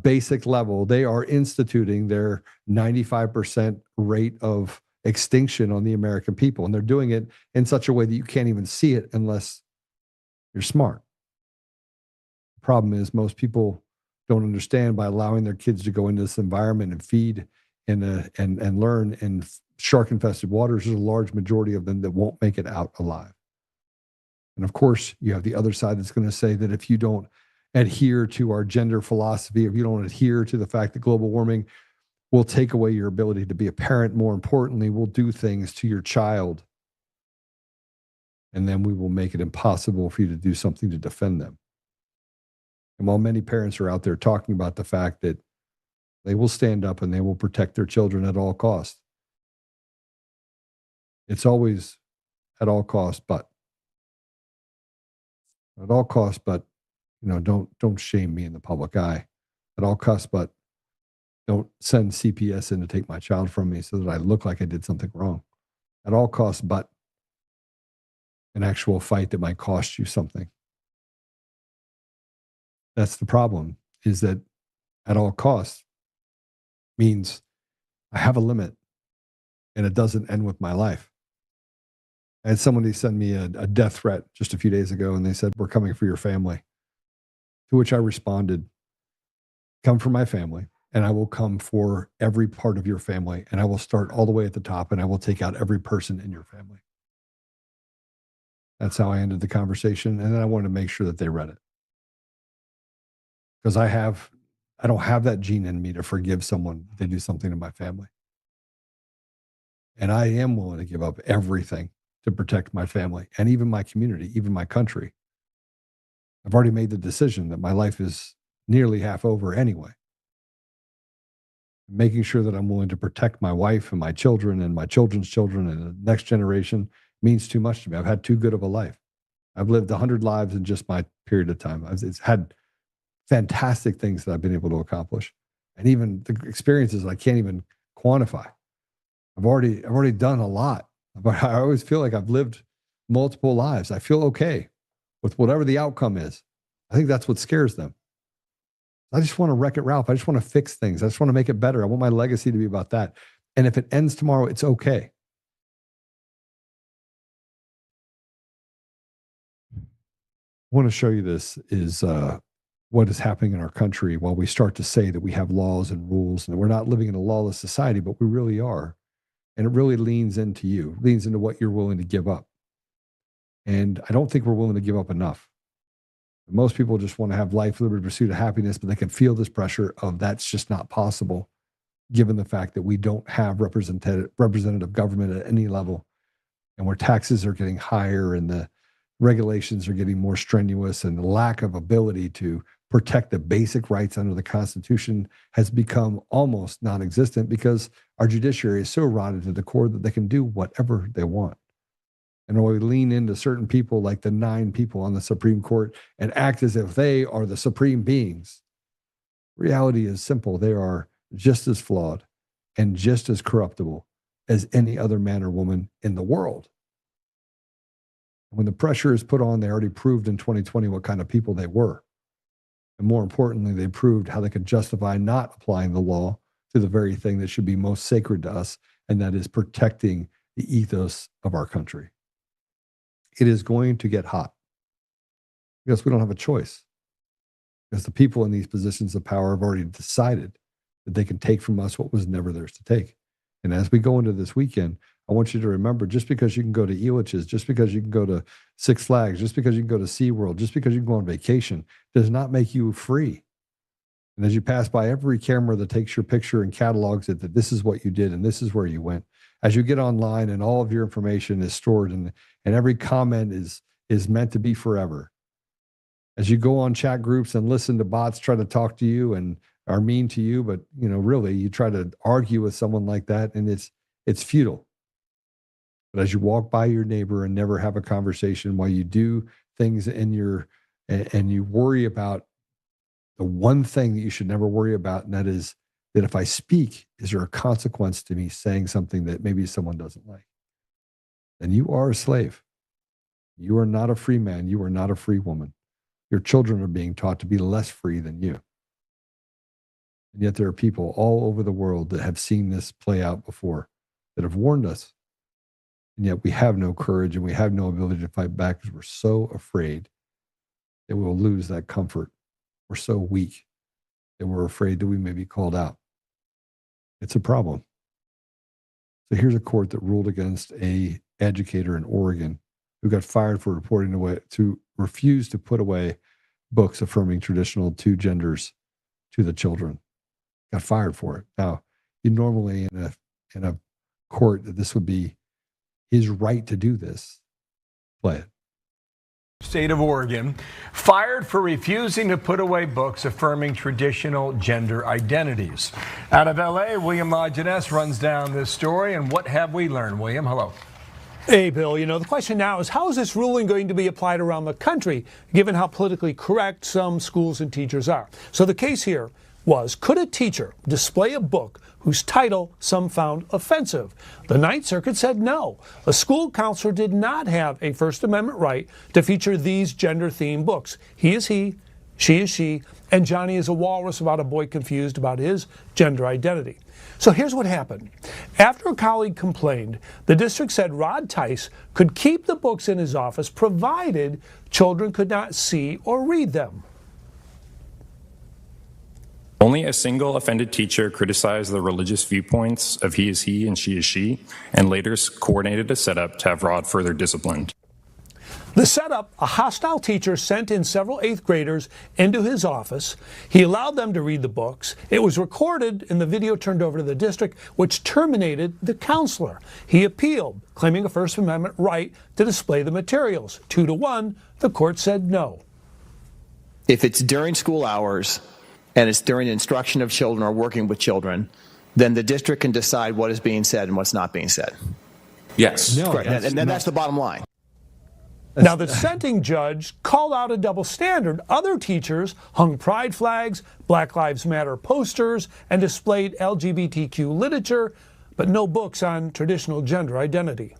basic level, they are instituting their 95% rate of extinction on the American people. And they're doing it in such a way that you can't even see it unless you're smart. Problem is most people don't understand by allowing their kids to go into this environment and feed and learn in shark infested waters. There's a large majority of them that won't make it out alive. And of course, you have the other side that's going to say that if you don't adhere to our gender philosophy, if you don't adhere to the fact that global warming will take away your ability to be a parent, more importantly, will do things to your child. And then we will make it impossible for you to do something to defend them. And while many parents are out there talking about the fact that they will stand up and they will protect their children at all costs, it's always at all costs, but at all costs, but don't shame me in the public eye. At all costs, but don't send CPS in to take my child from me so that I look like I did something wrong. At all costs, but an actual fight that might cost you something. That's the problem, is that at all costs means I have a limit and it doesn't end with my life. I had somebody send me a death threat just a few days ago, and they said, "We're coming for your family." To which I responded, "Come for my family, and I will come for every part of your family, and I will start all the way at the top, and I will take out every person in your family." That's how I ended the conversation, and then I wanted to make sure that they read it. Because I don't have that gene in me to forgive someone if they do something to my family. And I am willing to give up everything to protect my family and even my community, even my country. I've already made the decision that my life is nearly half over anyway. Making sure that I'm willing to protect my wife and my children and my children's children and the next generation means too much to me. I've had too good of a life. I've lived 100 lives in just my period of time. It's had fantastic things that I've been able to accomplish, and even the experiences I can't even quantify. I've already done a lot, but I always feel like I've lived multiple lives. I feel okay with whatever the outcome is. I think that's what scares them. I just want to Wreck-It Ralph. I just want to fix things. I just want to make it better. I want my legacy to be about that. And if it ends tomorrow, it's okay. I want to show you this is what is happening in our country while we start to say that we have laws and rules and we're not living in a lawless society, but we really are. And it really leans into you, leans into what you're willing to give up. And I don't think we're willing to give up enough. Most people just want to have life, liberty, pursuit of happiness, but they can feel this pressure of that's just not possible, given the fact that we don't have representative government at any level, and where taxes are getting higher and the regulations are getting more strenuous, and the lack of ability to protect the basic rights under the Constitution has become almost non-existent because our judiciary is so rotted to the core that they can do whatever they want. And when we lean into certain people like the 9 people on the Supreme Court and act as if they are the supreme beings, reality is simple. They are just as flawed and just as corruptible as any other man or woman in the world. When the pressure is put on, they already proved in 2020 what kind of people they were. And more importantly, they proved how they could justify not applying the law to the very thing that should be most sacred to us, and that is protecting the ethos of our country. It is going to get hot because we don't have a choice. Because the people in these positions of power have already decided that they can take from us what was never theirs to take. And as we go into this weekend, I want you to remember, just because you can go to Elitch's, just because you can go to Six Flags, just because you can go to SeaWorld, just because you can go on vacation, does not make you free. And as you pass by every camera that takes your picture and catalogs it, that this is what you did and this is where you went. As you get online and all of your information is stored and every comment is meant to be forever. As you go on chat groups and listen to bots try to talk to you and are mean to you, but really you try to argue with someone like that and it's futile. But as you walk by your neighbor and never have a conversation, while you do things and you worry about the one thing that you should never worry about, and that is that if I speak, is there a consequence to me saying something that maybe someone doesn't like? Then you are a slave. You are not a free man. You are not a free woman. Your children are being taught to be less free than you. And yet there are people all over the world that have seen this play out before, that have warned us. And yet we have no courage and we have no ability to fight back because we're so afraid that we will lose that comfort. We're so weak that we're afraid that we may be called out. It's a problem. So here's a court that ruled against an educator in Oregon who got fired for refuse to put away books affirming traditional two genders to the children. Got fired for it. Now, you normally in a court that this would be his right to do this. Play it. State of Oregon, fired for refusing to put away books affirming traditional gender identities. Out of LA, William Lajeunesse runs down this story. And what have we learned, William? Hello. Hey, Bill, the question now is how is this ruling going to be applied around the country, given how politically correct some schools and teachers are? So the case here was, could a teacher display a book whose title some found offensive? The Ninth Circuit said no. A school counselor did not have a First Amendment right to feature these gender-themed books. He is he, she is she, and Johnny is a walrus about a boy confused about his gender identity. So here's what happened. After a colleague complained, the district said Rod Tice could keep the books in his office provided children could not see or read them. Only a single offended teacher criticized the religious viewpoints of he is he and she is she, and later coordinated a setup to have Rod further disciplined. The setup, a hostile teacher sent in several 8th graders into his office. He allowed them to read the books. It was recorded and the video turned over to the district, which terminated the counselor. He appealed, claiming a First Amendment right to display the materials. 2-1, the court said no. If it's during school hours, and it's during instruction of children or working with children, then the district can decide what is being said and what's not being said. Yes. No, correct. And that's the bottom line. Now, the dissenting judge called out a double standard. Other teachers hung pride flags, Black Lives Matter posters, and displayed LGBTQ literature, but no books on traditional gender identity.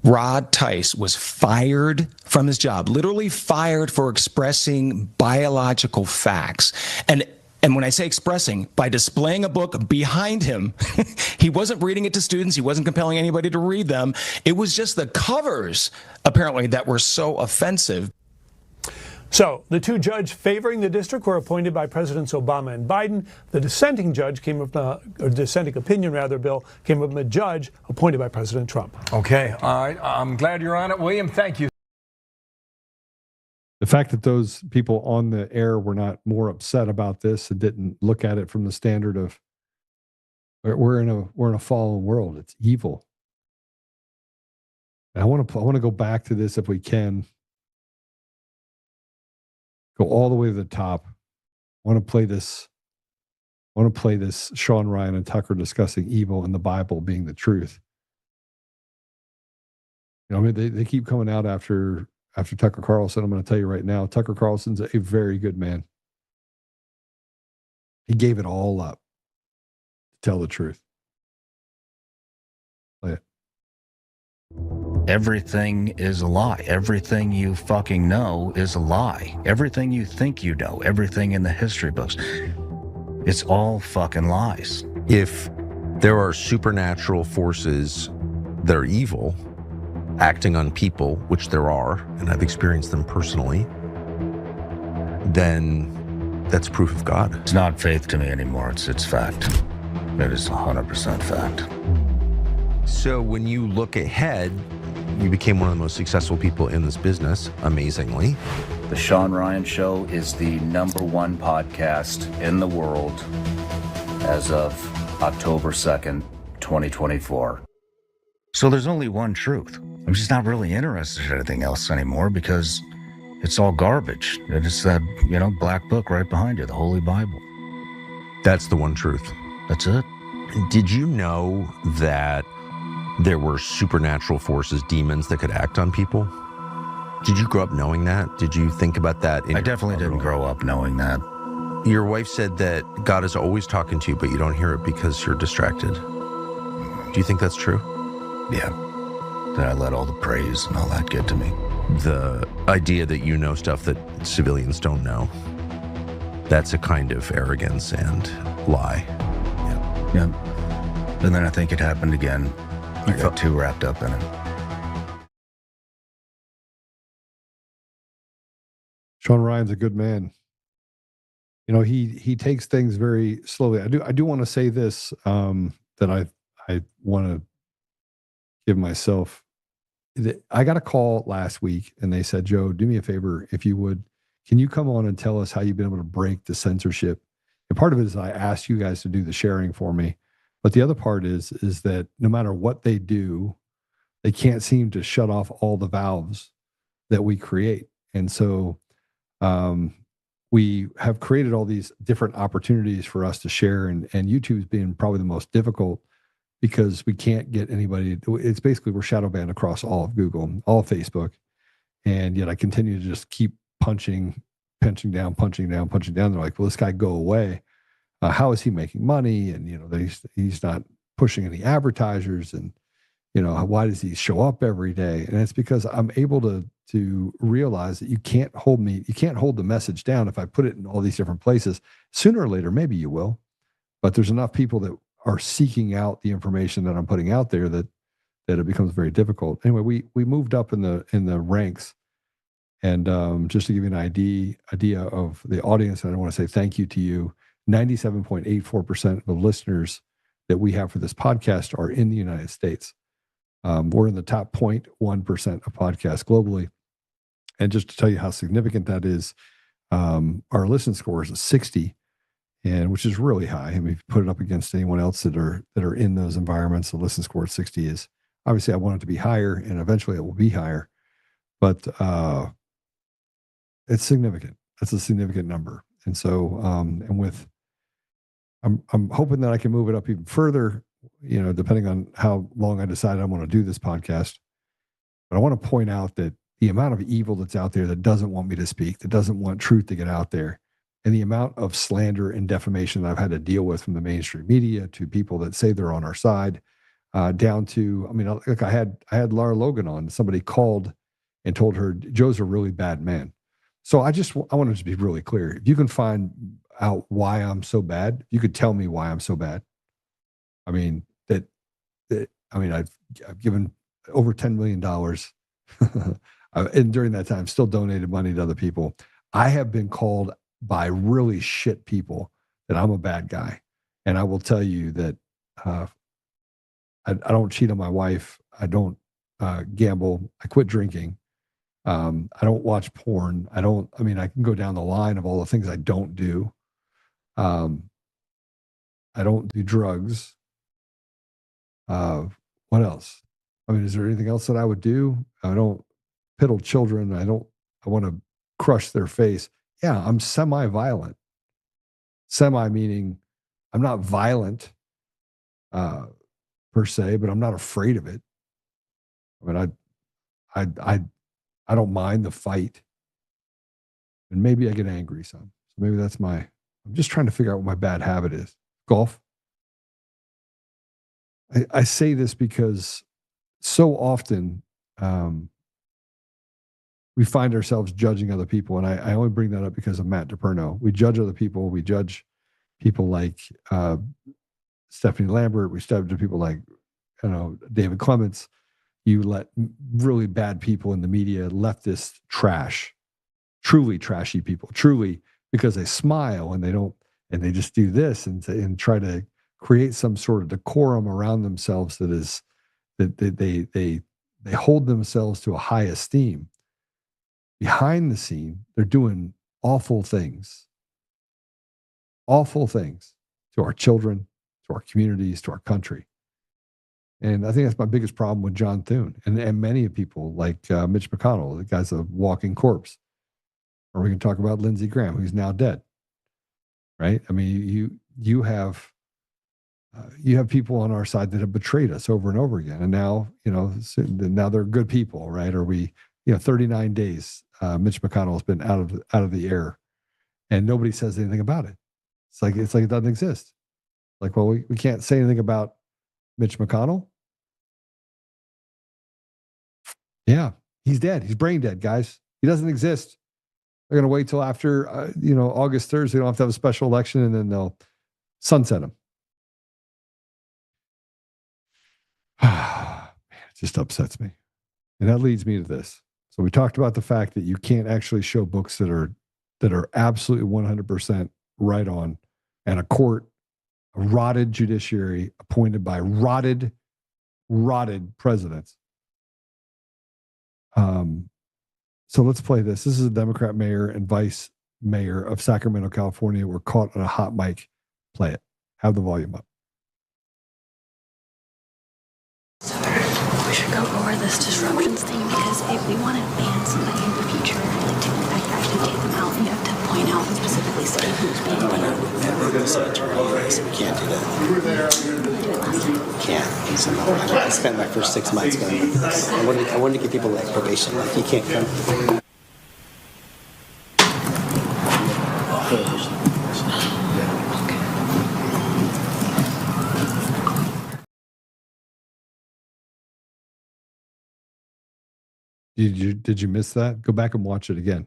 Rod Tice was fired from his job, literally fired for expressing biological facts. And when I say expressing, by displaying a book behind him, he wasn't reading it to students. He wasn't compelling anybody to read them. It was just the covers, apparently, that were so offensive. So the two judges favoring the district were appointed by Presidents Obama and Biden. The dissenting judge came up, or dissenting opinion rather, Bill, came from a judge appointed by President Trump. Okay, all right. I'm glad you're on it, William. Thank you. The fact that those people on the air were not more upset about this and didn't look at it from the standard of we're in a fallen world. It's evil. And I want to go back to this if we can. Go all the way to the top. I want to play this Sean Ryan and Tucker discussing evil and the Bible being the truth. I mean, they keep coming out after Tucker Carlson. I'm going to tell you right now, Tucker Carlson's a very good man. He gave it all up to tell the truth. Play it. Everything is a lie. Everything you fucking know is a lie. Everything you think you know, everything in the history books, it's all fucking lies. If there are supernatural forces that are evil acting on people, which there are, and I've experienced them personally, then that's proof of God. It's not faith to me anymore. It's fact. It is 100% fact. So when you look ahead, you became one of the most successful people in this business, amazingly. The Sean Ryan Show is the #1 podcast in the world as of October 2nd, 2024. So there's only one truth. I'm just not really interested in anything else anymore because it's all garbage. It's that, black book right behind you, the Holy Bible. That's the one truth. That's it. Did you know that there were supernatural forces, demons that could act on people? Did you grow up knowing that? Did you think about that? I definitely didn't grow up knowing that. Your wife said that God is always talking to you, but you don't hear it because you're distracted. Do you think that's true? Yeah. Then I let all the praise and all that get to me. The idea that you know stuff that civilians don't know, that's a kind of arrogance and lie. Yeah. And then I think it happened again. I got too wrapped up in it. Sean Ryan's a good man. He takes things very slowly. I do want to say this, that I want to give myself I got a call last week and they said, Joe, do me a favor. If you would, can you come on and tell us how you've been able to break the censorship? And part of it is I asked you guys to do the sharing for me. But the other part is that no matter what they do, they can't seem to shut off all the valves that we create. And so we have created all these different opportunities for us to share, and YouTube's been probably the most difficult because we can't get anybody. It's basically we're shadow banned across all of Google, all of Facebook. And yet I continue to just keep punching down. They're like, well, this guy go away. How is he making money? And, he's not pushing any advertisers. And, why does he show up every day? And it's because I'm able to realize that you can't hold the message down if I put it in all these different places. Sooner or later, maybe you will, but there's enough people that are seeking out the information that I'm putting out there that it becomes very difficult. Anyway, we moved up in the ranks. And just to give you an idea of the audience, and I want to say thank you to you. 97.84% of the listeners that we have for this podcast are in the United States. We're in the top 0.1% of podcasts globally. And just to tell you how significant that is, our listen score is a 60, and which is really high. I mean, if you put it up against anyone else that are in those environments, the listen score at 60 is obviously I want it to be higher, and eventually it will be higher. But it's significant. That's a significant number. And so, I'm hoping that I can move it up even further, depending on how long I decide I want to do this podcast. But I want to point out that the amount of evil that's out there that doesn't want me to speak, that doesn't want truth to get out there, and the amount of slander and defamation that I've had to deal with from the mainstream media to people that say they're on our side, down to, look, I had Lara Logan on. Somebody called and told her Joe's a really bad man. So I want to just be really clear. If you can find out why I'm so bad, you could tell me why I'm so bad. I've given over $10 million. And during that time, still donated money to other people. I have been called by really shit people that I'm a bad guy. And I will tell you that I don't cheat on my wife. I don't gamble. I quit drinking. I don't watch porn. I can go down the line of all the things I don't do. I don't do drugs. What else? Is there anything else that I would do? I don't piddle children. I want to crush their face. Yeah, I'm semi-violent. Semi meaning I'm not violent per se, but I'm not afraid of it. I don't mind the fight. And maybe I get angry some. So maybe that's I'm just trying to figure out what my bad habit is. Golf. I say this because so often we find ourselves judging other people. And I only bring that up because of Matt DePerno. We judge other people. We judge people like Stephanie Lambert. We judge people like, David Clements. You let really bad people in the media, leftist trash, truly trashy people, truly because they smile and they just do this and try to create some sort of decorum around themselves that they hold themselves to a high esteem. Behind the scene, they're doing awful things to our children, to our communities, to our country. And I think that's my biggest problem with John Thune and many people like Mitch McConnell. The guy's a walking corpse. Or we can talk about Lindsey Graham, who's now dead. Right? You have people on our side that have betrayed us over and over again, and now now they're good people, right? Or 39 days, Mitch McConnell has been out of the air, and nobody says anything about it. It's like it doesn't exist. Like, well, we can't say anything about Mitch McConnell. Yeah, he's dead. He's brain dead, guys. He doesn't exist. They're going to wait till after, August 3rd. They don't have to have a special election, and then they'll sunset him. Man, it just upsets me. And that leads me to this. So we talked about the fact that you can't actually show books that are absolutely 100% right on, and a rotted judiciary appointed by rotted presidents So let's play this. This is a Democrat mayor and vice mayor of Sacramento, California, were caught on a hot mic. Play it. Have the volume up. We should go over this disruptions thing because if we want to ban somebody in the future, like to actually take them out, you have to point out and specifically say who's being banned. We can't do that. Can't. So I spent my first 6 months going through this. I wanted to give people like probation. Like you can't come. Did you miss that? Go back and watch it again.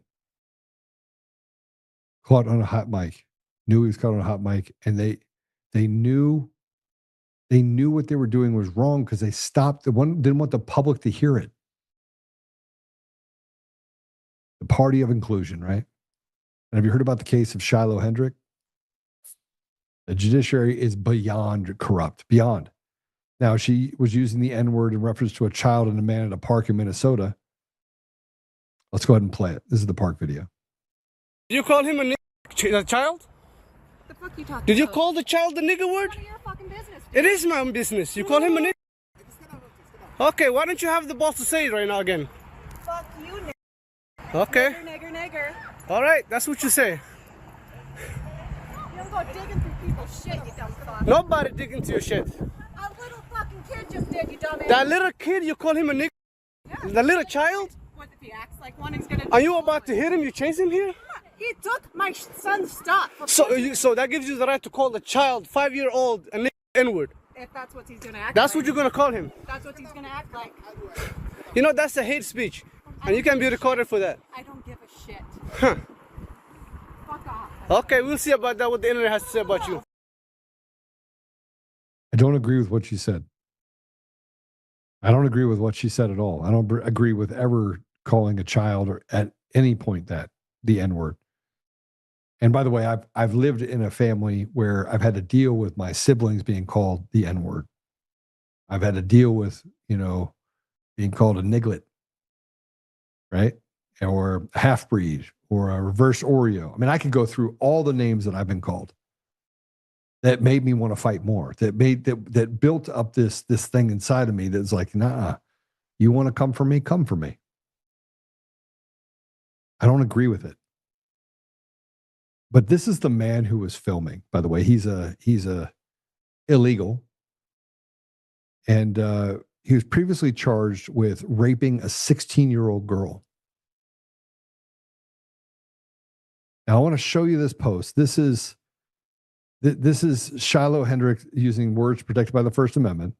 Caught on a hot mic. Knew he was caught on a hot mic, and they knew what they were doing was wrong because they stopped. The one didn't want the public to hear it. The party of inclusion, right? And have you heard about the case of Shiloh Hendrick? The judiciary is beyond corrupt, beyond. Now, she was using the N-word in reference to a child and a man at a park in Minnesota. Let's go ahead and play it. This is the park video. Did you call him a child? The fuck you talking Did you about? call the child the nigger word? None of your fucking business. It is my own business. You call him a nigger? Okay, why don't you have the balls to say it right now again? Fuck you, nigger. Okay. Nigger. All right, that's what you say. You don't go digging through people's shit, you dumb fuck. Nobody digging into your shit. A little fucking kid just did, you dumbass. That little kid, you call him a nigger? Yeah. The little child? What if he acts like one, he's gonna... Are you about to hit him? You chase him here? He took my son's stuff. So that gives you the right to call the child, 5-year-old, a nigger N-word. If that's what he's gonna act That's like. what you're gonna call him. That's what he's gonna act like. You know, that's a hate speech. And you can be recorded for that. I don't give a shit. Huh. Fuck off. Okay, we'll see about that, what the internet has to say about you. I don't agree with what she said. I don't agree with what she said at all. I don't agree with ever calling a child or at any point that the N-word. And by the way, I've lived in a family where I've had to deal with my siblings being called the N-word. I've had to deal with, being called a niglet, right? Or a half-breed or a reverse Oreo. I mean, I could go through all the names that I've been called that made me want to fight more, that built up this thing inside of me that's like, nah, you want to come for me? Come for me. I don't agree with it. But this is the man who was filming, by the way. He's a illegal. And he was previously charged with raping a 16-year-old girl. Now, I want to show you this post. This is Shiloh Hendrick using words protected by the First Amendment.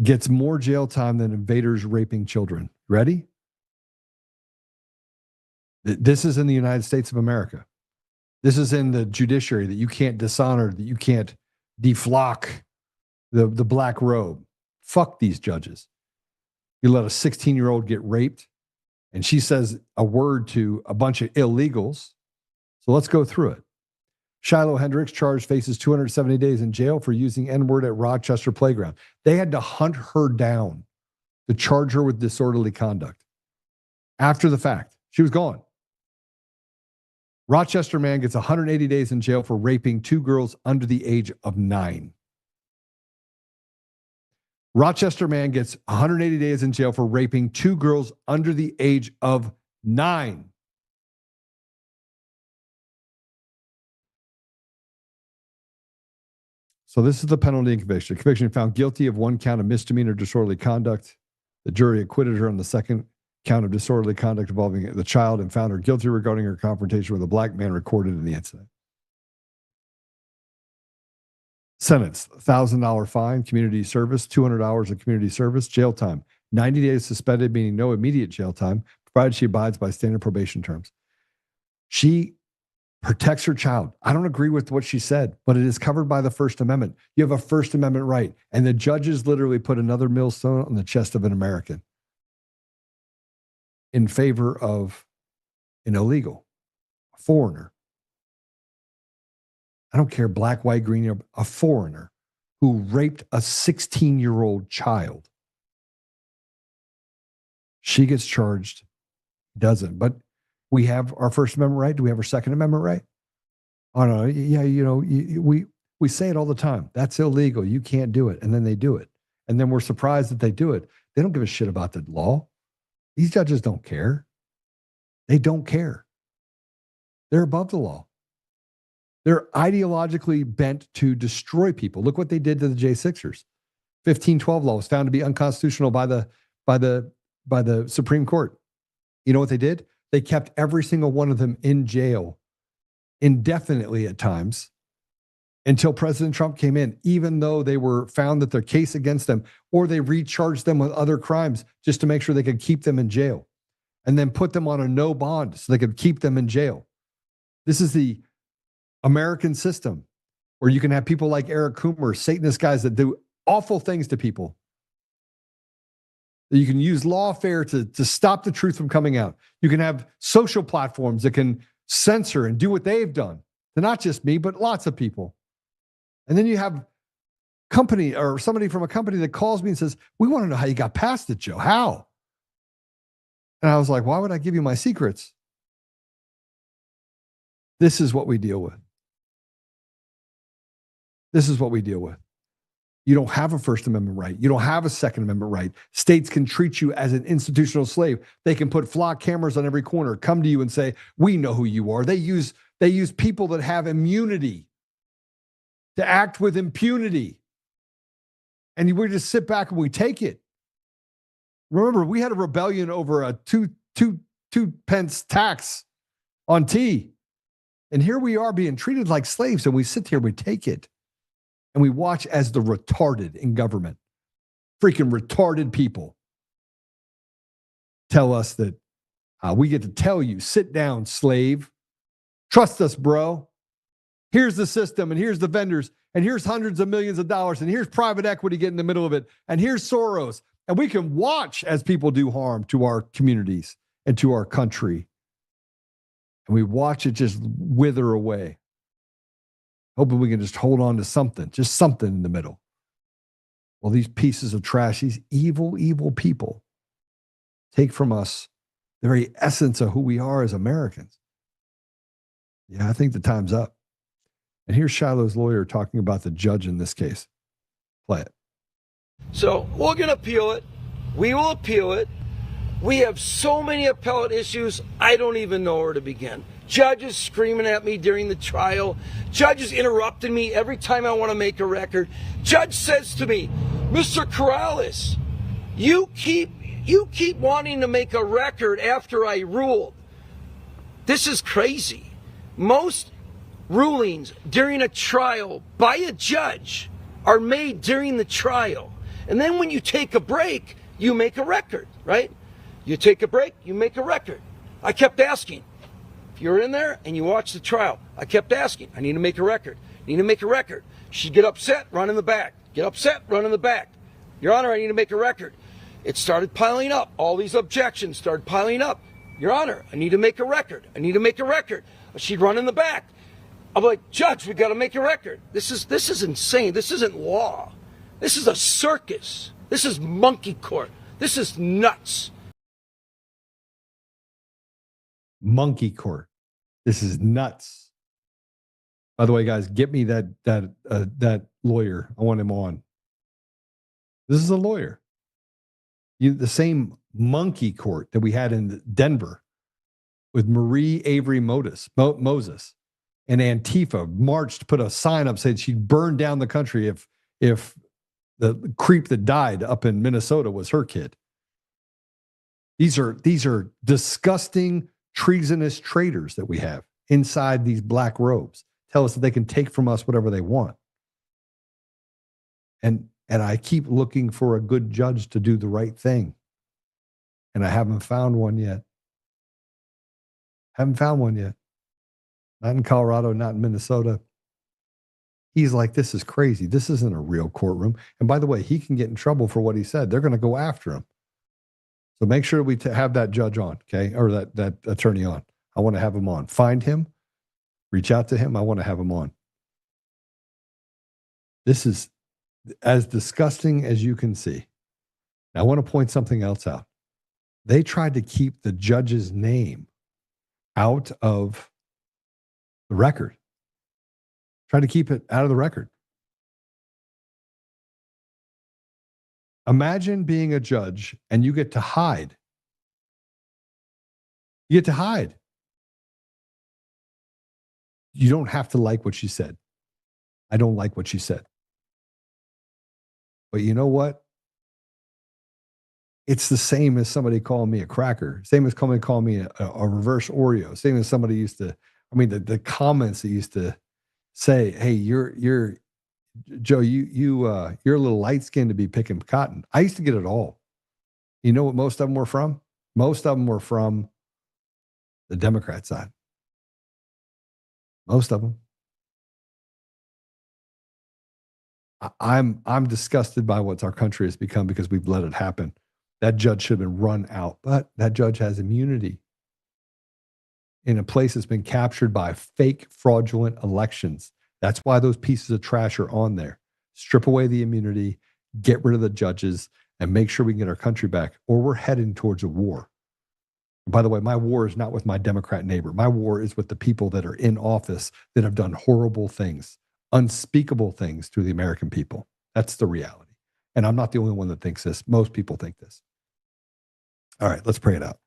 Gets more jail time than invaders raping children. Ready? This is in the United States of America. This is in the judiciary that you can't dishonor, that you can't deflock the black robe. Fuck these judges. You let a 16-year-old get raped, and she says a word to a bunch of illegals. So let's go through it. Shiloh Hendricks charged faces 270 days in jail for using N-word at Rochester Playground. They had to hunt her down to charge her with disorderly conduct. After the fact, she was gone. Rochester man gets 180 days in jail for raping 2 girls under the age of 9. Rochester man gets 180 days in jail for raping 2 girls under the age of 9. So this is the penalty and conviction. Conviction found guilty of 1 count of misdemeanor disorderly conduct. The jury acquitted her on the 2nd count of disorderly conduct involving the child and found her guilty regarding her confrontation with a black man recorded in the incident. Sentence, $1,000 fine, community service, 200 hours of community service, jail time, 90 days suspended, meaning no immediate jail time, provided she abides by standard probation terms. She protects her child. I don't agree with what she said, but it is covered by the First Amendment. You have a First Amendment right. And the judges literally put another millstone on the chest of an American in favor of an illegal, a foreigner. I don't care, black, white, green, a foreigner who raped a 16-year-old child. She gets charged, doesn't. But we have our First Amendment right. Do we have our Second Amendment right? Oh, no. Yeah, we say it all the time. That's illegal. You can't do it. And then they do it. And then we're surprised that they do it. They don't give a shit about the law. These judges don't care. They don't care. They're above the law. They're ideologically bent to destroy people. Look what they did to the J6ers. 1512 law was found to be unconstitutional by the Supreme Court. You know what they did? They kept every single one of them in jail indefinitely at times until President Trump came in, even though they were found that their case against them, or they recharged them with other crimes just to make sure they could keep them in jail, and then put them on a no bond so they could keep them in jail. This is the American system where you can have people like Eric Coomer, Satanist guys that do awful things to people. You can use lawfare to stop the truth from coming out. You can have social platforms that can censor and do what they've done to not just me, but lots of people. And then you have company or somebody from a company that calls me and says, we want to know how you got past it, Joe. How? And I was like, why would I give you my secrets? This is what we deal with. This is what we deal with. You don't have a First Amendment right. You don't have a Second Amendment right. States can treat you as an institutional slave. They can put flock cameras on every corner, come to you and say, we know who you are. They use people that have immunity to act with impunity. And we just sit back and we take it. Remember, we had a rebellion over a two pence tax on tea. And here we are being treated like slaves, and we sit here, we take it. And we watch as the retarded in government, freaking retarded people, tell us that we get to tell you, sit down, slave. Trust us, bro. Here's the system, and here's the vendors, and here's hundreds of millions of dollars, and here's private equity getting in the middle of it, and here's Soros. And we can watch as people do harm to our communities and to our country. And we watch it just wither away. Hoping we can just hold on to something, just something in the middle. Well, these pieces of trash, these evil, evil people take from us the very essence of who we are as Americans. Yeah, I think the time's up. And here's Shiloh's lawyer talking about the judge in this case. Play it. So we're going to appeal it. We will appeal it. We have so many appellate issues, I don't even know where to begin. Judges screaming at me during the trial. Judges interrupting me every time I want to make a record. Judge says to me, Mr. Corrales, you keep wanting to make a record after I ruled. This is crazy. Most rulings during a trial by a judge are made during the trial. And then when you take a break, you make a record, right? You take a break, you make a record. I kept asking. If you're in there and you watch the trial, I kept asking, I need to make a record. I need to make a record. She'd get upset, run in the back. Get upset, run in the back. Your Honor, I need to make a record. It started piling up. All these objections started piling up. Your Honor, I need to make a record. I need to make a record. She'd run in the back. I'm like, Judge, we got to make a record. This is insane. This isn't law. This is a circus. This is monkey court. This is nuts. Monkey court. This is nuts. By the way, guys, get me that lawyer. I want him on. This is a lawyer. The same monkey court that we had in Denver with Marie Avery Moses and Antifa marched, put a sign up, said she'd burn down the country if the creep that died up in Minnesota was her kid. These are disgusting, treasonous traitors that we have inside these black robes. Tell us that they can take from us whatever they want. And I keep looking for a good judge to do the right thing. And I haven't found one yet. Not in Colorado, not in Minnesota. He's like, this is crazy. This isn't a real courtroom. And by the way, he can get in trouble for what he said. They're going to go after him. So make sure we have that judge on, okay? Or that attorney on. I want to have him on. Find him. Reach out to him. I want to have him on. This is as disgusting as you can see. Now, I want to point something else out. They tried to keep the judge's name out of the record. Tried to keep it out of the record. Imagine being a judge and you get to hide. You get to hide. You don't have to like what she said. I don't like what she said. But you know what? It's the same as somebody calling me a cracker. Same as somebody calling me a reverse Oreo. Same as somebody used to, the comments that used to say, hey, you're Joe, you're a little light skinned to be picking cotton. I used to get it all. You know what most of them were from? Most of them were from the Democrat side. Most of them. I'm disgusted by what our country has become because we've let it happen. That judge should have been run out, but that judge has immunity in a place that's been captured by fake, fraudulent elections. That's why those pieces of trash are on there. Strip away the immunity, get rid of the judges, and make sure we can get our country back, or we're heading towards a war. And by the way, my war is not with my Democrat neighbor. My war is with the people that are in office that have done horrible things, unspeakable things to the American people. That's the reality. And I'm not the only one that thinks this. Most people think this. All right, let's pray it out.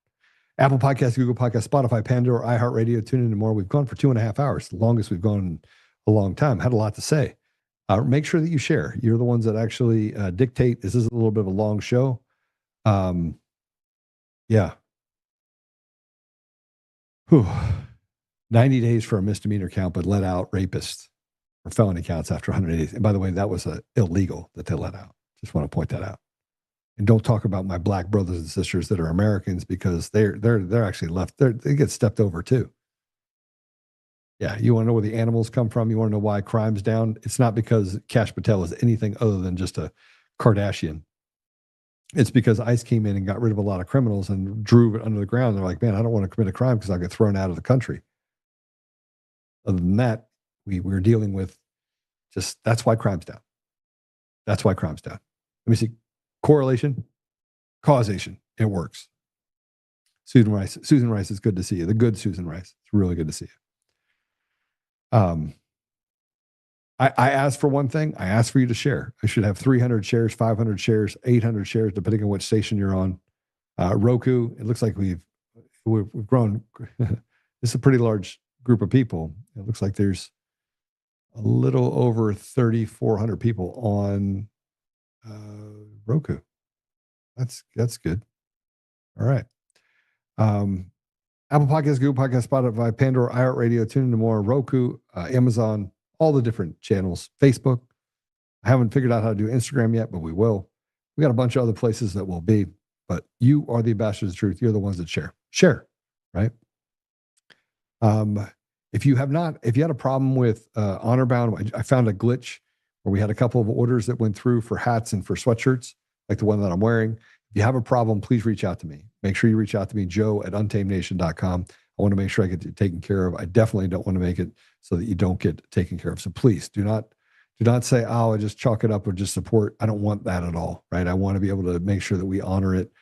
Apple Podcasts, Google Podcasts, Spotify, Pandora, iHeartRadio, tune in and more. We've gone for 2.5 hours, the longest we've gone in a long time. Had a lot to say. Make sure that you share. You're the ones that actually dictate. This is a little bit of a long show. Yeah. Whew. 90 days for a misdemeanor count, but let out rapists or felony counts after 100 days. And by the way, that was illegal that they let out. Just want to point that out. And don't talk about my black brothers and sisters that are Americans, because they're actually left. They get stepped over too. Yeah, you want to know where the animals come from? You want to know why crime's down? It's not because Kash Patel is anything other than just a Kardashian. It's because ICE came in and got rid of a lot of criminals and drew it under the ground. They're like, man, I don't want to commit a crime because I'll get thrown out of the country. Other than that, we're dealing with that's why crime's down. That's why crime's down. Let me see. Correlation, causation. It works. Susan Rice, it's good to see you. The good Susan Rice. It's really good to see you. I asked for one thing. I asked for you to share. I should have 300 shares, 500 shares, 800 shares, depending on which station you're on. Roku, it looks like we've grown. It's a pretty large group of people. It looks like there's a little over 3,400 people on Roku. That's good. All right. Apple Podcasts, Google Podcasts, Spotify, Pandora, iHeartRadio, tune into more, Roku, Amazon, all the different channels, Facebook. I haven't figured out how to do Instagram yet, but we will. We got a bunch of other places that will be, but you are the ambassadors of truth. You're the ones that share, right? If you had a problem with Honor Bound, I found a glitch where we had a couple of orders that went through for hats and for sweatshirts, like the one that I'm wearing. If you have a problem, please reach out to me. Make sure you reach out to me, joe@untamednation.com. I want to make sure I get it taken care of. I definitely don't want to make it so that you don't get taken care of. So please do not say, oh, I just chalk it up or just support. I don't want that at all, right? I want to be able to make sure that we honor it.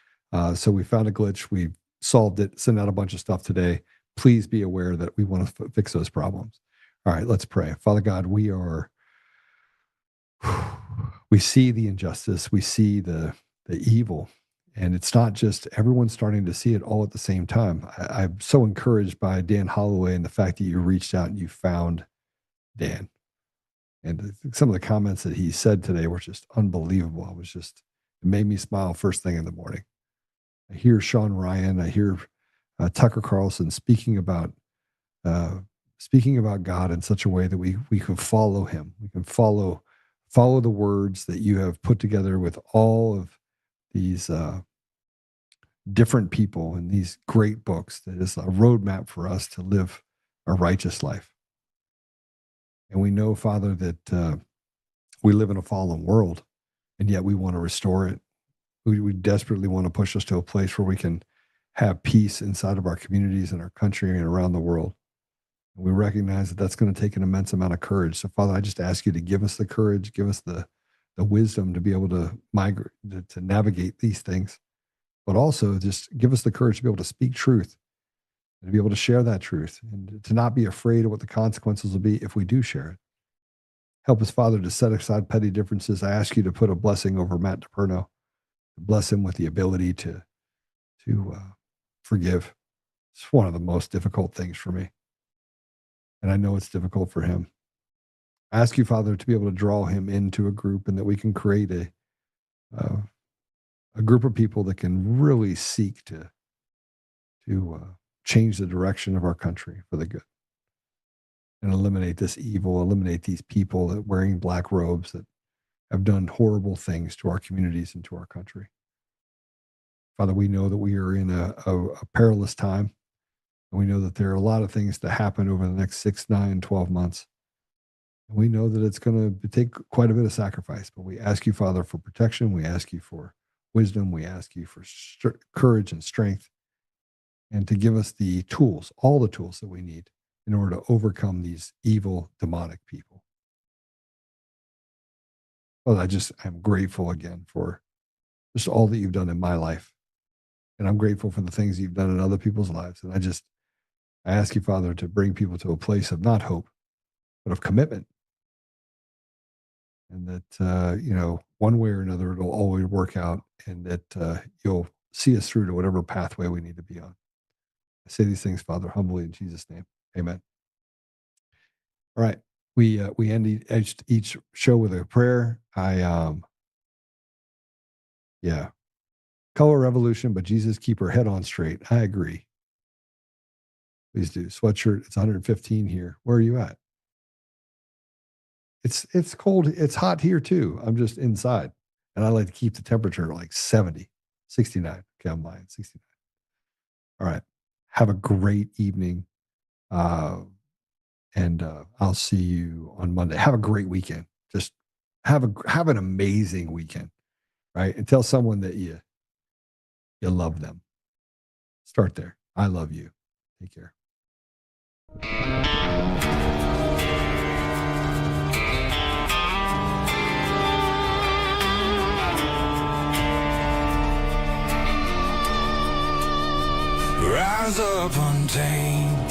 So we found a glitch. We solved it, sent out a bunch of stuff today. Please be aware that we want to fix those problems. All right, let's pray. Father God, we see the injustice. We see the evil. And it's not just everyone's starting to see it all at the same time. I'm so encouraged by Dan Holloway and the fact that you reached out and you found Dan. And some of the comments that he said today were just unbelievable. It made me smile first thing in the morning. I hear Sean Ryan. I hear Tucker Carlson speaking about God in such a way that we can follow him. We can follow the words that you have put together with all of these different people in these great books. That is a roadmap for us to live a righteous life. And we know, Father, that we live in a fallen world, and yet we want to restore it. We desperately want to push us to a place where we can have peace inside of our communities and our country and around the world. And we recognize that that's going to take an immense amount of courage. So, Father, I just ask you to give us the courage, give us the wisdom to be able to migrate, to navigate these things. but also just give us the courage to be able to speak truth and to be able to share that truth and to not be afraid of what the consequences will be if we do share it. Help us, Father, to set aside petty differences. I ask you to put a blessing over Matt DePerno, to bless him with the ability to forgive. It's one of the most difficult things for me. And I know it's difficult for him. I ask you, Father, to be able to draw him into a group and that we can create a group of people that can really seek to change the direction of our country for the good and eliminate this evil, eliminate these people that wearing black robes that have done horrible things to our communities and to our country. Father, we know that we are in a perilous time, and we know that there are a lot of things to happen over the next 6, 9, 12 months. And we know that it's going to take quite a bit of sacrifice, but we ask you, Father, for protection. We ask you for wisdom. We ask you for courage and strength, and to give us the tools, all the tools that we need in order to overcome these evil, demonic people. Well, I'm grateful again for just all that you've done in my life. And I'm grateful for the things you've done in other people's lives. And I ask you, Father, to bring people to a place of not hope, but of commitment. And that, one way or another, it'll always work out, and that you'll see us through to whatever pathway we need to be on. I say these things, Father, humbly in Jesus' name. Amen. All right. We end each show with a prayer. Color revolution, but Jesus, keep her head on straight. I agree. Please do. Sweatshirt. It's 115 here. Where are you at? It's cold. It's hot here too. I'm just inside, and I like to keep the temperature like 70, 69. Okay, I'm lying. 69. All right. Have a great evening. And I'll see you on Monday. Have a great weekend. Just have an amazing weekend, right? And tell someone that you love them. Start there. I love you. Take care. Rise up untamed,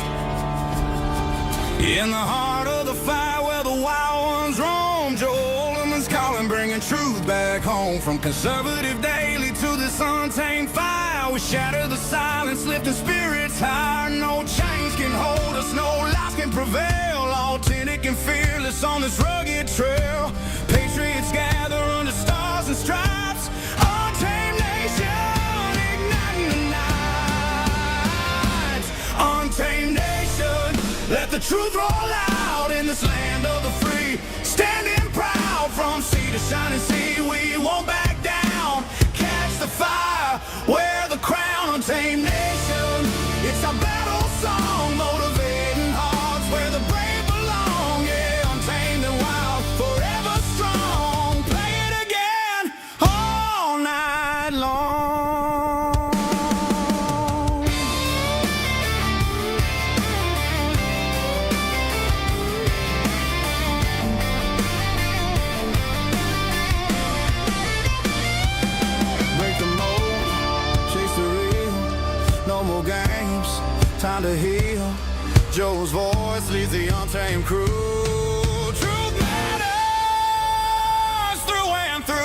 in the heart of the fire where the wild ones roam. Oltmann's calling, bringing truth back home. From conservative daily to this untamed fire, we shatter the silence, lifting spirits higher. No chains can hold us, no lies can prevail. Authentic and fearless on this rugged trail. Patriots gather under stars and stripes. Untamed nation, igniting the night. Untamed nation, let the truth roll out in this land of the free. Standing proud from sea to shining sea, we won't back down. Catch the fire, wear the crown. Untamed nation, it's our battle song, motivating hearts where the brave belong. Yeah, untamed and wild, forever strong. Play it again all night long. Time to heal. Joe's voice leads the untamed crew. Truth matters through and through.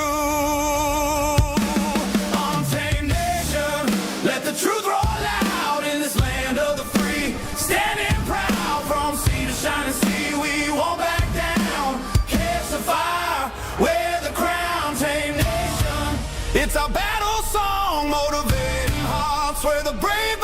Untamed nation, let the truth roll out in this land of the free. Standing proud from sea to shining sea, we won't back down. Catch the fire, wear the crown. Untamed nation, it's our battle song, motivating hearts where the brave